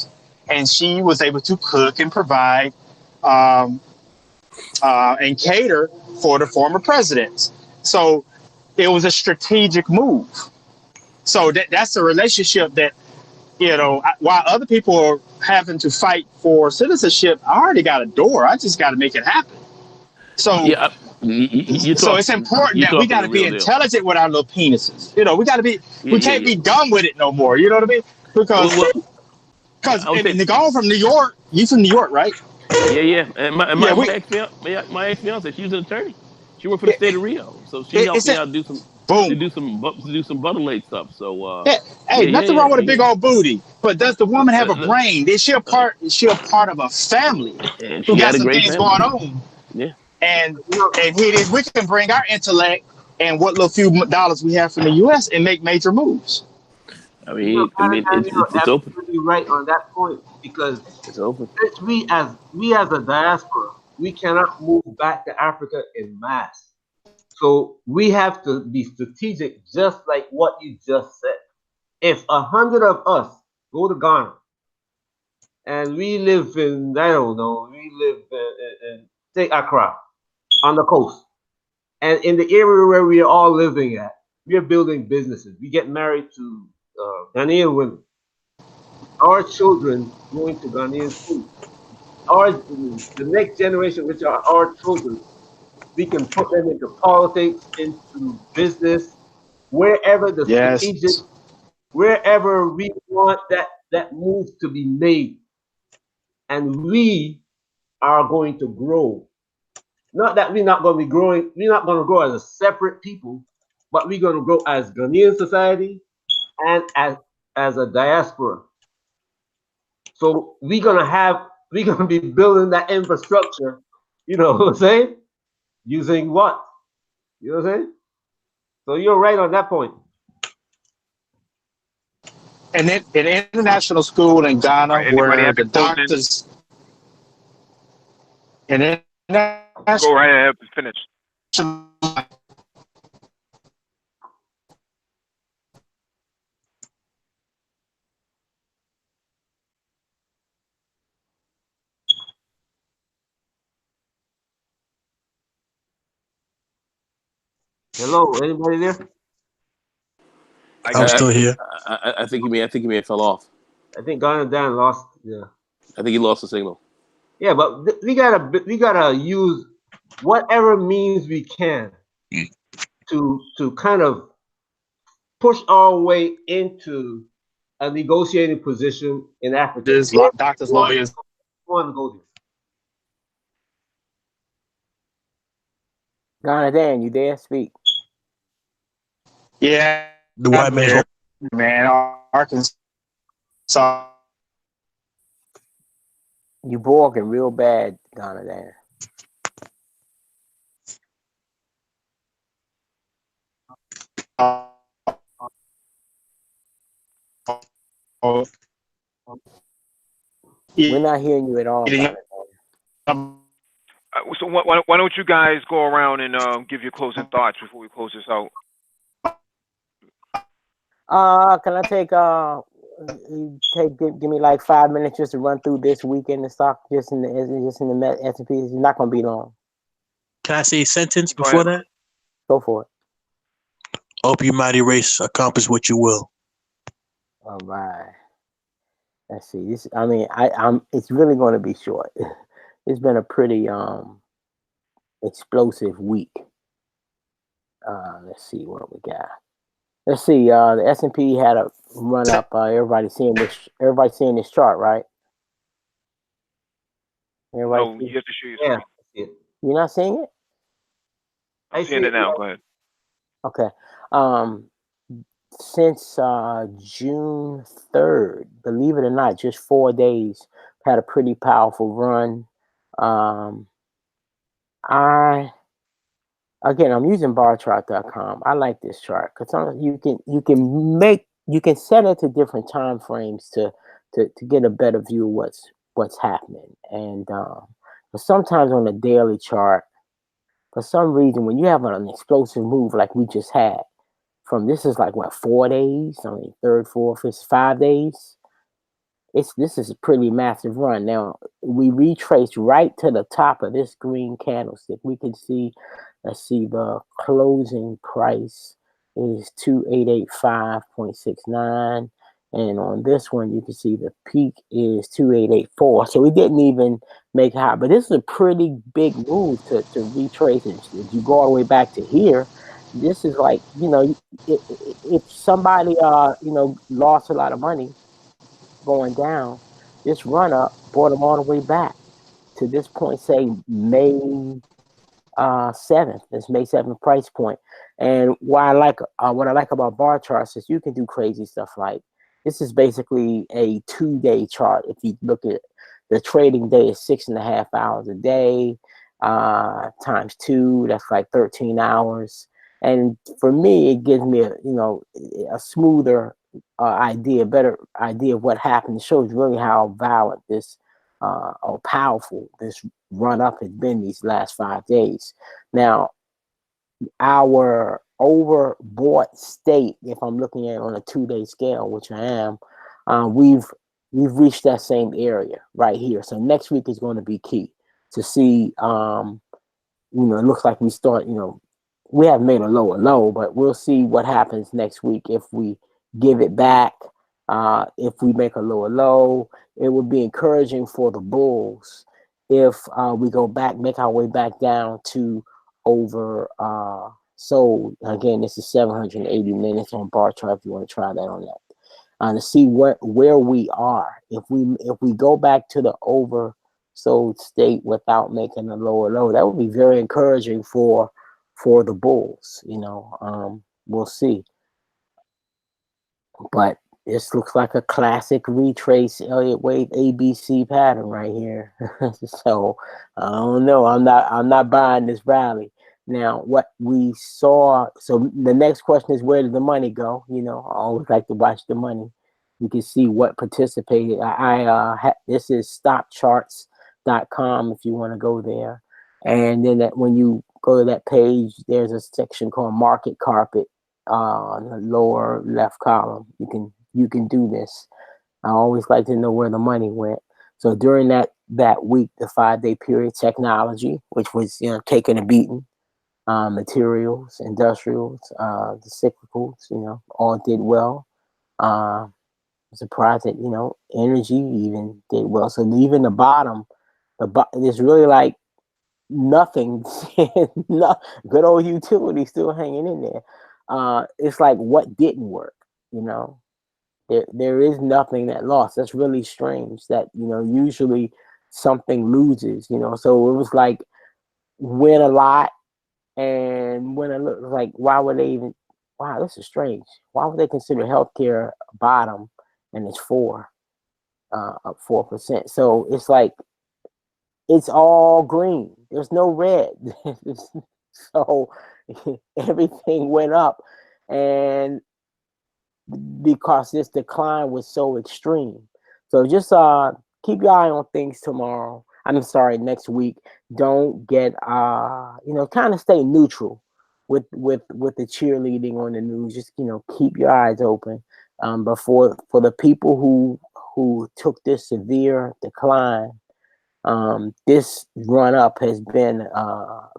and she was able to cook and provide um, and cater for the former presidents. So it was a strategic move. So that's a relationship that, while other people are having to fight for citizenship, I already got a door. I just got to make it happen. So Yeah. You so talk. it's important You that we talking got the to be real deal. intelligent with our little penises. Yeah. We Yeah. can't Yeah. be dumb with it no more. You know what I mean? Well. Because Well. because I would say. and going from New York, you from New York, right? Yeah. Yeah. And Yeah, my ex fiance, she was an attorney. She worked for the yeah, state of Rio, so she helped it's me a out boom. to do some butter late stuff. So Yeah, hey, yeah. nothing wrong with a big old booty, but does the woman have a Look, brain? Is she a part of a family and who she got had a some great things family. going on? Yeah. And and here it is, we can bring our intellect and what little few dollars we have from the U.S. and make major moves. It's You're open. absolutely right on that point because It's open. since we as a diaspora, we cannot move back to Africa in mass. So we have to be strategic, just like what you just said. If 100 of us go to Ghana and we live in, I don't know, we live in say Accra on the coast, and in the area where we are all living at, we are building businesses. We get married to Ghanaian women. Our children going to Ghanaian schools. The next generation, which are our children, we can put them into politics, into business, wherever the Yes. strategic, wherever we want that move to be made, and we are going to grow. Not that we're not going to be growing, we're not going to grow as a separate people, but we're going to grow as Ghanaian society and as a diaspora. So we're gonna be building that infrastructure, you know what I'm saying? Using what? You know what I'm saying? So you're right on that point. And then an international school in All Ghana right. Anybody where have the any closing? doctors an Go international right ahead and finish. Hello, anybody there? I I'm got I, you. still here. I think he may have fell off. I think Ghana Dan lost. Yeah, I think he lost the signal. yeah, but we gotta use whatever means we can to kind of push our way into a negotiating position in Africa. If doctors, we lawyers. want to go Jonathan, you there? Speak. Yeah, The white I'm man's here, man. Arkansas. You barking real bad, Jonathan. We're not hearing you at all, Jonathan. So why don't you guys go around and give your closing thoughts before we close this out? Can I give me like 5 minutes just to run through this weekend the stock just in the S&P. It's not gonna be long. Can I say a sentence Go ahead. before that? Go for it. Hope you mighty race accomplish what you will. All right. Let's see. This, I mean, it's really going to be short. It's been a pretty explosive week. Let's see what we got. Let's see. The S&P had a run up. Everybody's seeing this. Everybody's seeing this chart, right? Everybody. No, you have to show your Yeah, screen. I see it. You're not seeing it? I'm seeing it now. Go ahead. Okay. Since June 3rd, believe it or not, just 4 days, had a pretty powerful run. I'm using barchart.com. I like this chart because you can set it to different time frames to get a better view of what's happening. And but sometimes on a daily chart, for some reason, when you have an explosive move like we just had, this is like what, 4 days? I mean, third, fourth, it's 5 days. This is a pretty massive run. Now we retrace right to the top of this green candlestick. We can see, let's see, the closing price is 2885.69. And on this one, you can see the peak is 2884. So we didn't even make high, but this is a pretty big move to retrace it. If you go all the way back to here, this is like, if somebody lost a lot of money going down, this run up brought them all the way back to this point, say May 7th. This May 7th price point. And what I like about bar charts is you can do crazy stuff like this is basically a 2-day chart. If you look at the trading day is 6.5 hours a day, times 2, that's like 13 hours. And for me, it gives me a smoother better idea of what happened. It shows really how violent this or powerful this run up has been these last 5 days. Now, our overbought state, if I'm looking at it on a 2-day scale, which I am, we've reached that same area right here. So next week is going to be key to see. It looks like we start. We haven't made a lower low, but we'll see what happens next week if we give it back. If we make a lower low, it would be encouraging for the bulls if we go back, make our way back down to over sold. Again, this is 780 minutes on bar chart if you want to try that on that. To see where we are. If we go back to the oversold state without making a lower low, that would be very encouraging for the bulls. We'll see. But this looks like a classic retrace Elliott Wave ABC pattern right here. So I don't know. I'm not buying this rally. Now, what we saw. So the next question is, where did the money go? I always like to watch the money. You can see what participated. This is stockcharts.com if you want to go there. And then when you go to that page, there's a section called Market Carpet on the lower left column. You can do this. I always like to know where the money went. So during that week, the 5-day period, technology, which was taking a beating, materials, industrials, the cyclicals, all did well. I'm surprised that energy even did well. So even the bottom, there's really like nothing. Good old utility still hanging in there. It's like what didn't work. There is nothing that lost. That's really strange. That usually something loses. So it was like win a lot and win a little. Like why would they even? Wow, this is strange. Why would they consider healthcare bottom and it's up 4%? So it's like it's all green. There's no red. So everything went up, and because this decline was so extreme. So just keep your eye on things tomorrow. I'm sorry, next week, don't get kind of stay neutral with the cheerleading on the news. Just keep your eyes open. But for the people who took this severe decline, this run up has been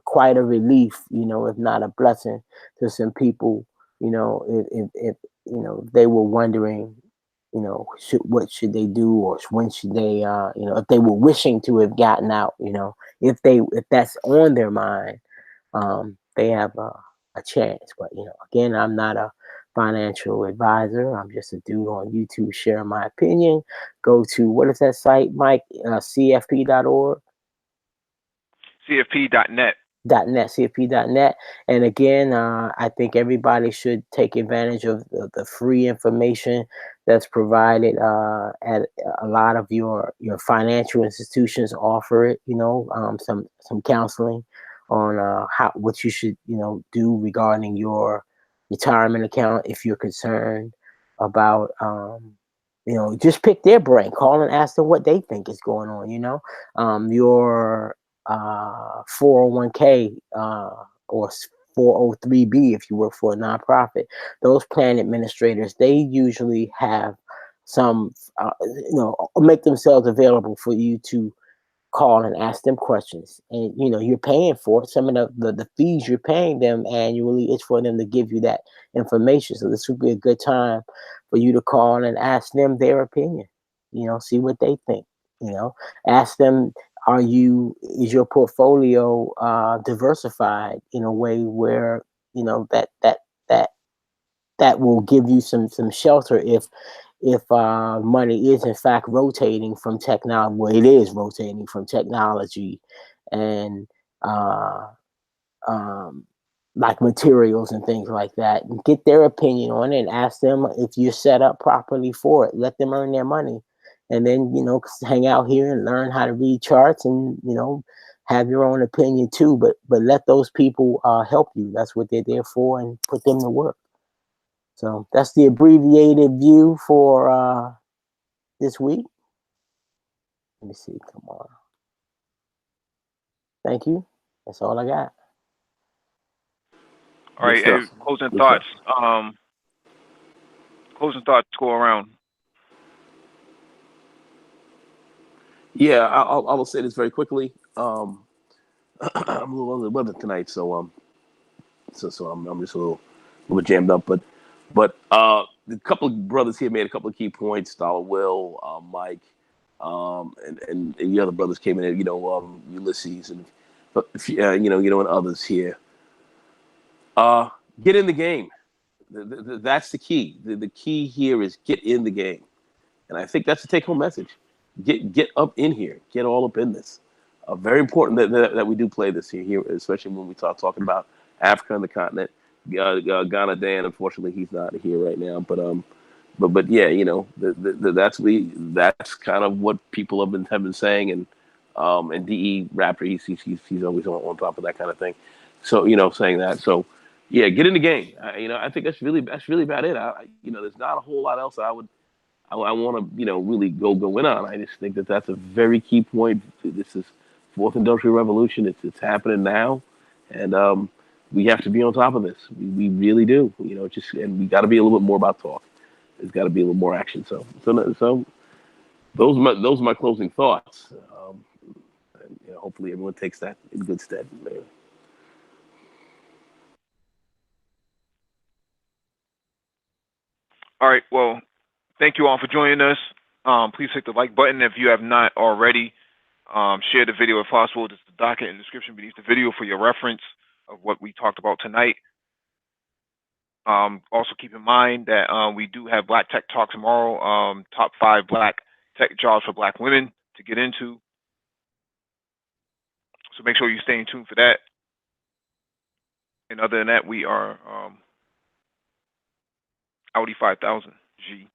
quite a relief, if not a blessing to some people. If they were wondering, what should they do, or when should they, if they were wishing to have gotten out, if that's on their mind, they have a chance. But again, I'm not a financial advisor. I'm just a dude on YouTube sharing my opinion. Go to, what is that site, Mike? CFP.org. CFP.net. CFP.net. And again, I think everybody should take advantage of the free information that's provided at a lot of your financial institutions offer it. Some counseling on what you should do regarding your retirement account if you're concerned about. Just pick their brain, call and ask them what they think is going on. Your 401k or 403b if you work for a nonprofit. Those plan administrators, they usually have some, make themselves available for you to call and ask them questions. And you're paying for it. Some of the fees you're paying them annually is for them to give you that information. So this would be a good time for you to call and ask them their opinion. See what they think. Ask them, is your portfolio diversified in a way where that will give you some shelter if money is in fact rotating from technology. Well, it is rotating from technology and um, like materials and things like that. And get their opinion on it and ask them if you're set up properly for it. Let them earn their money, and then hang out here and learn how to read charts and have your own opinion too. But let those people help you. That's what they're there for, and put them to work. So that's the abbreviated view for this week. Let me see. Come on. Thank you. That's all I got. All Good right. Hey, stuff. closing Good thoughts. stuff. Closing thoughts go around. Yeah, I will say this very quickly. I'm a little under the weather tonight, so I'm just a little jammed up. But a couple of brothers here made a couple of key points. Dollar Will, Mike, and the other brothers came in. Ulysses, and but and others here. Get in the game. That's the key. The key here is get in the game, and I think that's the take home message. Get up in here. Get all up in this. Very important that we do play this here, especially when we start talking about Africa and the continent. Ghana Dan, unfortunately, he's not here right now, but yeah, that's kind of what people have been saying, and DE Raptor, he's always on top of that kind of thing. So saying that, so yeah, get in the game. I think that's really about it. There's not a whole lot else I want to, really go in on. I just think that that's a very key point. This is fourth industrial revolution. It's happening now, and we have to be on top of this. We really do. And we got to be a little bit more about talk. There's got to be a little more action. So those are my closing thoughts. And, hopefully everyone takes that in good stead. All right. Well, thank you all for joining us. Please hit the like button if you have not already. Share the video if possible. There's the docket and description beneath the video for your reference of what we talked about tonight. Also keep in mind that we do have Black Tech Talk tomorrow. Top 5 Black tech jobs for Black women to get into. So make sure you stay tuned for that. And other than that, we are Audi 5000 G.